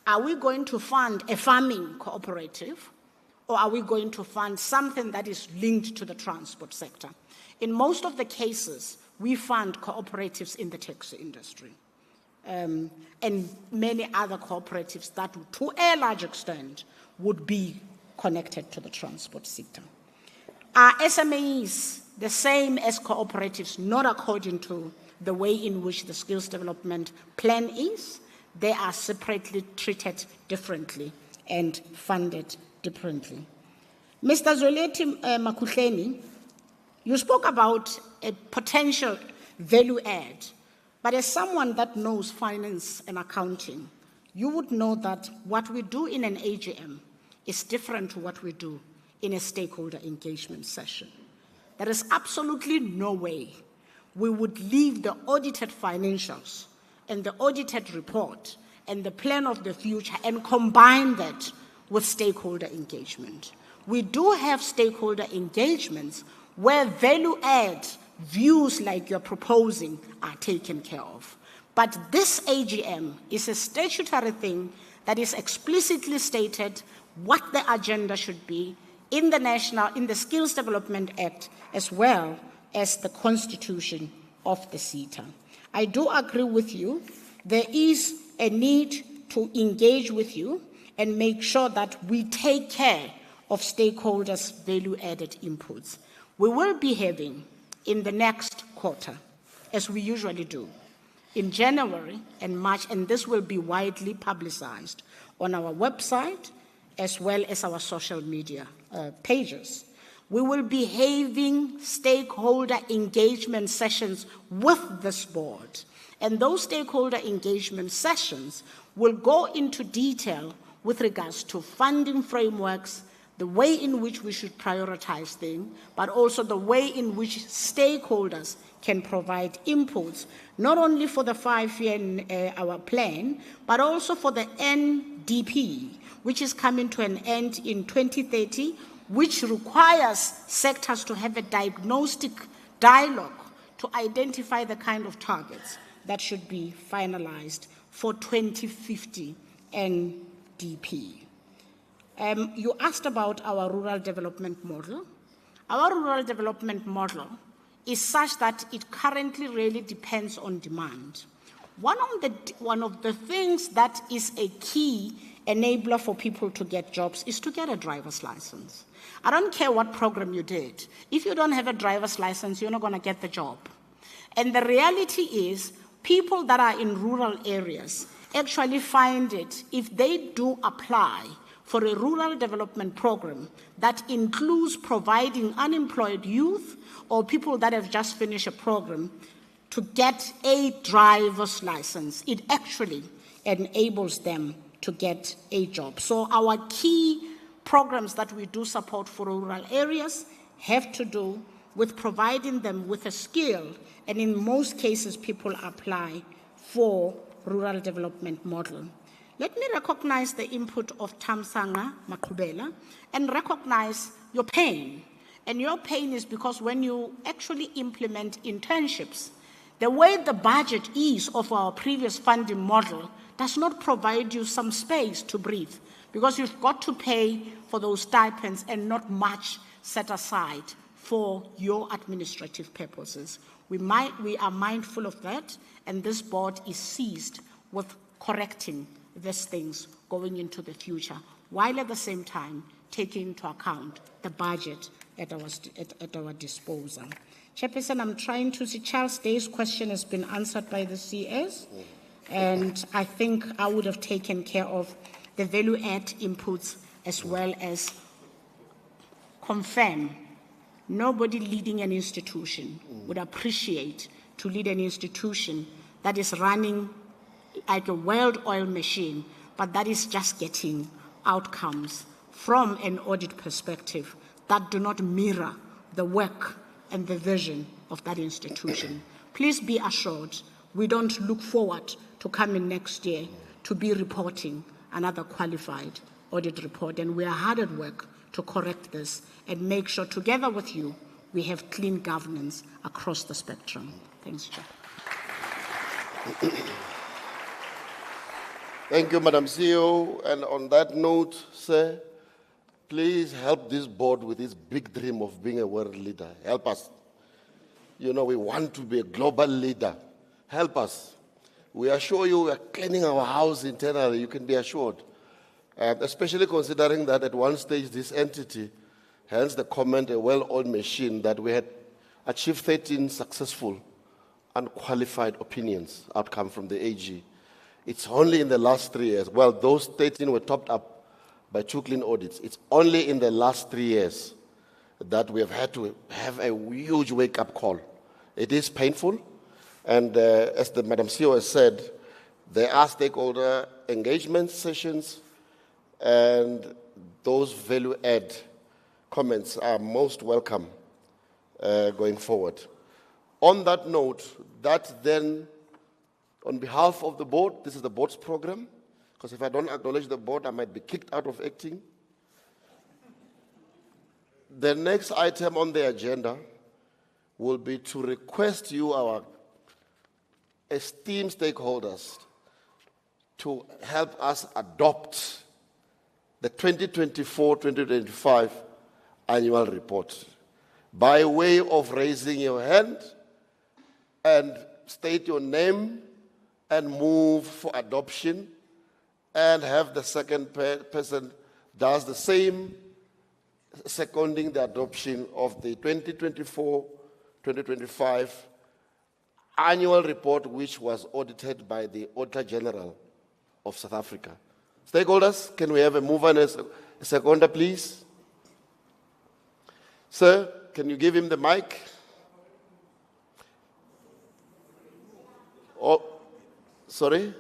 Are we going to fund a farming cooperative, or are we going to fund something that is linked to the transport sector? In most of the cases, we fund cooperatives in the taxi industry and many other cooperatives that, to a large extent, would be connected to the transport sector. Are SMEs the same as cooperatives, not according to the way in which the skills development plan is? They are separately treated differently and funded differently. Mr. Zwelithini Makuhleni, you spoke about a potential value add, but as someone that knows finance and accounting, you would know that what we do in an AGM is different to what we do in a stakeholder engagement session. There is absolutely no way we would leave the audited financials and the audited report and the plan of the future and combine that with stakeholder engagement. We do have stakeholder engagements where value add views like you're proposing are taken care of. But this AGM is a statutory thing that is explicitly stated what the agenda should be in the Skills Development Act, as well as the Constitution of the TETA. I do agree with you. There is a need to engage with you and make sure that we take care of stakeholders' value-added inputs. We will be having in the next quarter, as we usually do, in January and March, and this will be widely publicized on our website as well as our social media pages. We will be having stakeholder engagement sessions with this board, and those stakeholder engagement sessions will go into detail with regards to funding frameworks, the way in which we should prioritize things, but also the way in which stakeholders can provide inputs, not only for the 5-year our plan, but also for the NDP, which is coming to an end in 2030, which requires sectors to have a diagnostic dialogue to identify the kind of targets that should be finalized for 2050 NDP. You asked about our rural development model. Our rural development model is such that it currently really depends on demand. One of the things that is a key enabler for people to get jobs is to get a driver's license. I don't care what program you did. If you don't have a driver's license, you're not going to get the job. And the reality is, people that are in rural areas actually find it, if they do apply for a rural development program that includes providing unemployed youth or people that have just finished a program to get a driver's license, it actually enables them to get a job. So our key programs that we do support for rural areas have to do with providing them with a skill, and in most cases people apply for rural development model. Let me recognize the input of Tamsanga Makubela and recognize your pain. And your pain is because when you actually implement internships, the way the budget is of our previous funding model does not provide you some space to breathe, because you've got to pay for those stipends and not much set aside for your administrative purposes. We are mindful of that, and this board is seized with correcting these things going into the future, while at the same time taking into account the budget at our disposal. Chairperson, I'm trying to see Charles Day's question has been answered by the CS, and I think I would have taken care of the value-add inputs as well as confirm nobody leading an institution would appreciate to lead an institution that is running like a well-oiled machine, but that is just getting outcomes from an audit perspective that do not mirror the work and the vision of that institution. Please be assured, we don't look forward to coming next year to be reporting another qualified audit report, and we are hard at work to correct this and make sure together with you we have clean governance across the spectrum. Thanks, Chair. Thank you, Madam CEO. And on that note, sir, please help this board with this big dream of being a world leader. Help us. You know, we want to be a global leader. Help us. We assure you we are cleaning our house internally, you can be assured. Especially considering that at one stage this entity, hence the comment, a well-oiled machine, that we had achieved 13 successful, unqualified opinions outcome from the AG. It's only in the last 3 years. Well, those 13 were topped up by 2 clean audits. It's only in the last 3 years that we have had to have a huge wake-up call. It is painful, and as the Madam CEO has said, there are stakeholder engagement sessions, and those value-add comments are most welcome going forward. On that note, that then, on behalf of the board, this is the board's program, because if I don't acknowledge the board, I might be kicked out of acting. The next item on the agenda will be to request you, our esteemed stakeholders, to help us adopt the 2024-2025 annual report by way of raising your hand and state your name and move for adoption, and have the second person does the same, seconding the adoption of the 2024-2025 annual report, which was audited by the Auditor General of South Africa. Stakeholders, can we have a mover and a seconder, please? Sir, can you give him the mic? Oh, sorry?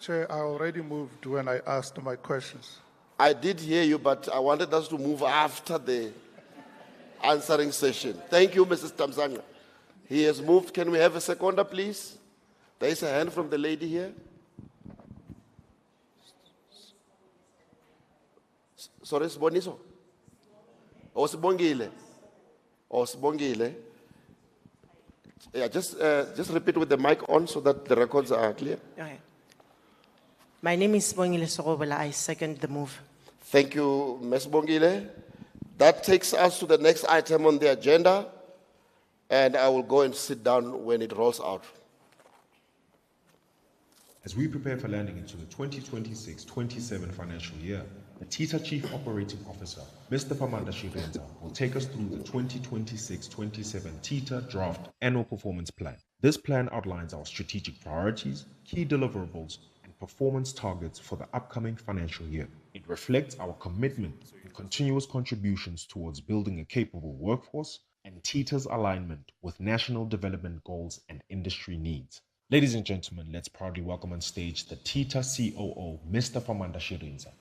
Chair, I already moved when I asked my questions. I did hear you, but I wanted us to move after the answering session. Thank you, Mrs. Tamzanga. He has moved. Can we have a seconder, please? There is a hand from the lady here. Sorry, Siboniso? Oh, Sibongile? Oh, Sibongile? Yeah, just repeat with the mic on so that the records are clear. Okay. My name is Bongile Sorobola. I second the move. Thank you, Ms. Bongile. That takes us to the next item on the agenda, and I will go and sit down when it rolls out. As we prepare for landing into the 2026-27 financial year, the TETA Chief Operating Officer, Mr. Famanda Shirenza, will take us through the 2026-27 TETA Draft Annual Performance Plan. This plan outlines our strategic priorities, key deliverables, and performance targets for the upcoming financial year. It reflects our commitment and continuous contributions towards building a capable workforce and TETA's alignment with national development goals and industry needs. Ladies and gentlemen, let's proudly welcome on stage the TETA COO, Mr. Famanda Shirenza.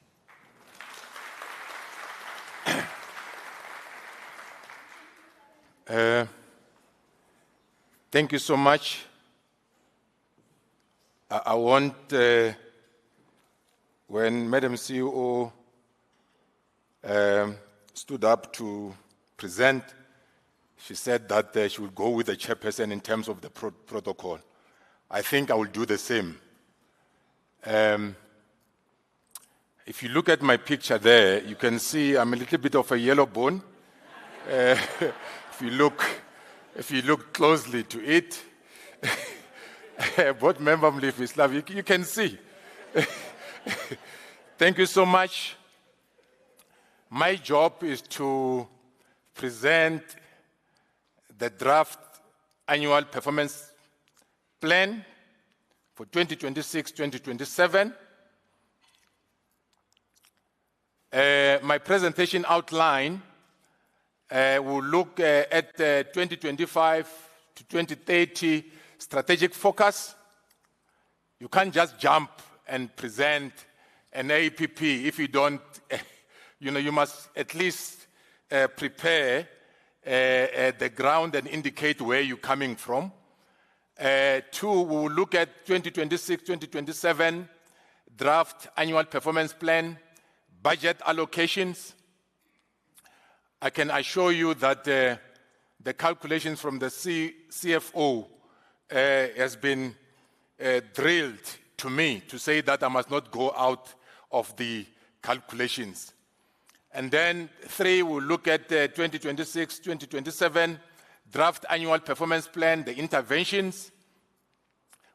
Thank you so much. I want, when Madam CEO stood up to present, she said that she would go with the chairperson in terms of the protocol. I think I will do the same. If you look at my picture there, you can see I'm a little bit of a yellow bone. If you look closely to it, board member Mlifi Islam, you can see. Thank you so much. My job is to present the draft annual performance plan for 2026-2027. My presentation outline will look at the 2025 to 2030 strategic focus. You can't just jump and present an APP if you don't, you must at least prepare the ground and indicate where you're coming from. Two, we will look at 2026-2027 draft annual performance plan, budget allocations. I can assure you that the calculations from the CFO has been drilled to me to say that I must not go out of the calculations. And then three, we'll look at the 2026-2027 draft annual performance plan, the interventions.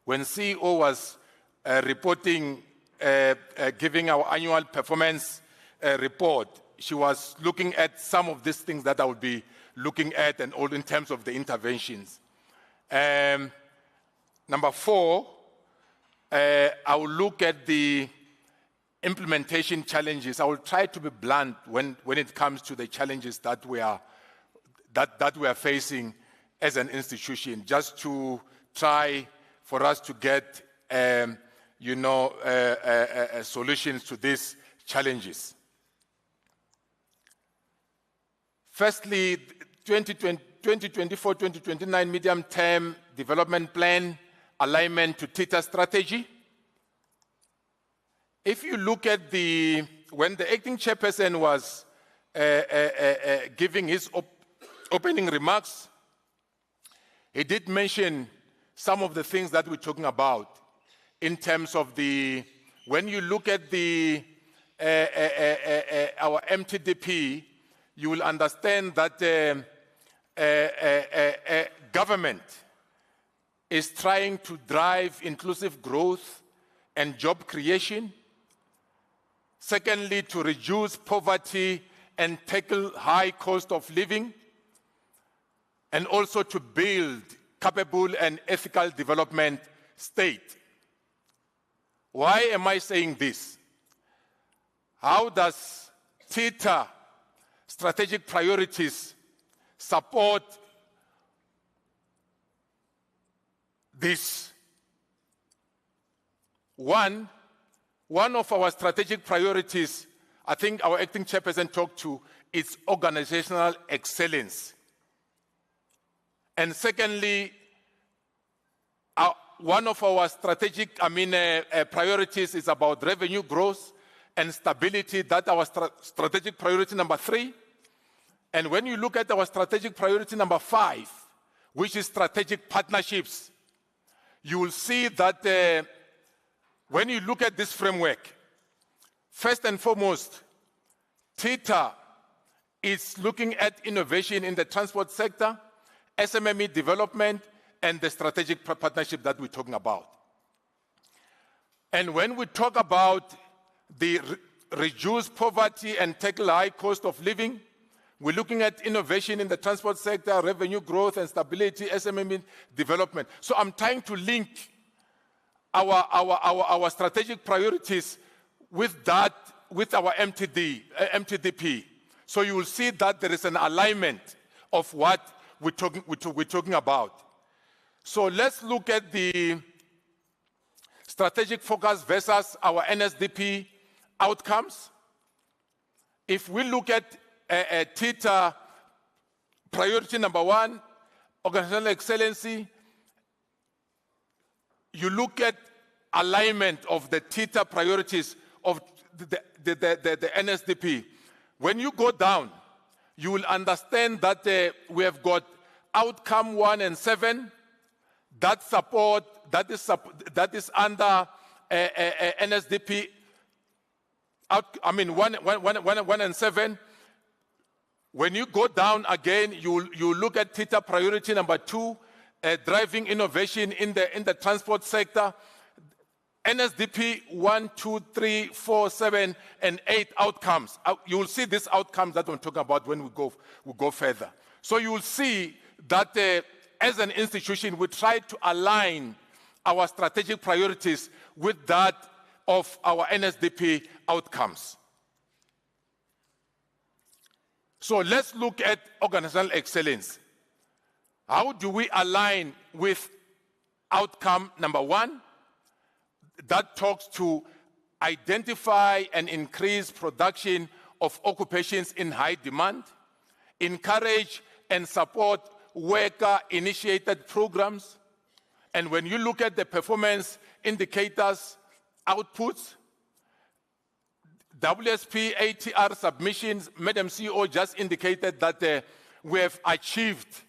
When CEO was reporting, giving our annual performance report, she was looking at some of these things that I would be looking at, and all in terms of the interventions. Number four, I will look at the implementation challenges. I will try to be blunt when it comes to the challenges that we are facing as an institution, just to try for us to get solutions to these challenges. Firstly, 2024-2029 medium-term development plan, alignment to TETA strategy. If you look at when the acting chairperson was giving his opening remarks, he did mention some of the things that we're talking about in terms of when you look at our MTDP, you will understand that government is trying to drive inclusive growth and job creation. Secondly, to reduce poverty and tackle high cost of living, and also to build capable and ethical development state. Why am I saying this? How does TETA strategic priorities support this? One of our strategic priorities, I think our acting chairperson talked to, is organizational excellence. And secondly, one of our strategic priorities is about revenue growth and stability. That's our strategic priority number 3. And when you look at our strategic priority number 5, which is strategic partnerships, you will see that when you look at this framework, first and foremost, TETA is looking at innovation in the transport sector, SMME development, and the strategic partnership that we're talking about. And when we talk about the reduce poverty and tackle high cost of living, we're looking at innovation in the transport sector, revenue growth and stability, SMME development. So I'm trying to link our strategic priorities with that, with our MTDP. So you will see that there is an alignment of what we're talking about. So let's look at the strategic focus versus our NSDP outcomes. If we look at TETA priority number 1, organizational excellency, you look at alignment of the TETA priorities of the NSDP. When you go down, you will understand that we have got outcome 1 and 7 that is under NSDP. 1 and 7. When you go down again, you look at TETA priority number 2, driving innovation in the transport sector. NSDP 1, 2, 3, 4, 7, and 8 outcomes. You will see these outcomes that I'm talking about when we go further. So you will see that as an institution, we try to align our strategic priorities with that of our NSDP outcomes. So let's look at organizational excellence. How do we align with outcome number 1? That talks to identify and increase production of occupations in high demand, encourage and support worker-initiated programs. And when you look at the performance indicators, outputs, WSP ATR submissions, Madam CEO just indicated that we have achieved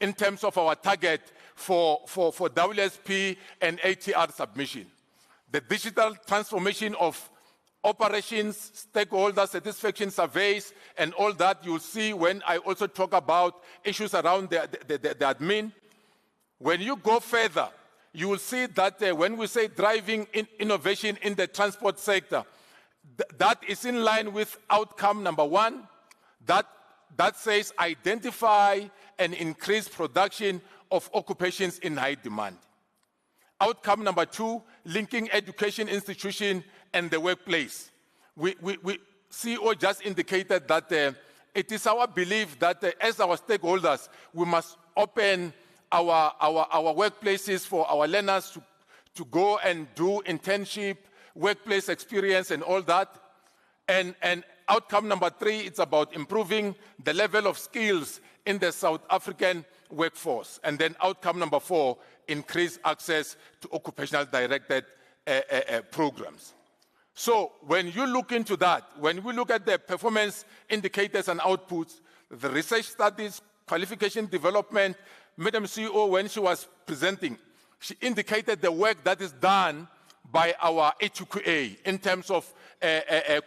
in terms of our target for WSP and ATR submission. The digital transformation of operations, stakeholder satisfaction surveys, and all that you'll see when I also talk about issues around the admin. When you go further, you will see that when we say driving innovation in the transport sector, that is in line with outcome number 1, that says identify and increase production of occupations in high demand. Outcome number 2, linking education institution and the workplace. CEO just indicated that it is our belief that as our stakeholders, we must open our workplaces for our learners to go and do internship, workplace experience and all that. And outcome number 3, it's about improving the level of skills in the South African workforce. And then outcome number 4, increase access to occupational directed programs. So when you look into that, when we look at the performance indicators and outputs, the research studies qualification development, Madam CEO, when she was presenting, she indicated the work that is done by our HQA in terms of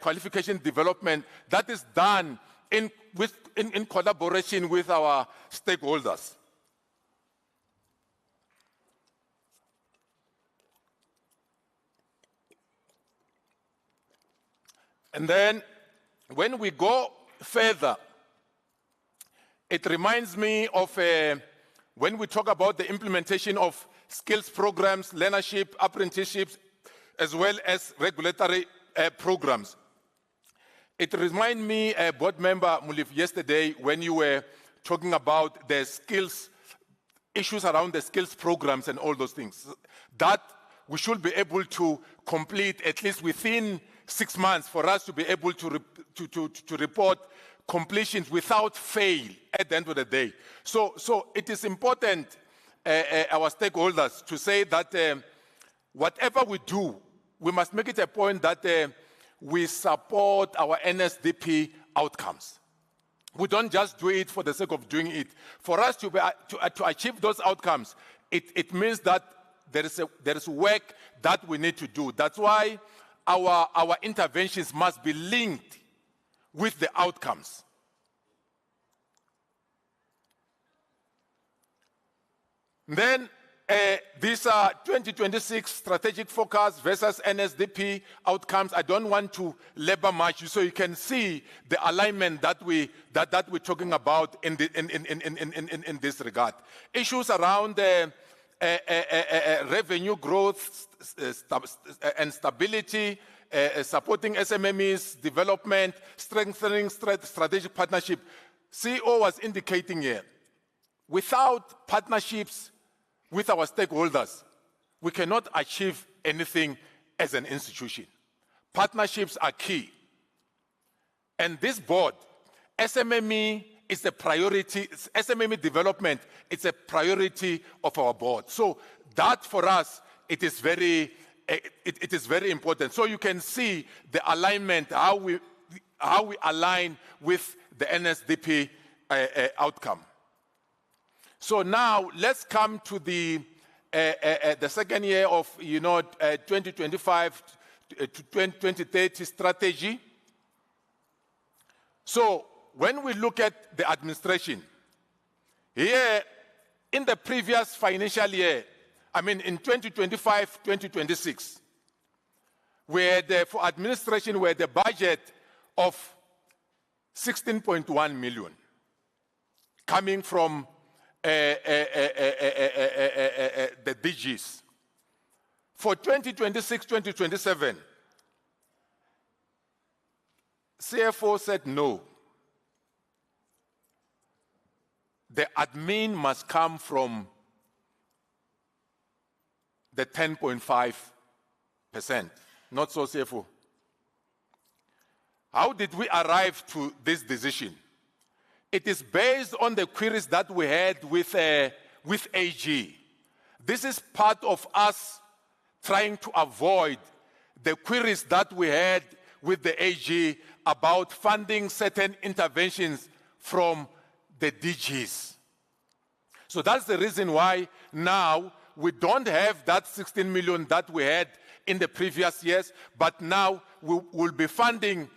qualification development that is done in collaboration with our stakeholders. And then when we go further, it reminds me of when we talk about the implementation of skills programs, learnership, apprenticeships, as well as regulatory programs. It reminds me, Board Member Mulif, yesterday when you were talking about the skills, issues around the skills programs and all those things, that we should be able to complete at least within 6 months for us to be able to report completions without fail at the end of the day. So it is important, our stakeholders, to say that whatever we do, we must make it a point that we support our NSDP outcomes. We don't just do it for the sake of doing it. For us to achieve those outcomes, it means that there is work that we need to do. That's why our interventions must be linked with the outcomes. Then these are 2026 strategic focus versus NSDP outcomes. I don't want to labor much, so you can see the alignment that we're talking about in this regard. Issues around revenue growth and stability, supporting SMMEs development, strengthening strategic partnership. CEO was indicating here, without partnerships with our stakeholders, we cannot achieve anything as an institution. Partnerships are key. And this board, SMME is a priority, SMME development, it's a priority of our board. So that for us, it is very important. So you can see the alignment, how we align with the NSDP outcome. So now let's come to the second year of 2025 to 2030 strategy. So when we look at the administration, here in the previous financial year, I mean in 2025-2026, for administration we had a budget of 16.1 million coming from the DGs. For 2026-2027, CFO said no. The admin must come from the 10.5%. Not so, CFO. How did we arrive to this decision? It is based on the queries that we had with AG. This is part of us trying to avoid the queries that we had with the AG about funding certain interventions from the DGs. So that's the reason why now we don't have that 16 million that we had in the previous years, but now we will be funding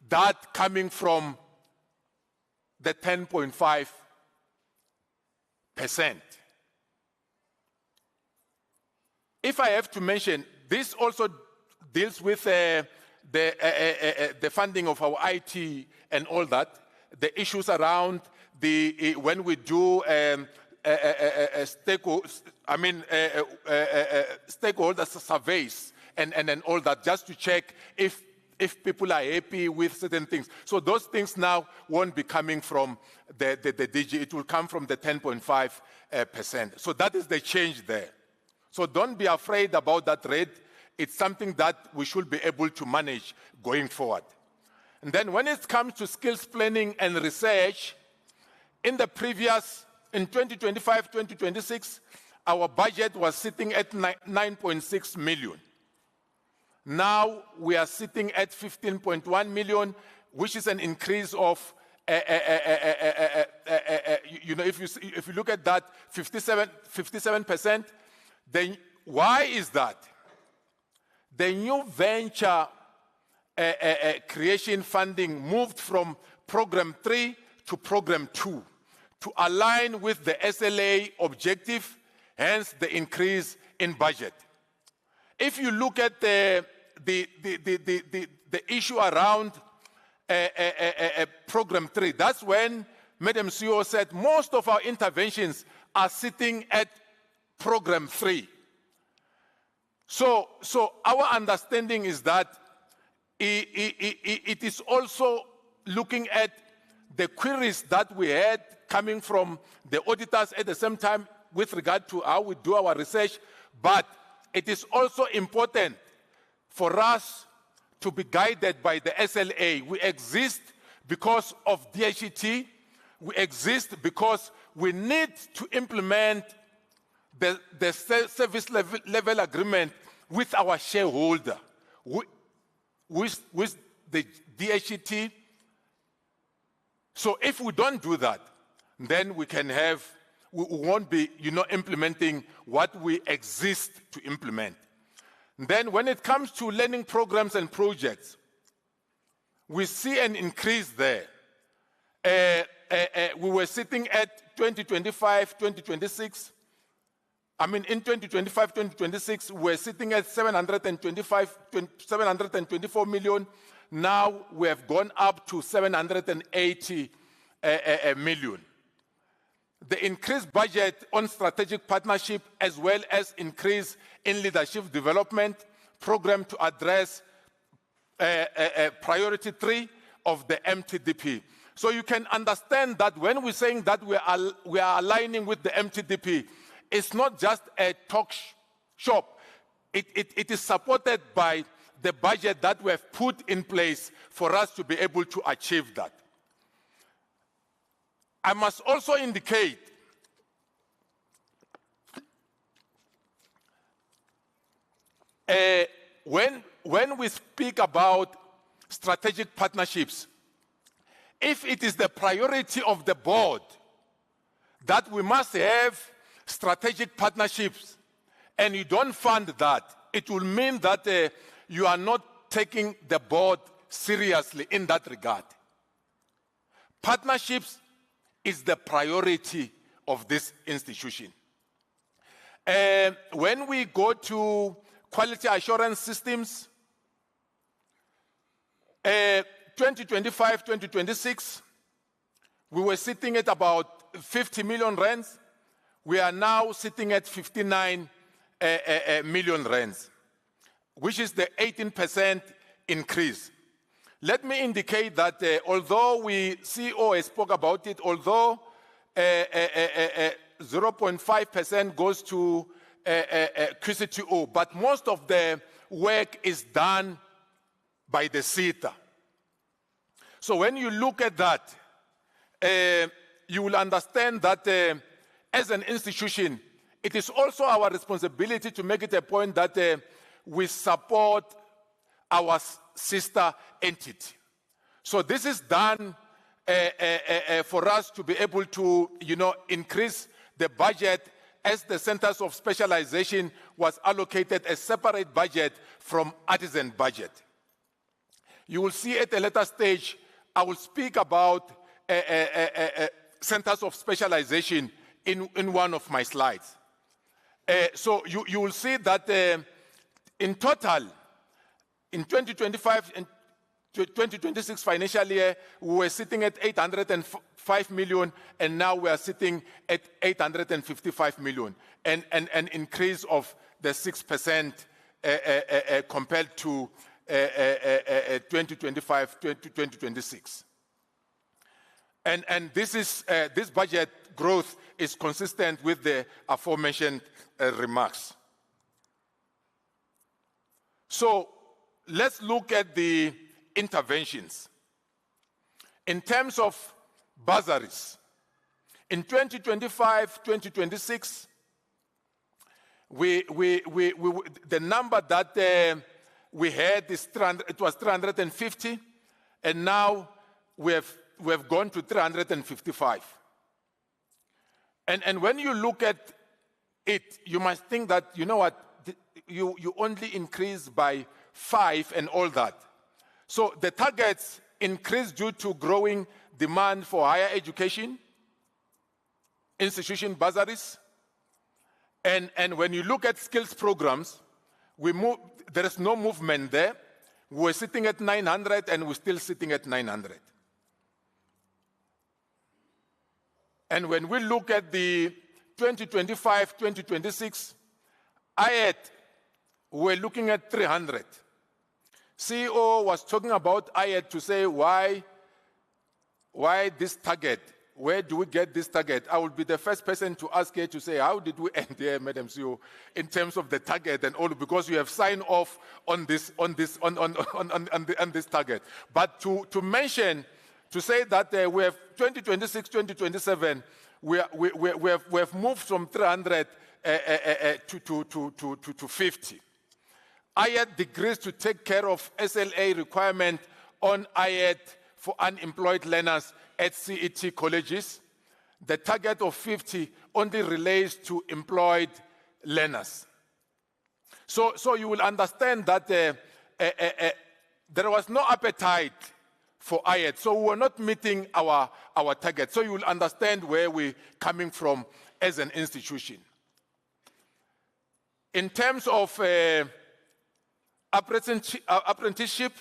that coming from the 10.5%. If I have to mention, this also deals with the funding of our IT and all that, the issues around when we do stakeholder surveys and all that, just to check if people are happy with certain things. So those things now won't be coming from the DG, it will come from the 10.5%. So that is the change there. So don't be afraid about that rate. It's something that we should be able to manage going forward. And then when it comes to skills planning and research, in 2025-2026, our budget was sitting at 9.6 million. Now we are sitting at 15.1 million, which is an increase of if you look at that 57%, then why is that? The new venture creation funding moved from program 3 to program 2 to align with the SLA objective, hence the increase in budget. If you look at the issue around program 3, that's when Madam CEO said most of our interventions are sitting at program 3. So our understanding is that it is also looking at the queries that we had coming from the auditors at the same time with regard to how we do our research, but it is also important for us to be guided by the SLA. We exist because of DHET. We exist because we need to implement the service level agreement with our shareholder, with the DHET. So if we don't do that, then we won't be, implementing what we exist to implement. Then when it comes to learning programs and projects, we see an increase there. We were sitting at 2025, 2026. In 2025, 2026, we're sitting at 724 million. Now we have gone up to 780 million. The increased budget on strategic partnership as well as increase in leadership development program to address priority 3 of the MTDP. So you can understand that when we're saying that we are aligning with the MTDP, it's not just a talk shop. It is supported by the budget that we have put in place for us to be able to achieve that. I must also indicate when we speak about strategic partnerships, if it is the priority of the board that we must have strategic partnerships and you don't fund that, it will mean that you are not taking the board seriously in that regard. Partnerships is the priority of this institution. When we go to quality assurance systems, 2025, 2026, we were sitting at about 50 million rands. We are now sitting at 59 million rands, which is the 18% increase. Let me indicate that although CEO has spoke about it, although 0.5% goes to QCTO, but most of the work is done by the TETA. So when you look at that, you will understand that as an institution, it is also our responsibility to make it a point that we support our sister entity. So this is done for us to be able to, increase the budget as the centers of specialization was allocated a separate budget from artisan budget. You will see at a later stage, I will speak about centers of specialization in one of my slides. So you will see that in total, in 2025 and 2026 financial year, we were sitting at 805 million, and now we are sitting at 855 million, and an increase of the 6% compared to 2025 to 2026. And this budget growth is consistent with the aforementioned remarks. So let's look at the interventions. In terms of bursaries, in 2025, 2026, the number that we had is it was 350, and now we have we have gone to 355. And when you look at it, you must think that, you know what, you only increase by 5 and all that. So the targets increase due to growing demand for higher education, institution bursaries, and when you look at skills programs, there is no movement there. We're sitting at 900 and we're still sitting at 900. And when we look at the 2025-2026, IET, we're looking at 300. CEO was talking about IET to say why this target? Where do we get this target? I will be the first person to ask her to say, how did we end there, Madam CEO, in terms of the target and all, because you have signed off on this target. But to mention, to say that we have 2026, 2027, we have moved from 300 to 50. IET degrees to take care of SLA requirement on IET for unemployed learners at CET colleges. The target of 50 only relates to employed learners. So you will understand that there was no appetite for IET, so we were not meeting our target. So you will understand where we're coming from as an institution. In terms of apprenticeship,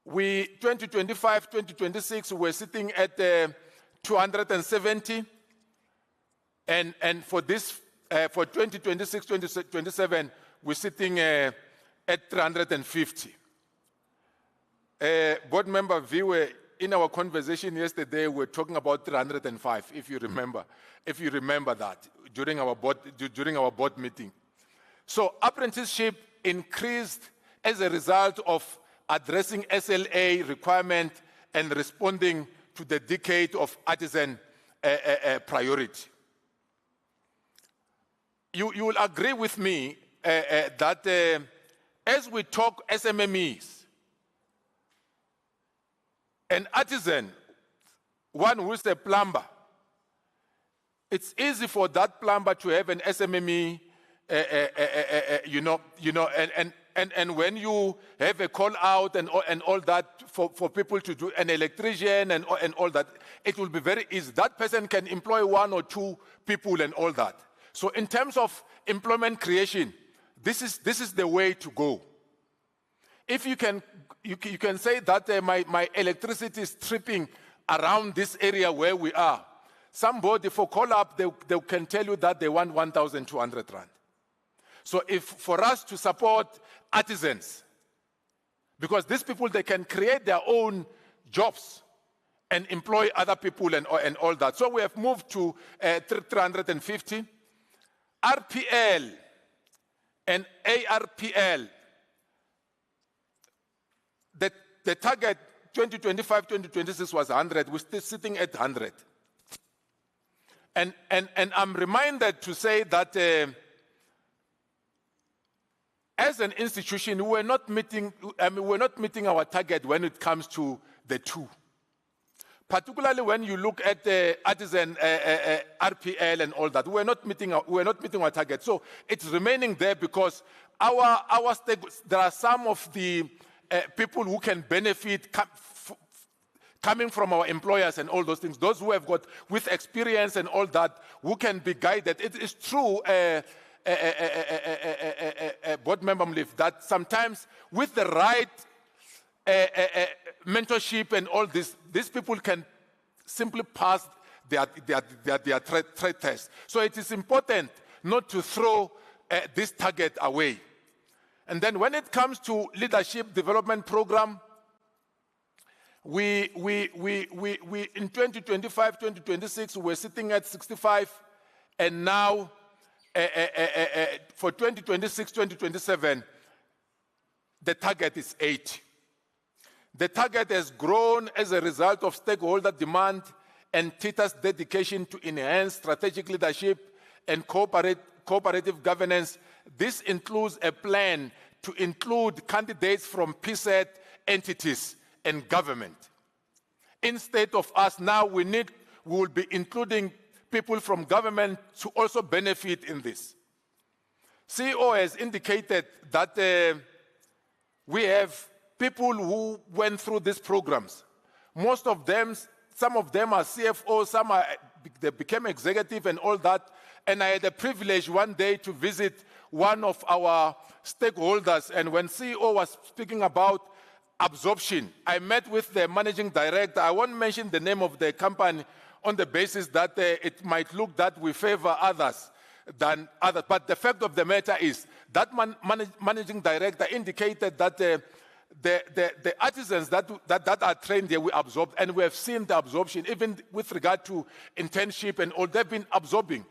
2025, 2026, we're sitting at 270, and for this, for 2026, 2027, we're sitting at 350. Board member Viwe, in our conversation yesterday, we were talking about 305, if you remember that during our board meeting. So apprenticeship increased as a result of addressing SLA requirement and responding to the decade of artisan priority. You will agree with me that as we talk SMMEs, an artisan, one who is a plumber, it's easy for that plumber to have an SMME, and when you have a call out and all that for people to do, an electrician and all that, it will be very easy. That person can employ 1 or 2 people and all that. So in terms of employment creation, this is the way to go. If you can say that my electricity is tripping around this area where we are, somebody for call up, they can tell you that they want 1,200 rand. So if for us to support artisans, because these people, they can create their own jobs and employ other people and all that. So we have moved to 350. RPL and ARPL, the target 2025-2026 was 100. We're still sitting at 100. And I'm reminded to say that as an institution, we're not meeting our target when it comes to the 2. Particularly when you look at the artisan RPL and all that, we're not meeting our target. So it's remaining there because there are some of the people who can benefit coming from our employers and all those things. Those who have got with experience and all that, who can be guided. It is true, board member Mliff, that sometimes with the right mentorship and all this, these people can simply pass their trade test. So it is important not to throw this target away. And then when it comes to leadership development program, we in 2025, 2026, we're sitting at 65, and now for 2026, 2027, the target is 80. The target has grown as a result of stakeholder demand and TETA's dedication to enhance strategic leadership and cooperative governance. This includes a plan to include candidates from PSET entities and government. Instead of us now, we will be including people from government to also benefit in this. CEO has indicated that we have people who went through these programs. Most of them, some of them are CFO, they became executive and all that. And I had the privilege one day to visit one of our stakeholders. And when CEO was speaking about absorption, I met with the managing director. I won't mention the name of the company on the basis that it might look that we favor others than others. But the fact of the matter is that managing director indicated that the artisans that are trained there, we absorb, and we have seen the absorption, even with regard to internship and all, they've been absorbing.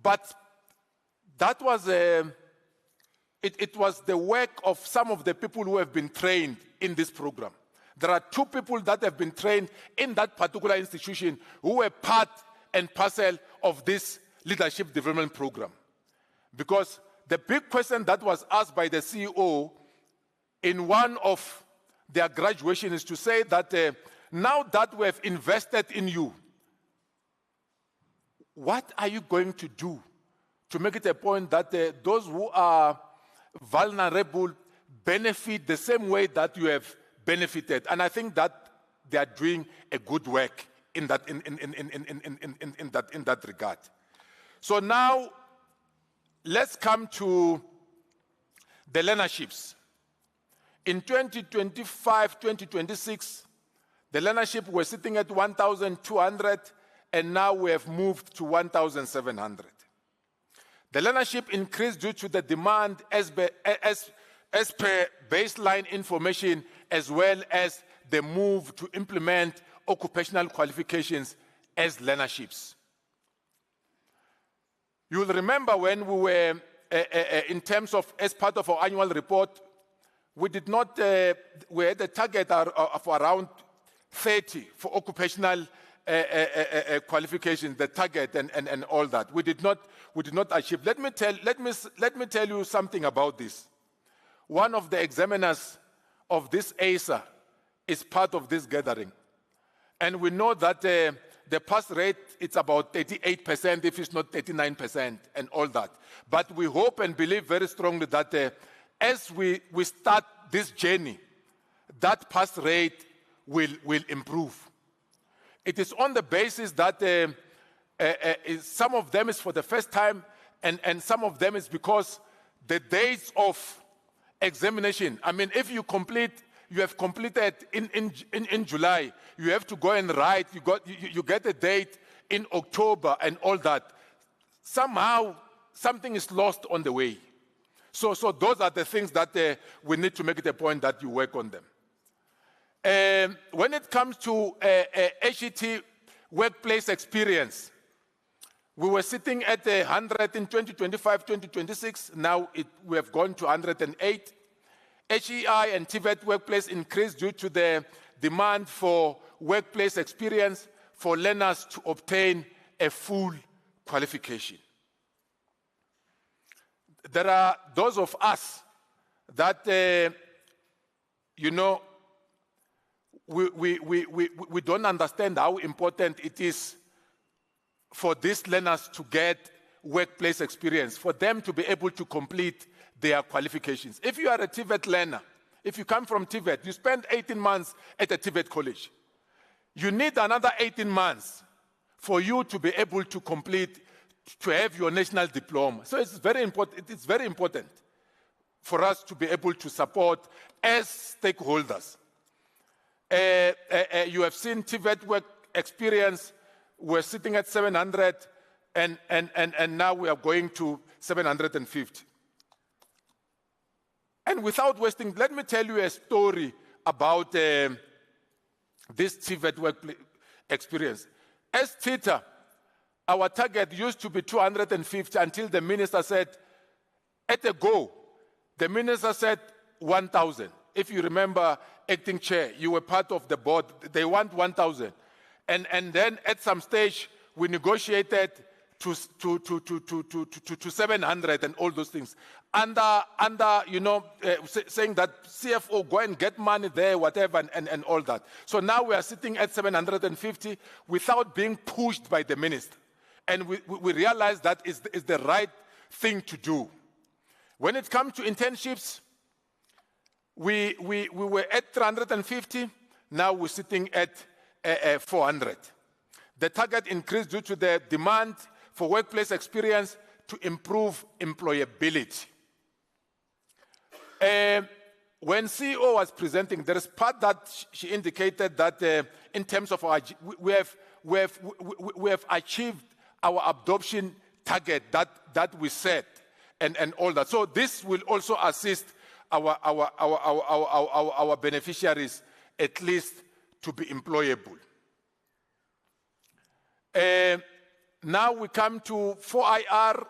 But that was it was the work of some of the people who have been trained in this program. There are 2 people that have been trained in that particular institution who were part and parcel of this leadership development program. Because the big question that was asked by the CEO in one of their graduation is to say that now that we have invested in you, what are you going to do to make it a point that those who are vulnerable benefit the same way that you have benefited? And I think that they are doing a good work in that regard. So now let's come to the learnerships. In 2025-2026, the learnership was sitting at 1,200, and now we have moved to 1,700. The learnership increased due to the demand as per baseline information, as well as the move to implement occupational qualifications as learnerships. You'll remember when we were, in terms of, as part of our annual report, we did not, we had a target of around 30 for occupational qualifications, the target and all that. We did not achieve. Let me tell you something about this. One of the examiners of this ASA is part of this gathering. And we know that the pass rate, it's about 38%, if it's not 39%, and all that. But we hope and believe very strongly that as we start this journey, that pass rate will improve. It is on the basis that some of them is for the first time, and some of them is because the dates of examination, I mean, if you have completed in July, you have to go and write, you get a date in October and all that. Somehow, something is lost on the way. So those are the things that we need to make it a point that you work on them. When it comes to HET workplace experience, we were sitting at 100 in 2025-2026. Now we have gone to 108. HEI and TVET workplace increased due to the demand for workplace experience for learners to obtain a full qualification. There are those of us that, we don't understand how important it is for these learners to get workplace experience, for them to be able to complete their qualifications. If you are a TVET learner, if you come from TVET, you spend 18 months at a TVET college. You need another 18 months for you to be able to complete, to have your national diploma. So it's very important. It's very important for us to be able to support as stakeholders. You have seen TVET work experience. We're sitting at 700, and now we are going to 750. And without wasting, let me tell you a story about this TVET work experience. As TETA, our target used to be 250 until the minister said, at a go, the minister said 1,000. If you remember, acting chair, you were part of the board, they want 1,000. And then at some stage, we negotiated to 700 and all those things. Under saying that CFO, go and get money there, whatever, and all that. So now we are sitting at 750 without being pushed by the minister. And we realize that is the right thing to do. When it comes to internships, we were at 350, now we're sitting at 400. The target increased due to the demand for workplace experience to improve employability. When CEO was presenting, there is part that she indicated that in terms of we have achieved our adoption target that we set and all that. So this will also assist our beneficiaries at least to be employable. Now we come to 4IR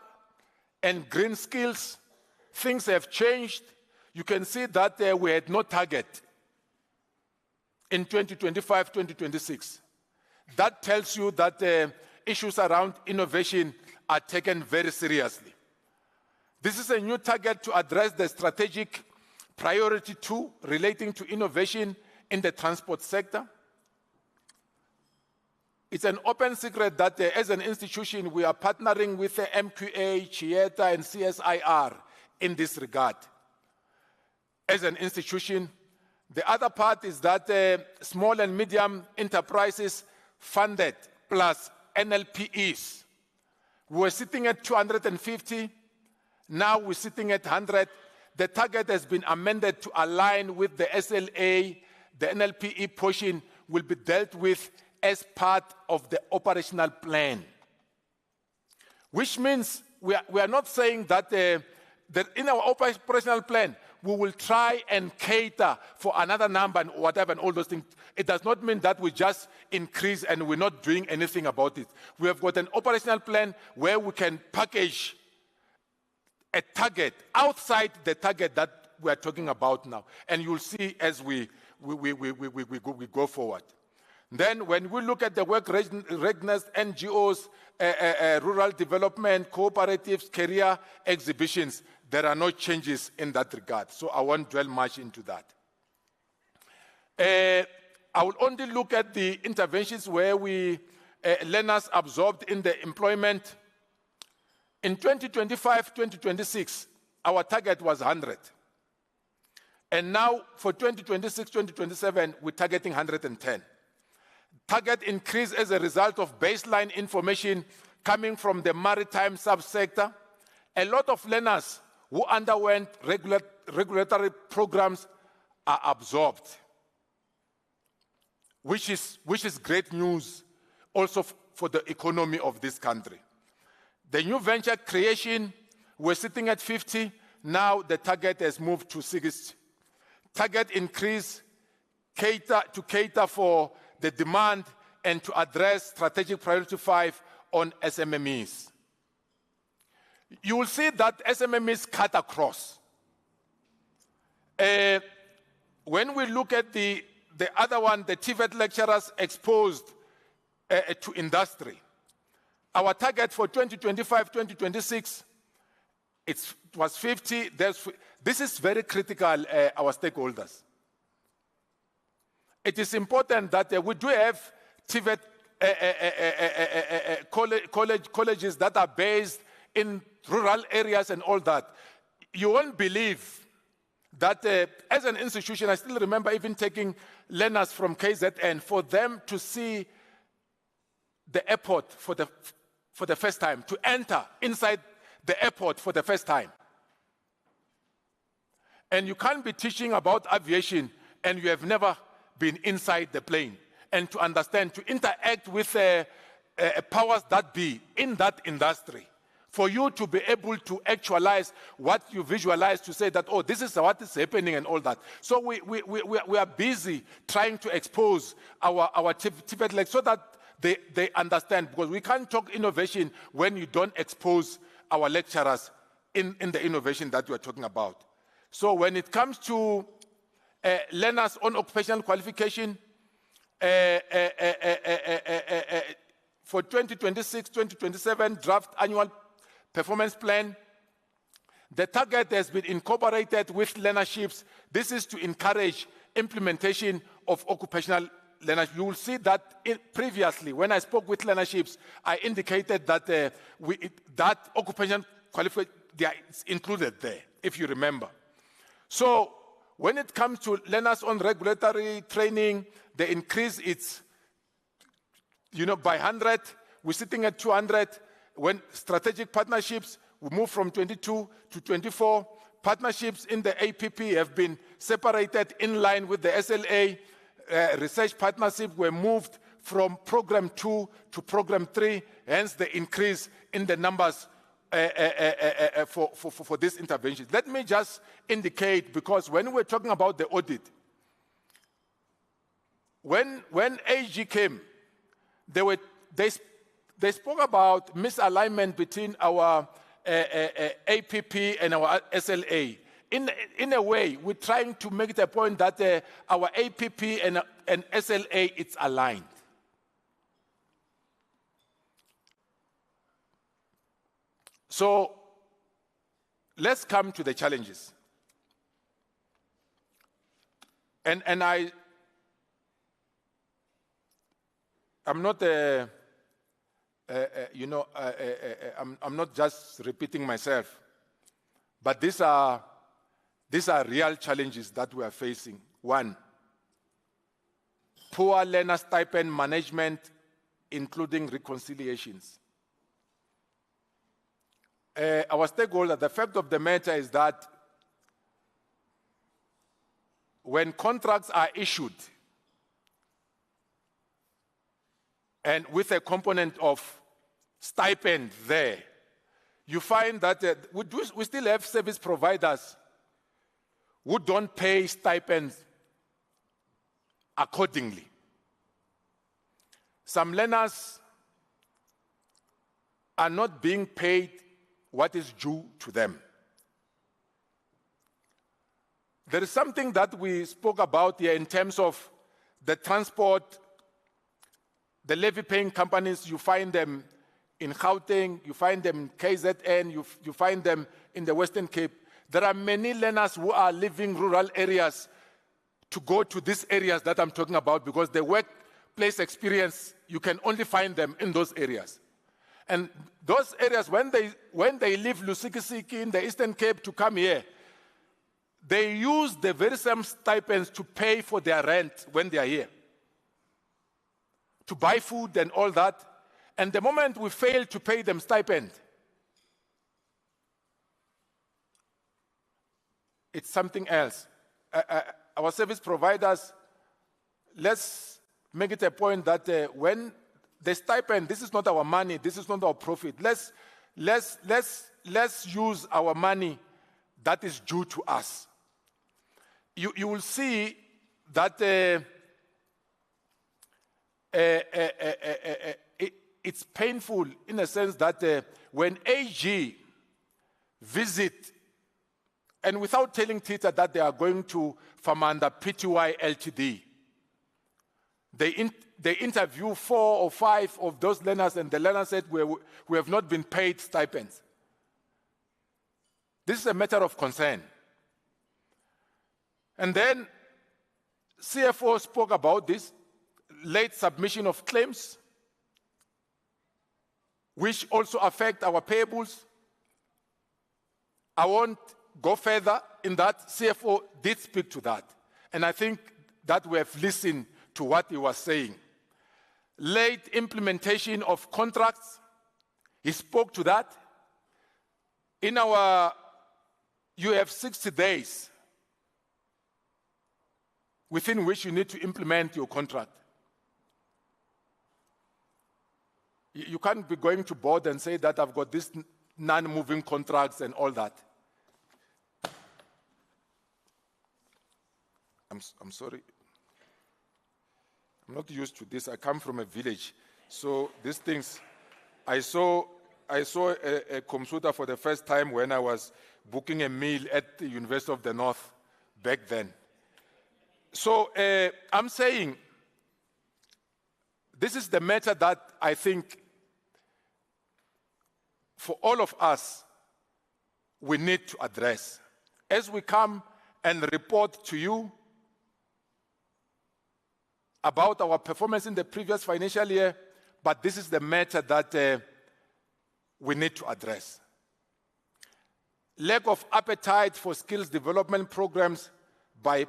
and green skills. Things have changed. You can see that we had no target in 2025, 2026. That tells you that issues around innovation are taken very seriously. This is a new target to address the strategic priority 2 relating to innovation in the transport sector. It's an open secret that as an institution, we are partnering with the MQA, TETA, and CSIR in this regard. As an institution, the other part is that small and medium enterprises funded plus NLPEs. We were sitting at 250, now we're sitting at 100. The target has been amended to align with the SLA. The NLPE portion will be dealt with as part of the operational plan. Which means we are not saying that in our operational plan, we will try and cater for another number and whatever and all those things. It does not mean that we just increase and we're not doing anything about it. We have got an operational plan where we can package a target outside the target that we are talking about now. And you'll see as we go forward. Then when we look at the work readiness, NGOs, rural development, cooperatives, career exhibitions, there are no changes in that regard. So I won't dwell much into that. I will only look at the interventions where learners absorbed in the employment. In 2025, 2026, our target was 100. And now for 2026, 2027, we're targeting 110. Target increase as a result of baseline information coming from the maritime subsector. A lot of learners who underwent regulatory programs are absorbed, which is great news also for the economy of this country. The new venture creation, we're sitting at 50. Now the target has moved to 60. Target increase to cater for the demand and to address strategic priority 5 on SMMEs. You will see that SMMEs cut across. When we look at the other one, the TVET lecturers exposed to industry, our target for 2025, 2026, it was 50. This is very critical, our stakeholders. It is important that we do have TVET colleges that are based in rural areas and all that. You won't believe that as an institution, I still remember even taking learners from KZN for them to see the airport for the first time, to enter inside the airport for the first time. And you can't be teaching about aviation and you have never been inside the plane. And to understand, to interact with powers that be in that industry, for you to be able to actualize what you visualize, to say that, oh, this is what is happening and all that. So we are busy trying to expose our TVET legs so that they understand, because we can't talk innovation when you don't expose our lecturers in the innovation that you are talking about. So when it comes to learners on occupational qualification, for 2026-2027 draft annual performance plan. The target has been incorporated with learnerships. This is to encourage implementation of occupational learnership. You will see that previously, when I spoke with learnerships, I indicated that that occupational qualification is included there, if you remember. So when it comes to learners on regulatory training, the increase is, by 100. We're sitting at 200. When strategic partnerships, we move from 22 to 24. Partnerships in the APP have been separated in line with the SLA. Research partnerships were moved from program 2 to program 3, hence the increase in the numbers for this intervention. Let me just indicate, because when we're talking about the audit, when AG came, they spoke about misalignment between our APP and our SLA. In a way, we're trying to make it a point that our APP and SLA, it's aligned. So let's come to the challenges. And I'm not I'm not just repeating myself, but these are real challenges that we are facing. One, poor learner stipend management, including reconciliations. Our stakeholder, the fact of the matter is that when contracts are issued and with a component of stipend there, you find that we still have service providers who don't pay stipends accordingly. Some learners are not being paid what is due to them. There is something that we spoke about here in terms of the transport, the levy-paying companies. You find them in Gauteng, you find them in KZN, you find them in the Western Cape. There are many learners who are leaving rural areas to go to these areas that I'm talking about, because the workplace experience, you can only find them in those areas. And those areas, when they leave Lusikisiki in the Eastern Cape to come here, they use the very same stipends to pay for their rent when they are here, to buy food and all that. And the moment we fail to pay them stipend, it's something else. Our service providers, let's make it a point that when the stipend, this is not our money, this is not our profit. Let's use our money that is due to us. You will see that it's painful in a sense that when AG visit, and without telling TETA that they are going to Famanda PTY Ltd, they interview 4 or 5 of those learners, and the learner said, we have not been paid stipends. This is a matter of concern. And then CFO spoke about this, late submission of claims, which also affect our payables. I won't go further in that. CFO did speak to that. And I think that we have listened to what he was saying. Late implementation of contracts, he spoke to that. You have 60 days within which you need to implement your contract. You can't be going to board and say that I've got this non-moving contracts and all that. I'm sorry. I'm not used to this. I come from a village. So these things, I saw a computer for the first time when I was booking a meal at the University of the North back then. So I'm saying This is the matter that I think for all of us, we need to address. As we come and report to you about our performance in the previous financial year, but this is the matter that we need to address. Lack of appetite for skills development programs by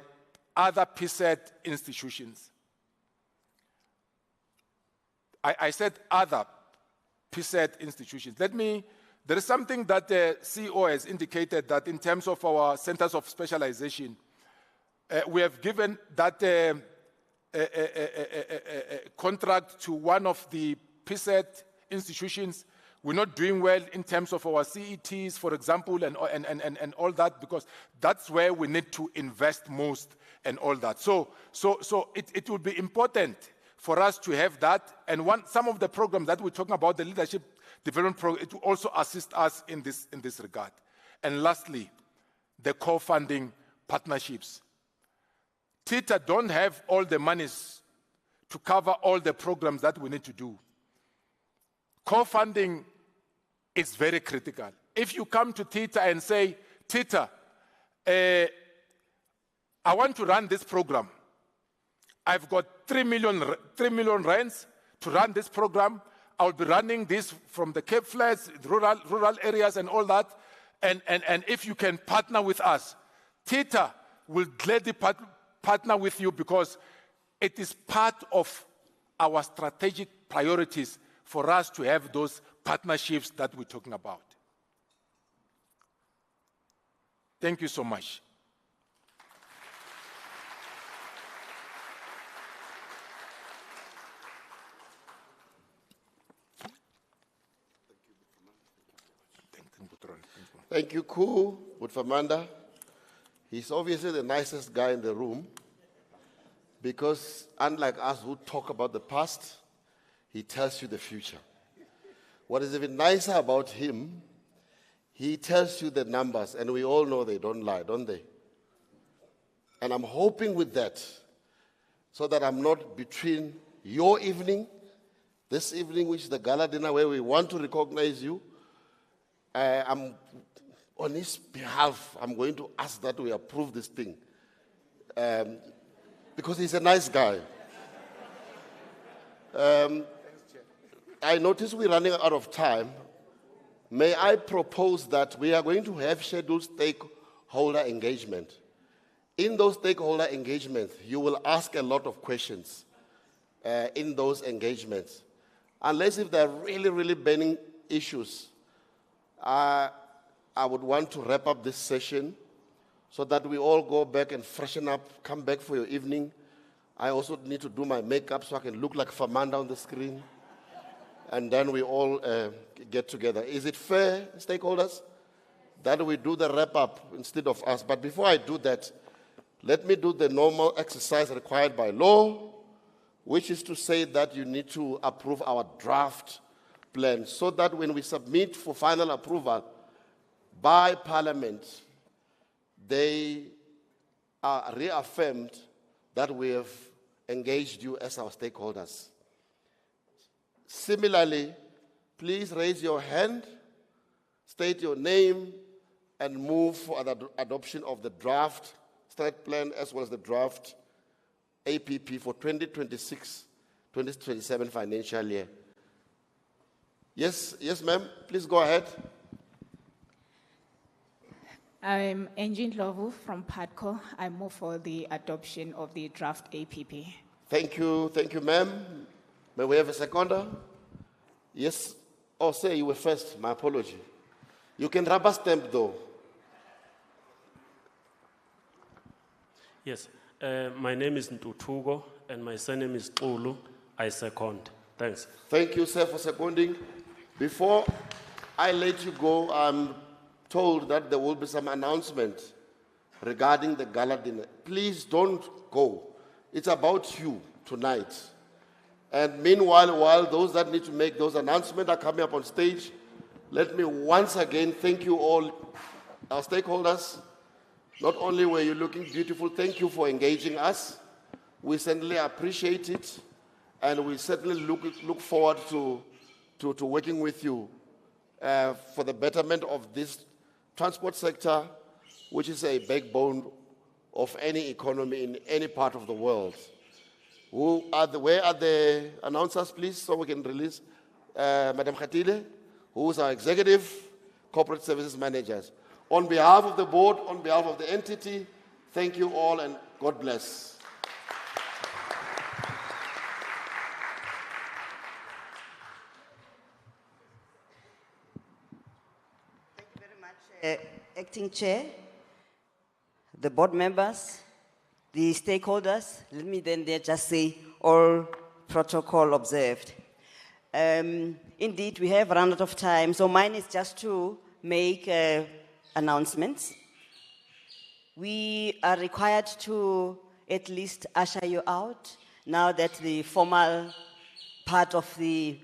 other PSET institutions. I said other PSET institutions. There is something that the CEO has indicated, that in terms of our centers of specialization, we have given that contract to one of the PSET institutions. We're not doing well in terms of our CETs, for example, and all that, because that's where we need to invest most and all that. So it will be important for us to have that. And some of the programs that we're talking about, the leadership development program, it will also assist us in this regard. And lastly, the co-funding partnerships. TETA don't have all the monies to cover all the programs that we need to do. Co-funding is very critical. If you come to TETA and say, TETA, I want to run this program. I've got 3 million rands to run this program. I'll be running this from the Cape Flats, rural areas and all that. And if you can partner with us, TETA will gladly partner with you, because it is part of our strategic priorities for us to have those partnerships that we're talking about. Thank you so much. Thank you, Ku Butfamanda. He's obviously the nicest guy in the room, because unlike us who talk about the past, he tells you the future. What is even nicer about him, he tells you the numbers, and we all know they don't lie, don't they? And I'm hoping with that, so that I'm not between your evening, this evening, which is the gala dinner where we want to recognize you, on his behalf, I'm going to ask that we approve this thing. Because he's a nice guy. I notice we're running out of time. May I propose that we are going to have scheduled stakeholder engagement. In those stakeholder engagements, you will ask a lot of questions in those engagements. Unless if there are really, really burning issues, I would want to wrap up this session so that we all go back and freshen up, come back for your evening. I also need to do my makeup so I can look like Famanda on the screen. And then we all get together. Is it fair, stakeholders, that we do the wrap-up instead of us? But before I do that, let me do the normal exercise required by law, which is to say that you need to approve our draft plan so that when we submit for final approval by Parliament, they are reaffirmed that we have engaged you as our stakeholders. Similarly, please raise your hand, state your name, and move for the adoption of the draft strat plan as well as the draft APP for 2026-2027 financial year. Yes, ma'am, please go ahead. I'm Engine Lovu from PADCO. I move for the adoption of the draft APP. Thank you, ma'am. May we have a seconder? Yes. Oh, say you were first. My apology. You can rubber stamp though. Yes. My name is Ntutugo and my surname is Ulu. I second. Thanks. Thank you, sir, for seconding. Before I let you go, I'm told that there will be some announcement regarding the gala dinner. Please don't go. It's about you tonight. And meanwhile, while those that need to make those announcements are coming up on stage, let me once again thank you all, our stakeholders. Not only were you looking beautiful, thank you for engaging us. We certainly appreciate it. And we certainly look forward to working with you for the betterment of this transport sector, which is a backbone of any economy in any part of the world. Where are the announcers, please, so we can release Madam Khatile, who is our Executive Corporate Services Managers. On behalf of the board, on behalf of the entity, thank you all and God bless. Thank you very much, Acting Chair, the board members, the stakeholders. Let me then just say all protocol observed. Indeed, we have run out of time, so mine is just to make announcements. We are required to at least usher you out now that the formal part of the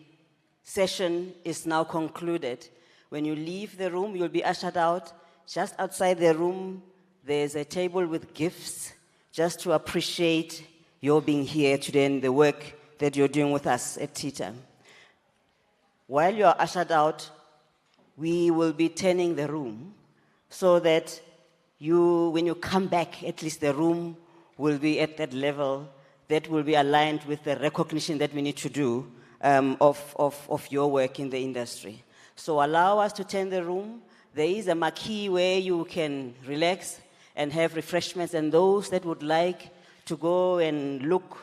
session is now concluded. When you leave the room, you'll be ushered out. Just outside the room, there's a table with gifts just to appreciate your being here today and the work that you're doing with us at TETA. While you are ushered out, we will be turning the room so that when you come back, at least the room will be at that level that will be aligned with the recognition that we need to do of your work in the industry. So allow us to turn the room. There is a marquee where you can relax and have refreshments, and those that would like to go and look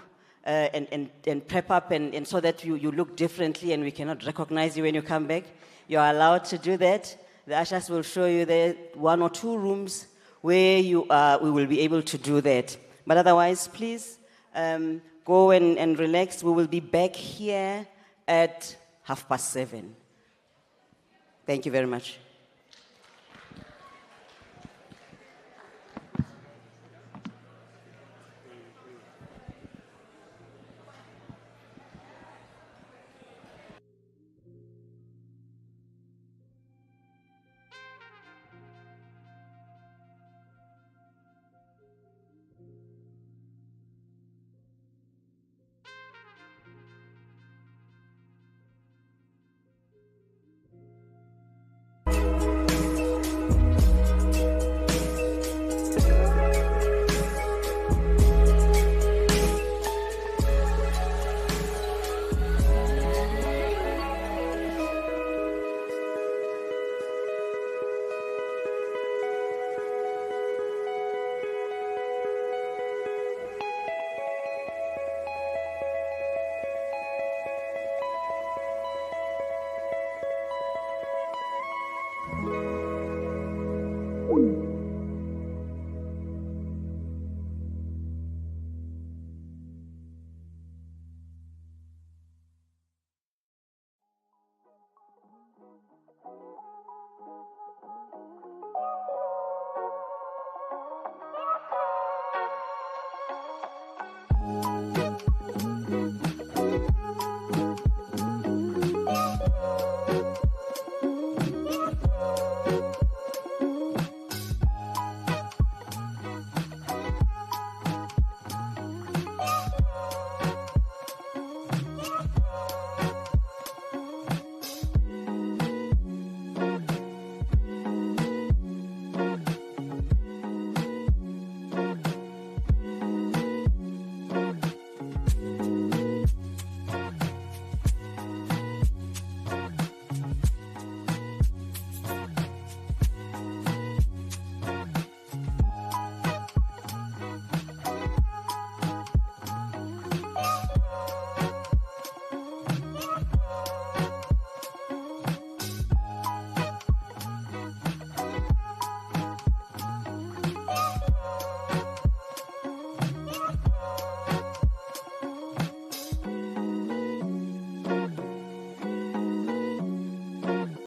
and prep up and so that you look differently and we cannot recognize you when you come back, you're allowed to do that. The ushers will show you there 1 or 2 rooms where we will be able to do that. But otherwise, please go and relax. We will be back here at 7:30. Thank you very much.